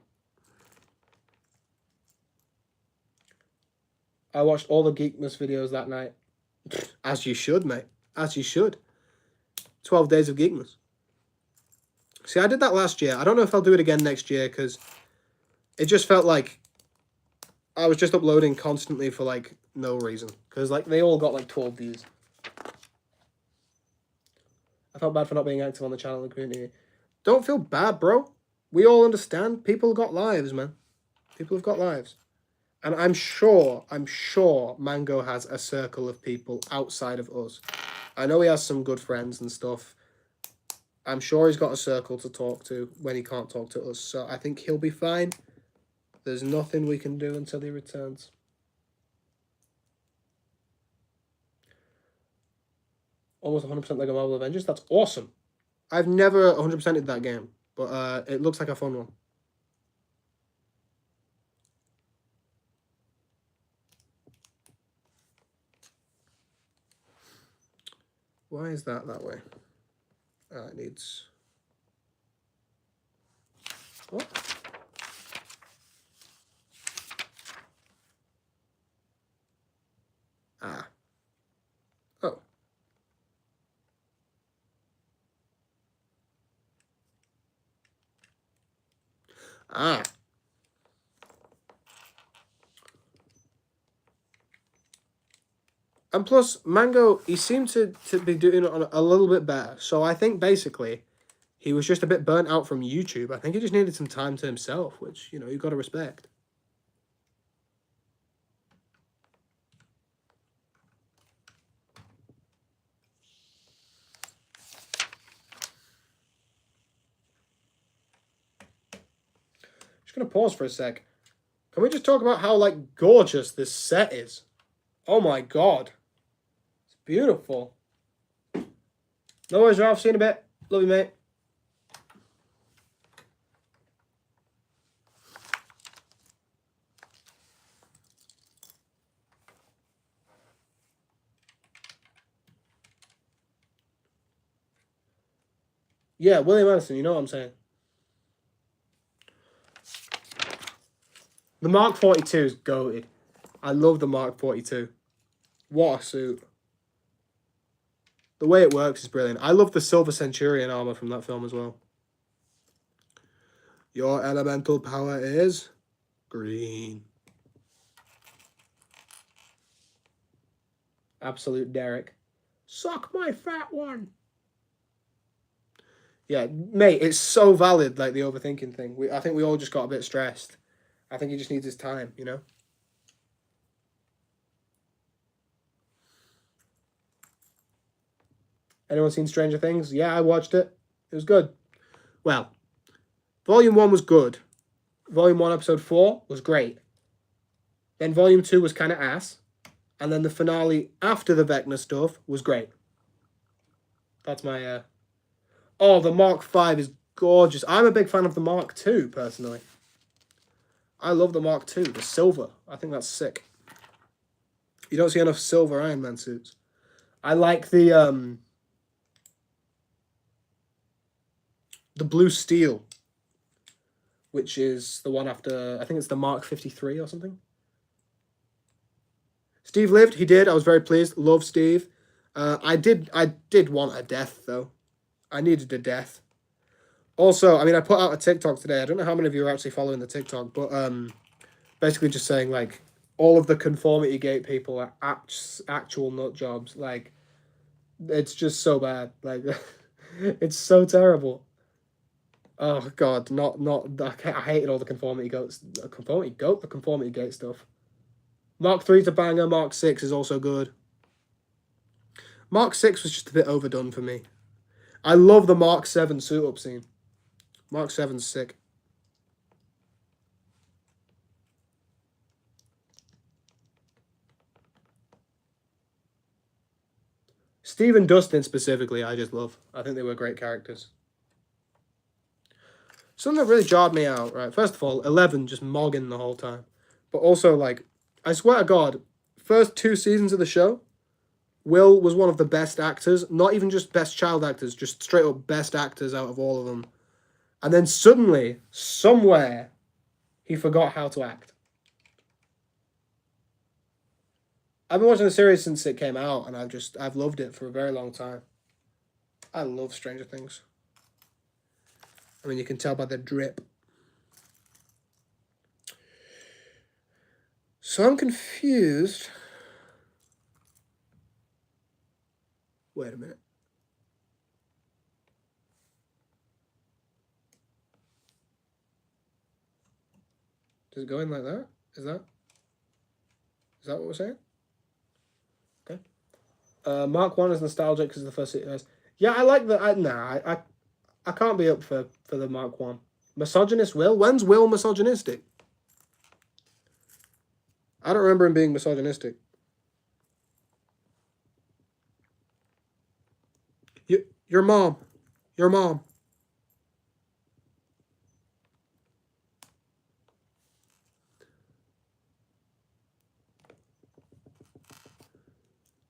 I watched all the Geekmas videos that night. As you should, mate. As you should. 12 days of Geekmas. See, I did that last year. I don't know if I'll do it again next year because it just felt like I was just uploading constantly for, like, no reason. Because, like, they all got, like, 12 views. I felt bad for not being active on the channel and the community. Don't feel bad, bro. We all understand. People have got lives, man. People have got lives. And I'm sure Mango has a circle of people outside of us. I know he has some good friends and stuff. I'm sure he's got a circle to talk to when he can't talk to us. So I think he'll be fine. There's nothing we can do until he returns. Almost 100% Lego Marvel Avengers. That's awesome. I've never 100%ed that game, but it looks like a fun one. Why is that way? It needs... What? Ah. Oh. Ah. And plus, Mango, he seemed to be doing it a little bit better. So I think, basically, he was just a bit burnt out from YouTube. I think he just needed some time to himself, which, you know, you've got to respect. Just going to pause for a sec. Can we just talk about how, like, gorgeous this set is? Oh, my God. It's beautiful. No worries, Ralph. See you in a bit. Love you, mate. Yeah, William Anderson, you know what I'm saying. The Mark 42 is goated. I love the Mark 42. What a suit. The way it works is brilliant. I love the Silver Centurion armor from that film as well. Your elemental power is green. Absolute Derek. Suck my fat one. Yeah, mate, it's so valid, like the overthinking thing. I think we all just got a bit stressed. I think he just needs his time, you know? Anyone seen Stranger Things? Yeah, I watched it. It was good. Well, Volume 1 was good. Volume 1, Episode 4 was great. Then Volume 2 was kind of ass. And then the finale after the Vecna stuff was great. That's my... Oh, the Mark V is gorgeous. I'm a big fan of the Mark II, personally. I love the Mark II, the silver. I think that's sick. You don't see enough silver Iron Man suits. I like the blue steel, which is the one after, I think it's the Mark 53 or something. Steve lived. He did. I was very pleased. Love Steve. I did want a death, though. I needed a death. Also, I mean, I put out a TikTok today. I don't know how many of you are actually following the TikTok, but basically just saying, like, all of the conformity gate people are actual nut jobs. Like, it's just so bad. Like, it's so terrible. Oh, God. I hated all the conformity goats. The conformity gate stuff. Mark 3's a banger. Mark 6 is also good. Mark 6 was just a bit overdone for me. I love the Mark 7 suit-up scene. Mark 7's sick. Steve and Dustin specifically, I just love. I think they were great characters. Something that really jarred me out, right? First of all, 11 just mogging the whole time. But also, like, I swear to God, first 2 seasons of the show, Will was one of the best actors. Not even just best child actors, just straight up best actors out of all of them. And then suddenly, somewhere, he forgot how to act. I've been watching the series since it came out, and I've loved it for a very long time. I love Stranger Things. I mean, you can tell by the drip. So I'm confused. Wait a minute. Does it go in like that? Is that what we're saying? Okay. Mark 1 is nostalgic because of the first it has. Yeah, I like that. I can't be up for the Mark 1. Misogynist Will? When's Will misogynistic? I don't remember him being misogynistic. Your mom. Your mom.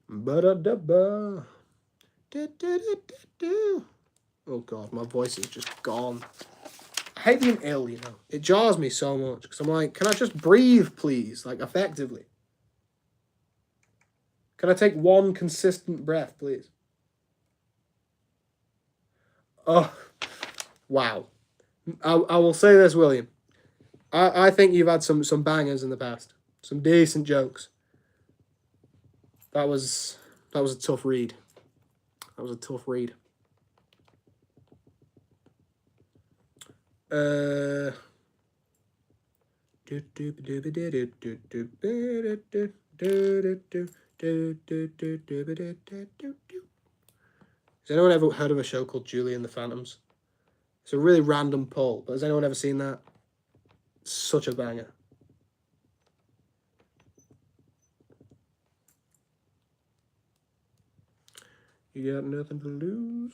Ba-da-da-ba. Do-do-do-do-do. Oh God, my voice is just gone. I hate being ill, you know. It jars me so much because I'm like, can I just breathe, please? Like, effectively. Can I take one consistent breath, please? Oh, wow. I will say this, William. I think you've had some bangers in the past. Some decent jokes. That was a tough read. That was a tough read. Is anyone ever heard of a show called Julie and the Phantoms? It's a really random poll, but has anyone ever seen that? It's such a banger. You got nothing to lose.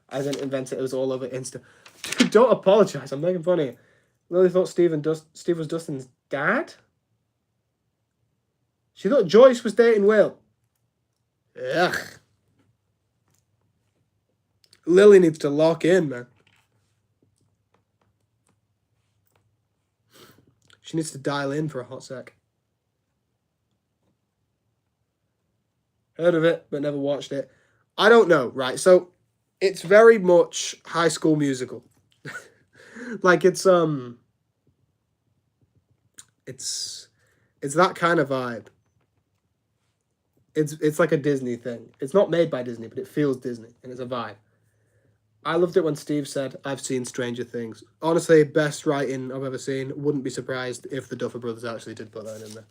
I didn't invent it. It was all over Insta. Dude, don't apologize. I'm making fun of you. Lily thought Steve was Dustin's dad? She thought Joyce was dating Will. Ugh. Lily needs to lock in, man. She needs to dial in for a hot sec. Heard of it, but never watched it. I don't know, right? So, it's very much High School Musical. Like, it's that kind of vibe. It's like a Disney thing. It's not made by Disney, but it feels Disney, and it's a vibe. I loved it when Steve said, "I've seen Stranger Things." Honestly, best writing I've ever seen. Wouldn't be surprised if the Duffer Brothers actually did put that in there.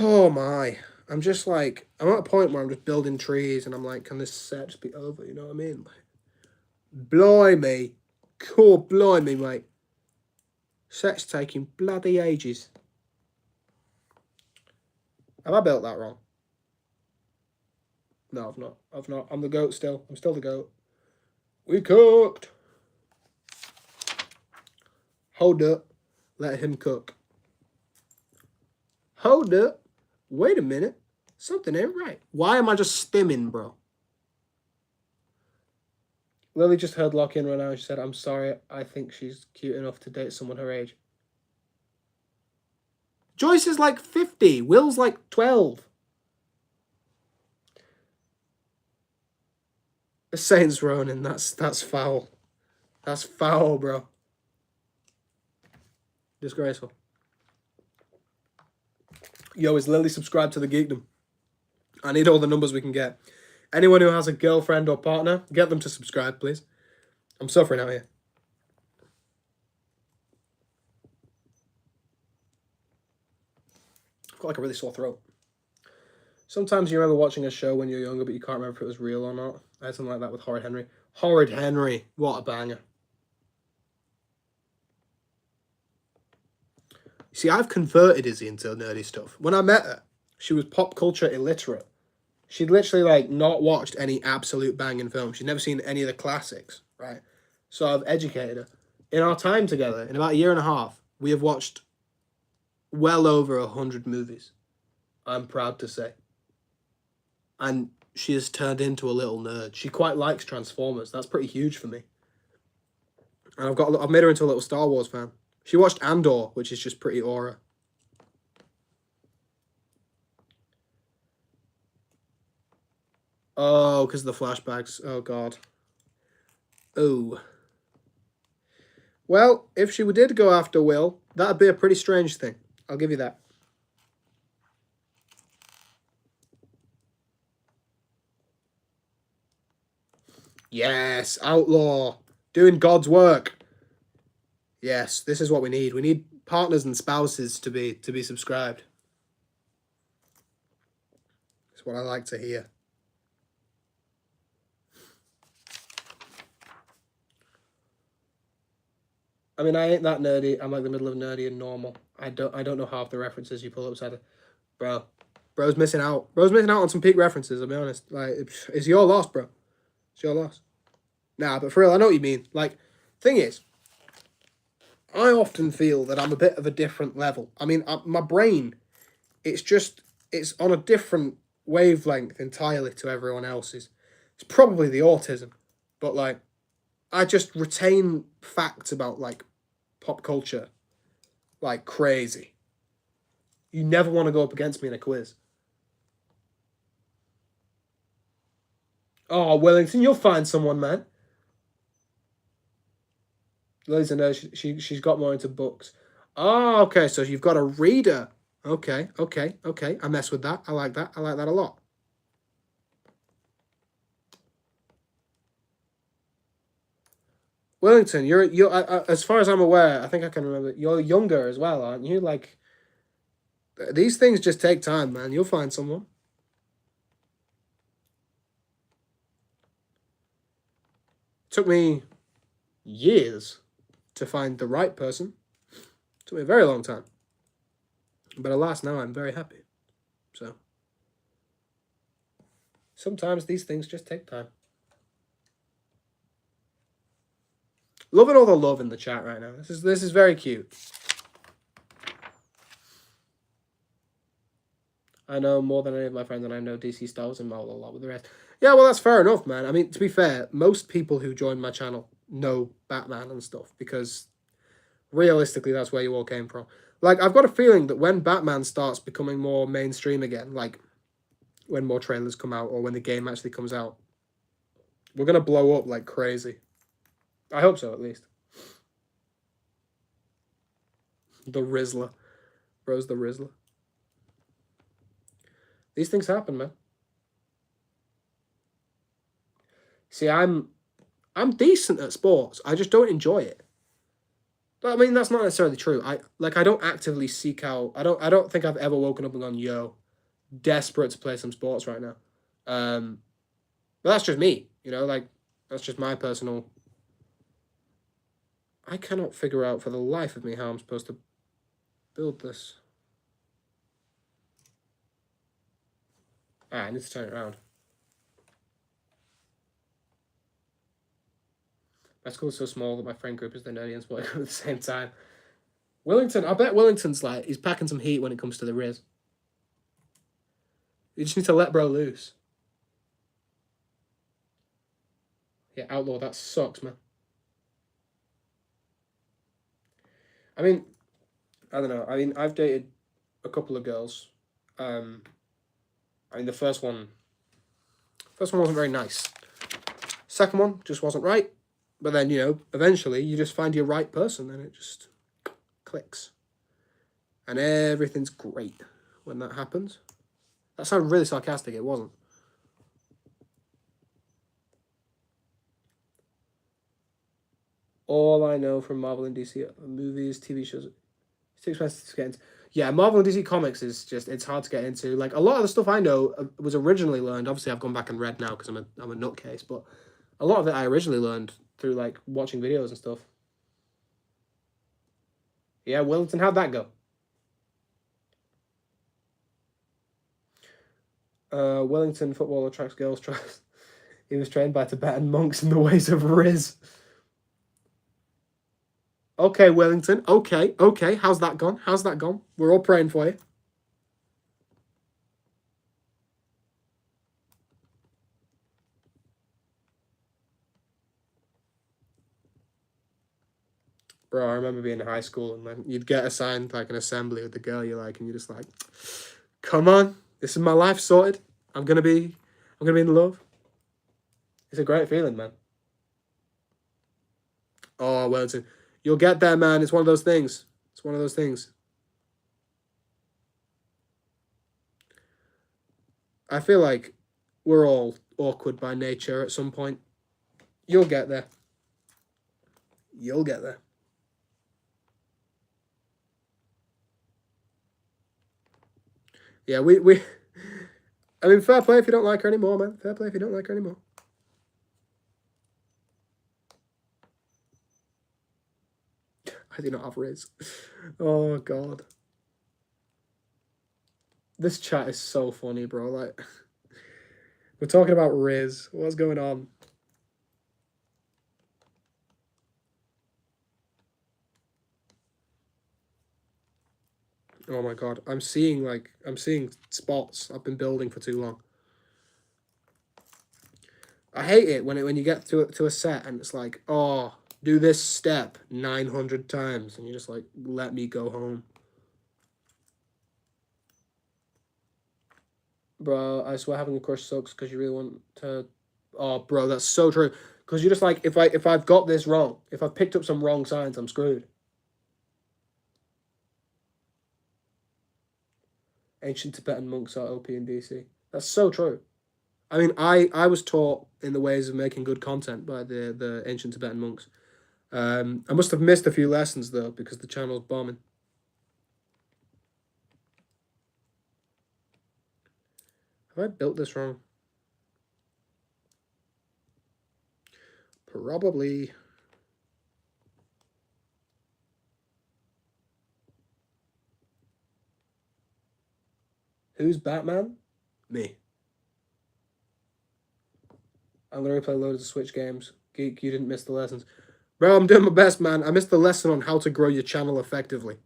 Oh my. I'm just like, I'm at a point where I'm just building trees and I'm like, can this set just be over? You know what I mean? Like, blimey. Cool, blimey, mate. Set's taking bloody ages. Have I built that wrong? No, I've not. I've not. I'm the goat still. I'm still the goat. We cooked. Hold up. Let him cook. Hold up. Wait a minute. Something ain't right. Why am I just stimming, bro? Lily just heard Lock-In right now. She said, I'm sorry. I think she's cute enough to date someone her age. Joyce is like 50. Will's like 12. The Saints Ronin. That's foul. That's foul, bro. Disgraceful. Yo, is Lily subscribed to the Geekdom? I need all the numbers we can get. Anyone who has a girlfriend or partner, get them to subscribe, please. I'm suffering out here. I've got like a really sore throat. Sometimes you remember watching a show when you're younger, but you can't remember if it was real or not. I had something like that with Horrid Henry. Horrid Henry. What a banger. See, I've converted Izzy into nerdy stuff. When I met her, she was pop culture illiterate. She'd literally, like, not watched any absolute banging films. She'd never seen any of the classics, right? So I've educated her. In our time together, in about a year and a half, we have watched well over 100 movies. I'm proud to say. And she has turned into a little nerd. She quite likes Transformers. That's pretty huge for me. And I've made her into a little Star Wars fan. She watched Andor, which is just pretty aura. Oh, because of the flashbacks. Oh, God. Oh. Well, if she did go after Will, that'd be a pretty strange thing. I'll give you that. Yes, outlaw. Doing God's work. Yes, this is what we need. We need partners and spouses to be subscribed. That's what I like to hear. I mean, I ain't that nerdy. I'm like the middle of nerdy and normal. I don't know half the references you pull up, Sadly. Bro's missing out. Bro's missing out on some peak references, I'll be honest. Like, it's your loss, bro. It's your loss. Nah, but for real, I know what you mean. Like, thing is, I often feel that I'm a bit of a different level. I mean, my brain, it's on a different wavelength entirely to everyone else's. It's probably the autism. But, like, I just retain facts about, like, pop culture like crazy. You never want to go up against me in a quiz. Oh, Wellington, you'll find someone, man. Liz and she's got more into books. Oh, okay, so you've got a reader. Okay. I mess with that. I like that. I like that a lot. Wellington, you're as far as I'm aware, I think I can remember, you're younger as well, aren't you? Like, these things just take time, man. You'll find someone. Took me years to find the right person. Took me a very long time. But alas, now I'm very happy. So, sometimes these things just take time. Loving all the love in the chat right now. This is very cute. I know more than any of my friends, and I know DC Star Wars and Marvel a lot with the rest. Yeah, well, that's fair enough, man. I mean, to be fair, most people who join my channel know Batman and stuff, because realistically, that's where you all came from. Like, I've got a feeling that when Batman starts becoming more mainstream again, like when more trailers come out or when the game actually comes out, we're going to blow up like crazy. I hope so, at least. The Rizzler. Bro's the Rizzler. These things happen, man. See, I'm decent at sports. I just don't enjoy it. But I mean, that's not necessarily true. I don't actively seek out. I don't think I've ever woken up and gone, "Yo, desperate to play some sports right now." But that's just me. Like that's just my personal. I cannot figure out for the life of me how I'm supposed to build this. I need to turn it around. My school is so small that my friend group is the nerdy and sport group at the same time. Wellington, I bet Wellington's like, he's packing some heat when it comes to the Riz. You just need to let bro loose. Yeah, Outlaw, that sucks, man. I mean, I don't know. I mean, I've dated a couple of girls. I mean, the first one wasn't very nice. Second one just wasn't right. But then, eventually you just find your right person and it just clicks. And everything's great when that happens. That sounded really sarcastic, it wasn't. All I know from Marvel and DC movies, TV shows, it's too expensive to get into. Yeah, Marvel and DC comics is just, it's hard to get into. Like, a lot of the stuff I know was originally learned. Obviously, I've gone back and read now because I'm a nutcase, but a lot of it I originally learned through, like, watching videos and stuff. Yeah, Wellington, how'd that go? Wellington football attracts girls' tries. He was trained by Tibetan monks in the ways of Riz. Okay, Wellington. Okay. How's that gone? We're all praying for you. Bro, I remember being in high school and then you'd get assigned like an assembly with the girl you like, and you're just like, come on, this is my life sorted. I'm gonna be in love. It's a great feeling, man. Oh, Wellington, you'll get there, man. It's one of those things. I feel like we're all awkward by nature at some point. You'll get there. Yeah, we I mean, fair play if you don't like her anymore, man. Fair play if you don't like her anymore. I do not have Riz. Oh, God. This chat is so funny, bro. Like, we're talking about Riz. What's going on? Oh my God. I'm seeing spots I've been building for too long. I hate it when you get to a set and it's like, oh, do this step 900 times and you're just like, let me go home. Bro, I swear having a crush sucks because you really want to. Oh, bro, that's so true. Because you're just like, if I've got this wrong, if I've picked up some wrong signs, I'm screwed. Ancient Tibetan monks are OP in DC. That's so true. I mean, I was taught in the ways of making good content by the ancient Tibetan monks. I must have missed a few lessons though because the channel's bombing. Have I built this wrong? Probably. Who's Batman? Me. I'm gonna replay loads of Switch games. Geek, you didn't miss the lessons. Bro, I'm doing my best, man. I missed the lesson on how to grow your channel effectively.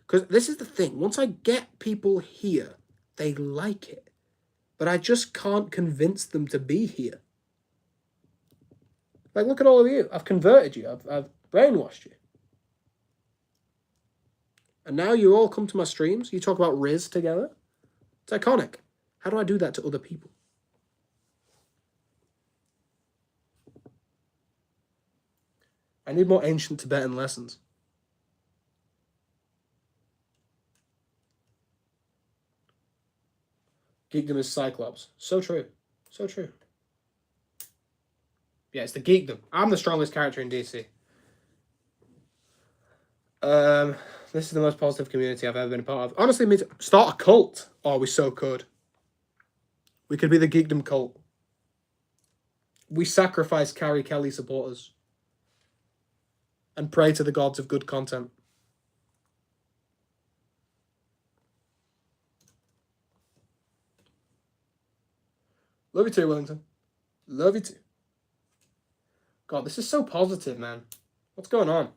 Because this is the thing. Once I get people here, they like it. But I just can't convince them to be here. Like, look at all of you. I've converted you. I've brainwashed you. And now you all come to my streams. You talk about Riz together. It's iconic. How do I do that to other people? I need more ancient Tibetan lessons. Geekdom is Cyclops. So true. So true. Yeah, it's the geekdom. I'm the strongest character in DC. This is the most positive community I've ever been a part of. Honestly, me too. Start a cult. Oh, we so could. We could be the Geekdom cult. We sacrifice Carrie Kelly supporters and pray to the gods of good content. Love you too, Wellington. Love you too. God, this is so positive, man. What's going on?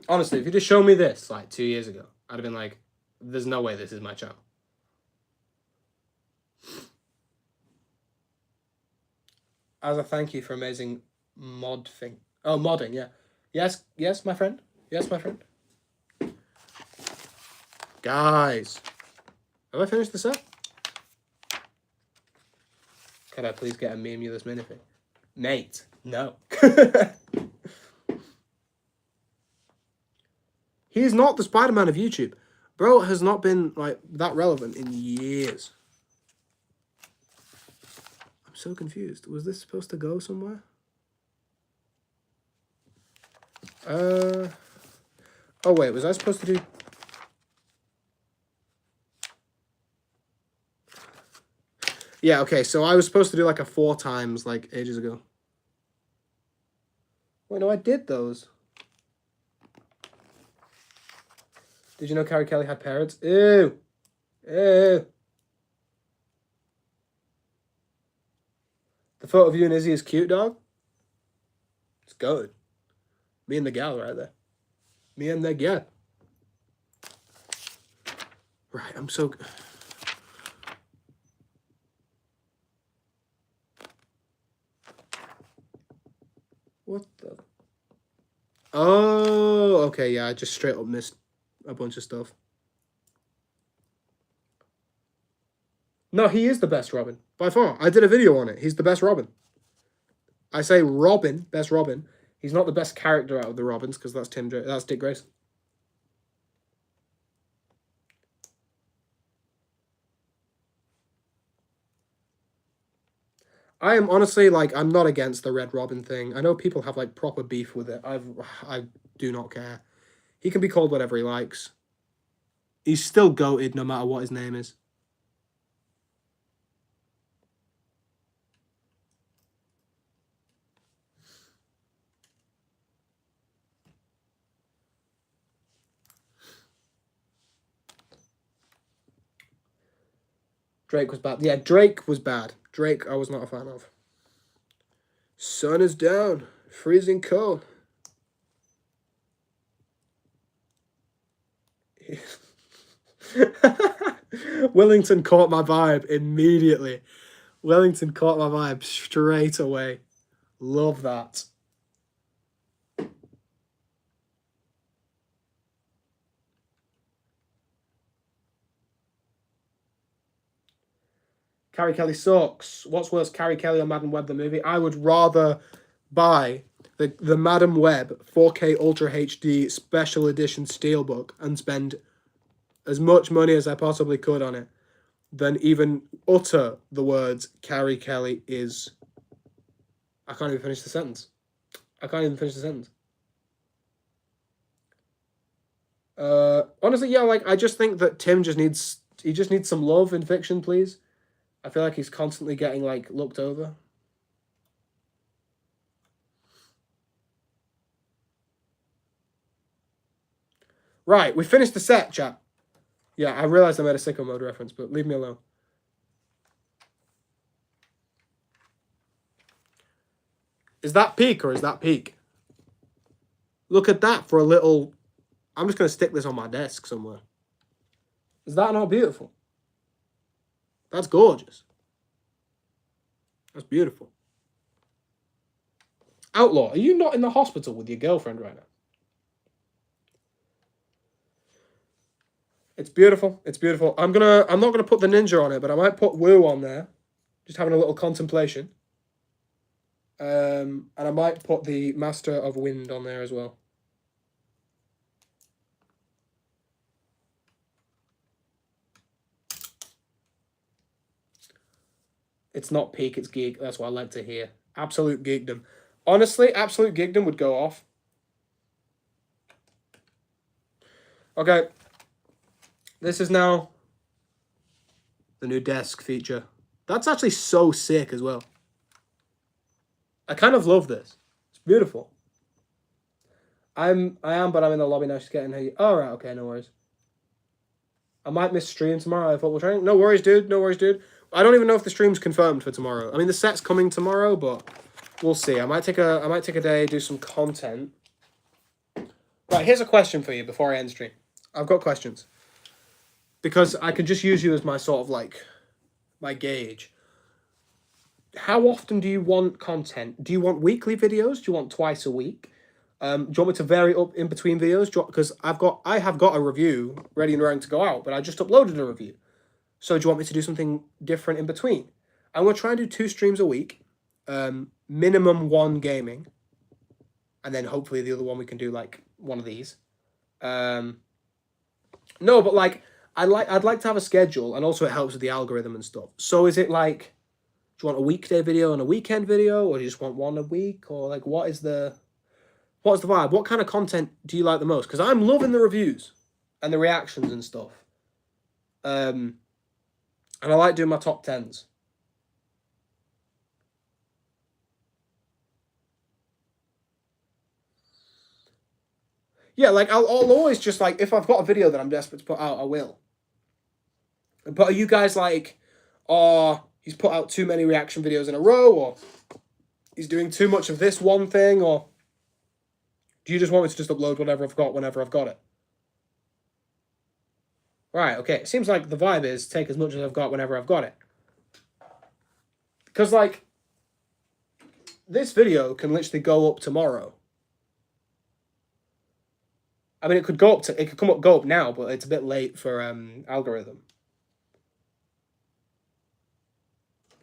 Honestly, if you just showed me this like 2 years ago, I'd have been like, there's no way this is my channel. As a thank you for amazing mod thing. Oh, modding, yeah. Yes, my friend. Yes, my friend. Guys, have I finished the set? Can I please get a Memulous minifig? Mate, no. He's not the Spider-Man of YouTube. Bro has not been like that relevant in years. I'm so confused. Was this supposed to go somewhere? Oh wait, was I supposed to do... Yeah, okay, so I was supposed to do like a 4 times like ages ago. Wait, no, I did those. Did you know Carrie Kelly had parents? Ew. Ew. The photo of you and Izzy is cute, dog. It's good. Me and the gal right there. Me and the gal. Right, I'm so... What the... Oh, okay, yeah, I just straight up missed a bunch of stuff. No, he is the best Robin, by far. I did a video on it. He's the best Robin. I say Robin, best Robin. He's not the best character out of the Robins, because that's Dick Grayson. I am honestly, like, I'm not against the Red Robin thing. I know people have, like, proper beef with it. I do not care. He can be called whatever he likes. He's still goated no matter what his name is. Drake was bad. Yeah, Drake was bad. Drake, I was not a fan of. Sun is down. Freezing cold. Wellington caught my vibe immediately. Wellington caught my vibe straight away. Love that. Carrie Kelly sucks. What's worse, Carrie Kelly or Madam Web the movie? I would rather buy the Madam Web 4K Ultra HD Special Edition Steelbook and spend as much money as I possibly could on it than even utter the words Carrie Kelly is... I can't even finish the sentence. Honestly, yeah, like, I just think that Tim just needs some love in fiction, please. I feel like he's constantly getting, like, looked over. Right, we finished the set, chat. Yeah, I realized I made a sicko mode reference, but leave me alone. Is that peak or is that peak? Look at that for a little... I'm just going to stick this on my desk somewhere. Is that not beautiful? That's gorgeous. That's beautiful. Outlaw, are you not in the hospital with your girlfriend right now? It's beautiful. It's beautiful. I'm not gonna put the ninja on it, but I might put Wu on there. Just having a little contemplation. And I might put the Master of Wind on there as well. It's not peak, it's geek. That's what I like to hear. Absolute geekdom. Honestly, absolute geekdom would go off Okay. This is now the new desk feature. That's actually so sick as well. I kind of love this. It's beautiful. I am, but I'm in the lobby now. She's getting her. Oh, right. Okay, no worries. I might miss stream tomorrow. I thought we're training. No worries, dude. No worries, dude. I don't even know if the stream's confirmed for tomorrow. I mean, the set's coming tomorrow, but we'll see. I might take a day, do some content. Right, here's a question for you before I end stream. I've got questions. Because I could just use you as my sort of like my gauge. How often do you want content? Do you want weekly videos? Do you want twice a week? Do you want me to vary up in between videos? Because I have got a review ready and raring to go out, but I just uploaded a review. So do you want me to do something different in between? I'm going to try and do 2 streams a week. Minimum 1 gaming. And then hopefully the other one we can do like one of these. No, but like I'd like to have a schedule, and also it helps with the algorithm and stuff. So is it like, do you want a weekday video and a weekend video, or do you just want one a week, or like what's the vibe? What kind of content do you like the most? Because I'm loving the reviews and the reactions and stuff. And I like doing my top 10s. Yeah, like I'll always just like, if I've got a video that I'm desperate to put out, I will. But are you guys like, oh, he's put out too many reaction videos in a row, or he's doing too much of this one thing, or do you just want me to just upload whatever I've got whenever I've got it? Right, okay. It seems like the vibe is take as much as I've got whenever I've got it. Because, like, this video can literally go up tomorrow. I mean, it could go up now, but it's a bit late for algorithm.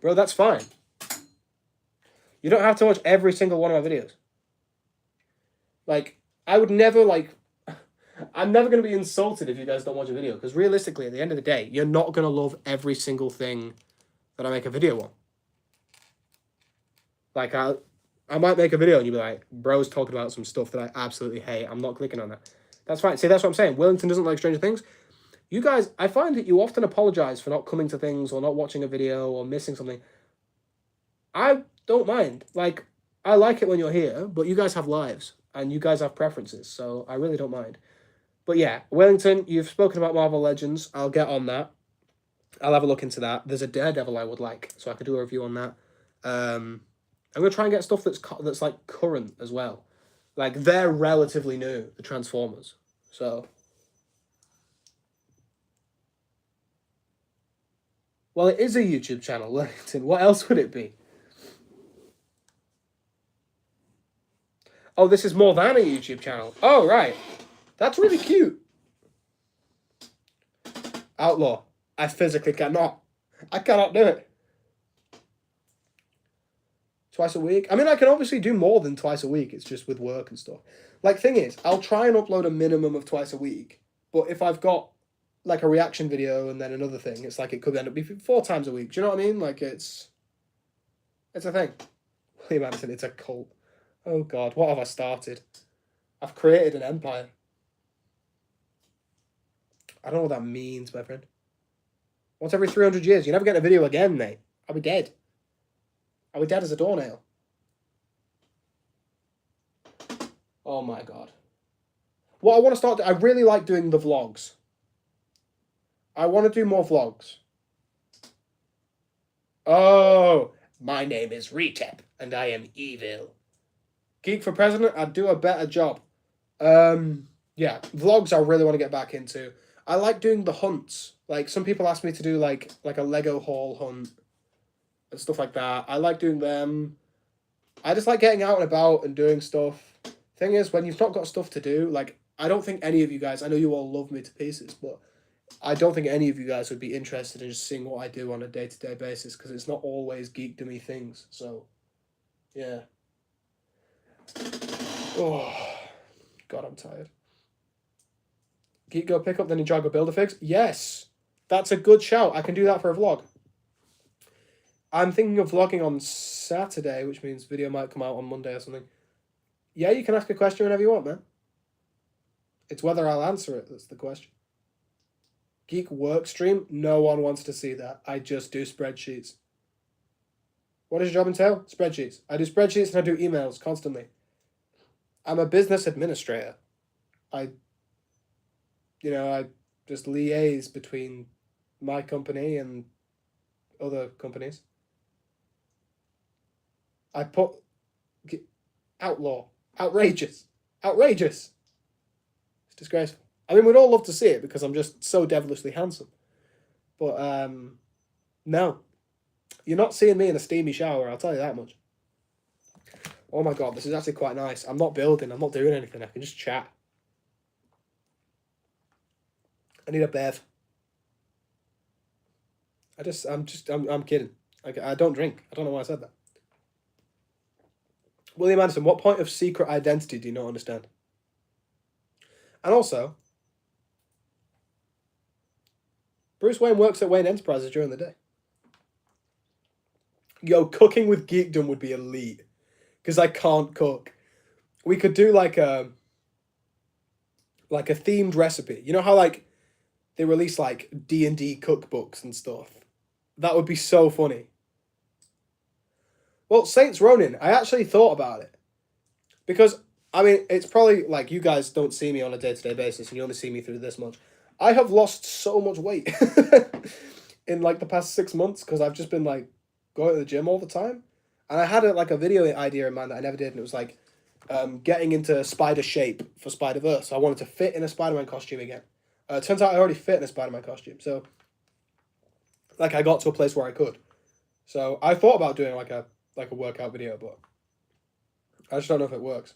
Bro, that's fine. You don't have to watch every single one of my videos. Like, I would never, like... I'm never going to be insulted if you guys don't watch a video, because realistically, at the end of the day, you're not going to love every single thing that I make a video on. Like, I might make a video and you'll be like, bro's talking about some stuff that I absolutely hate. I'm not clicking on that. That's fine. See, that's what I'm saying. Wellington doesn't like Stranger Things. You guys, I find that you often apologize for not coming to things or not watching a video or missing something. I don't mind. Like, I like it when you're here, but you guys have lives and you guys have preferences, so I really don't mind. But yeah, Wellington, you've spoken about Marvel Legends. I'll get on that. I'll have a look into that. There's a Daredevil I would like, so I could do a review on that. I'm going to try and get stuff that's like current as well. Like, they're relatively new, the Transformers. So, well, it is a YouTube channel, Wellington. What else would it be? Oh, this is more than a YouTube channel. Oh, right. That's really cute. Outlaw. I physically cannot. I cannot do it. Twice a week? I mean, I can obviously do more than twice a week. It's just with work and stuff. Like, thing is, I'll try and upload a minimum of twice a week. But if I've got, like, a reaction video and then another thing, it's like it could end up being 4 times a week. Do you know what I mean? Like, it's a thing. William Anderson, it's a cult. Oh, God. What have I started? I've created an empire. I don't know what that means, my friend. Once every 300 years. You never get a video again, mate. I'll be dead. I'll be dead as a doornail. Oh my God. What I want to start... I really like doing the vlogs. I want to do more vlogs. Oh, my name is Retep, and I am evil. Geek for president, I'd do a better job. Yeah, vlogs I really want to get back into. I like doing the hunts. Like, some people ask me to do, like a Lego haul hunt and stuff like that. I like doing them. I just like getting out and about and doing stuff. Thing is, when you've not got stuff to do, like, I don't think any of you guys, I know you all love me to pieces, but I don't think any of you guys would be interested in just seeing what I do on a day-to-day basis, because it's not always geekdomy things, so, yeah. Oh, God, I'm tired. Geek Go pick up the Ninjago Build-A-Fix? Yes, that's a good shout. I can do that for a vlog. I'm thinking of vlogging on Saturday, which means video might come out on Monday or something. Yeah, you can ask a question whenever you want, man. It's whether I'll answer it that's the question. Geek work stream? No one wants to see that. I just do spreadsheets. What does your job entail? Spreadsheets. I do spreadsheets and I do emails constantly. I'm a business administrator. I just liaise between my company and other companies. I put outlaw. Outrageous. Outrageous. It's disgraceful. I mean, we'd all love to see it because I'm just so devilishly handsome. But, no. You're not seeing me in a steamy shower, I'll tell you that much. Oh my god, this is actually quite nice. I'm not building, I'm not doing anything, I can just chat. I need a bev. I'm kidding. I don't drink. I don't know why I said that. William Anderson, what point of secret identity do you not understand? And also, Bruce Wayne works at Wayne Enterprises during the day. Yo, cooking with geekdom would be elite. Because I can't cook. We could do like a themed recipe. You know how like they release like D&D cookbooks and stuff? That would be so funny. Well, Saints Ronin, I actually thought about it. Because, I mean, it's probably like you guys don't see me on a day-to-day basis and you only see me through this much. I have lost so much weight in like the past 6 months because I've just been like going to the gym all the time. And I had a video idea in mind that I never did, and it was like getting into spider shape for Spider-Verse. So I wanted to fit in a Spider-Man costume again. It turns out I already fit in a Spider-Man costume, so like I got to a place where I could. So I thought about doing like a workout video, but I just don't know if it works.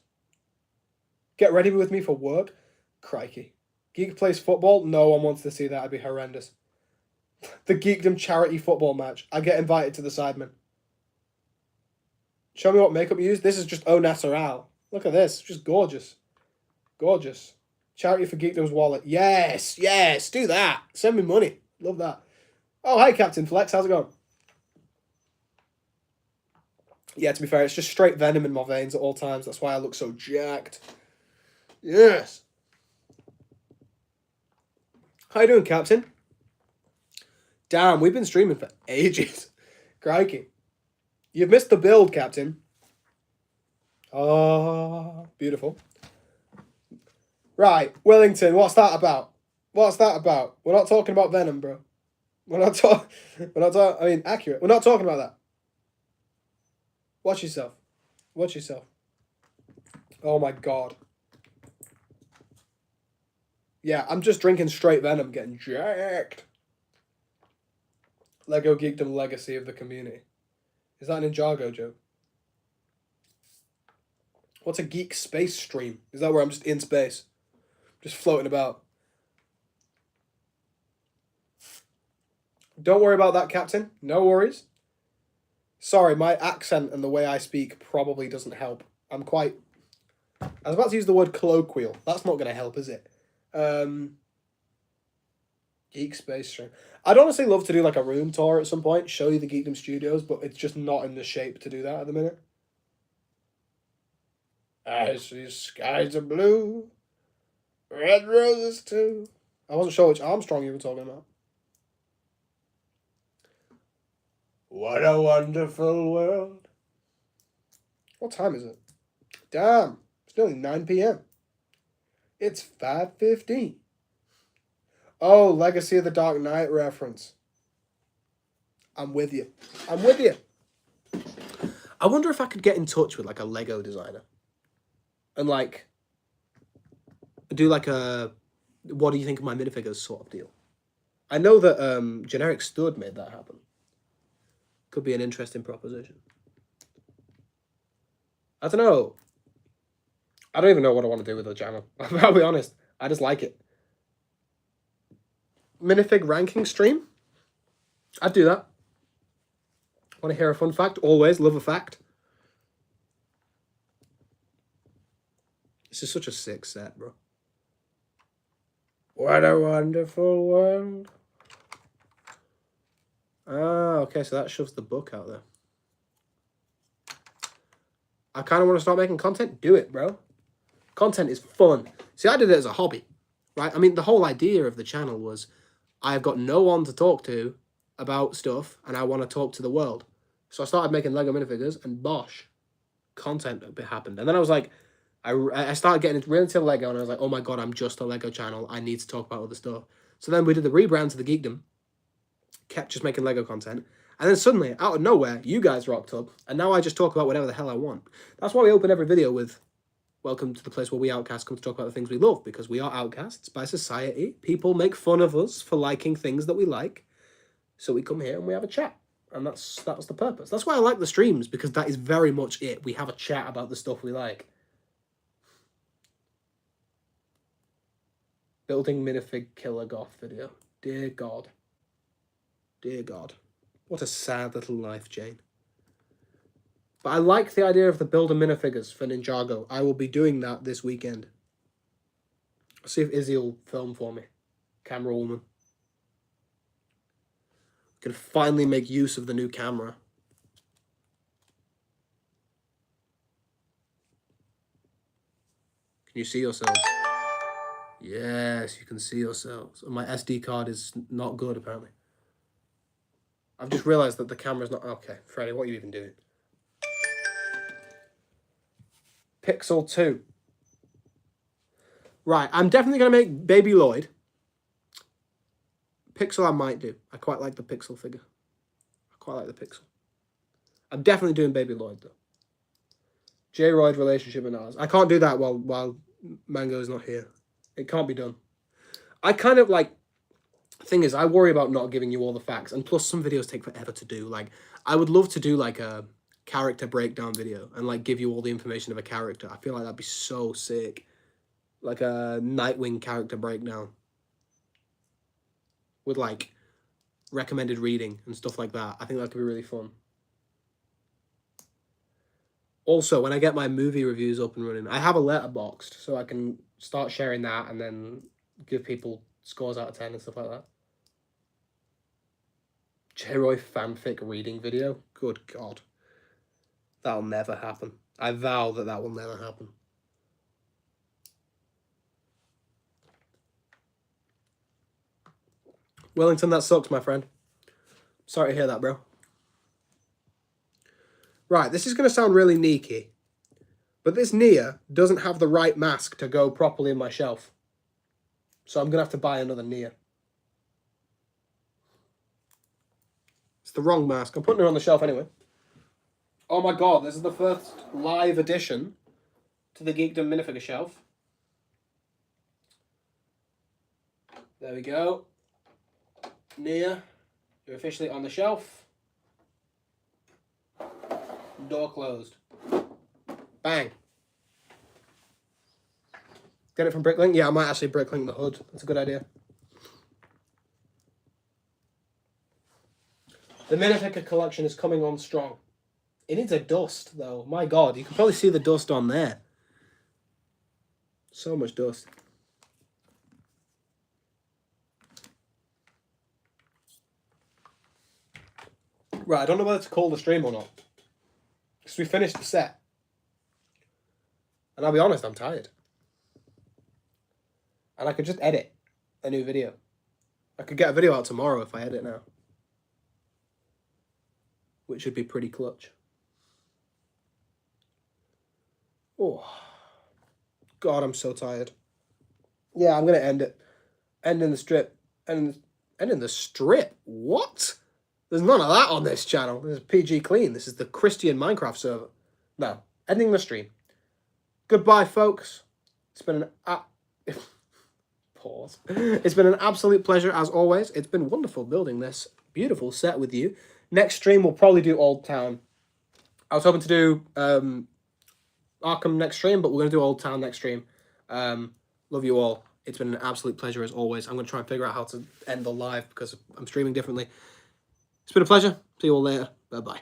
Get ready with me for work? Crikey. Geek plays football? No one wants to see that. It'd be horrendous. The Geekdom charity football match. I get invited to the Sidemen. Show me what makeup you use. This is just au natural. Look at this. Just gorgeous. Gorgeous. Charity for Geekdom's wallet. Yes. Yes. Do that. Send me money. Love that. Oh, hi, Captain Flex. How's it going? Yeah, to be fair, it's just straight venom in my veins at all times. That's why I look so jacked. Yes. How you doing, Captain? Damn, we've been streaming for ages. Crikey. You've missed the build, Captain. Oh, beautiful. Right, Wellington, what's that about? What's that about? We're not talking about Venom, bro. We're not talking, I mean, accurate. We're not talking about that. Watch yourself. Watch yourself. Oh my god. Yeah, I'm just drinking straight Venom, getting jacked. Lego Geekdom Legacy of the Community. Is that an Ninjago joke? What's a geek space stream? Is that where I'm just in space? Just floating about? Don't worry about that, Captain. No worries. Sorry, my accent and the way I speak probably doesn't help. I was about to use the word colloquial. That's not going to help, is it? Geek space stream. I'd honestly love to do like a room tour at some point, show you the Geekdom Studios, but it's just not in the shape to do that at the minute. I see skies are blue, red roses too. I wasn't sure which Armstrong you were talking about. What a wonderful world. What time is it? Damn, it's nearly 9 p.m. It's 5:15. Oh, Legacy of the Dark Knight reference. I'm with you. I'm with you. I wonder if I could get in touch with like a Lego designer. And like do like a what do you think of my minifigures sort of deal. I know that Generic Stud made that happen. Could be an interesting proposition. I don't know. I don't even know what I want to do with the channel. I'll be honest. I just like it. Minifig ranking stream? I'd do that. Want to hear a fun fact? Always love a fact. This is such a sick set, bro. What a wonderful world. Ah, okay, so that shoves the book out there. I kind of want to start making content. Do it, bro. Content is fun. See, I did it as a hobby, right? I mean, the whole idea of the channel was I've got no one to talk to about stuff and I want to talk to the world. So I started making Lego minifigures and bosh, content happened. And then I was like, I started getting really into Lego and I was like, oh my God, I'm just a Lego channel. I need to talk about other stuff. So then we did the rebrand to the Geekdom, kept just making Lego content. And then suddenly, out of nowhere, you guys rocked up. And now I just talk about whatever the hell I want. That's why we open every video with, welcome to the place where we outcasts come to talk about the things we love. Because we are outcasts by society. People make fun of us for liking things that we like. So we come here and we have a chat. And that's the purpose. That's why I like the streams. Because that is very much it. We have a chat about the stuff we like. Building minifig killer goth video. Dear God. Dear God. What a sad little life, Jane. But I like the idea of the builder minifigures for Ninjago. I will be doing that this weekend. I'll see if Izzy will film for me. Camera woman. We can finally make use of the new camera. Can you see yourselves? Yes, you can see yourselves. And my SD card is not good, apparently. I've just realised that the camera's not... Okay, Freddie, what are you even doing? Pixel 2. Right, I'm definitely going to make Baby Lloyd. Pixel I might do. I quite like the Pixel figure. I quite like the Pixel. I'm definitely doing Baby Lloyd, though. J-Royd relationship and ours. I can't do that while Mango's not here. It can't be done. I kind of like... Thing is, I worry about not giving you all the facts, and plus some videos take forever to do. Like, I would love to do like a character breakdown video and like give you all the information of a character. I feel like that'd be so sick. Like a Nightwing character breakdown with like recommended reading and stuff like that. I think that could be really fun. Also, when I get my movie reviews up and running, I have a Letterboxd, so I can start sharing that and then give people scores out of 10 and stuff like that. J-Roy fanfic reading video? Good God. That'll never happen. I vow that that will never happen. Wellington, that sucks, my friend. Sorry to hear that, bro. Right, this is going to sound really sneaky, but this Nia doesn't have the right mask to go properly in my shelf. So I'm going to have to buy another Nia. It's the wrong mask. I'm putting her on the shelf anyway. Oh my God, this is the first live addition to the Geekdom minifigure shelf. There we go. Nia, you're officially on the shelf. Door closed. Bang. Get it from Bricklink? Yeah, I might actually Bricklink the hood. That's a good idea. The minifigure collection is coming on strong. It needs a dust, though. My God, you can probably see the dust on there. So much dust. Right, I don't know whether to call the stream or not. Because we finished the set. And I'll be honest, I'm tired. And I could just edit a new video. I could get a video out tomorrow if I edit now. Which would be pretty clutch. Oh. God, I'm so tired. Yeah, I'm going to end it. Ending the strip. Ending the strip? What? There's none of that on this channel. This is PG clean. This is the Christian Minecraft server. No. Ending the stream. Goodbye, folks. It's been an... Pause. It's been an absolute pleasure, as always. It's been wonderful building this beautiful set with you. Next stream, we'll probably do Old Town. I was hoping to do Arkham next stream, but we're going to do Old Town next stream. Love you all. It's been an absolute pleasure, as always. I'm going to try and figure out how to end the live because I'm streaming differently. It's been a pleasure. See you all later. Bye-bye.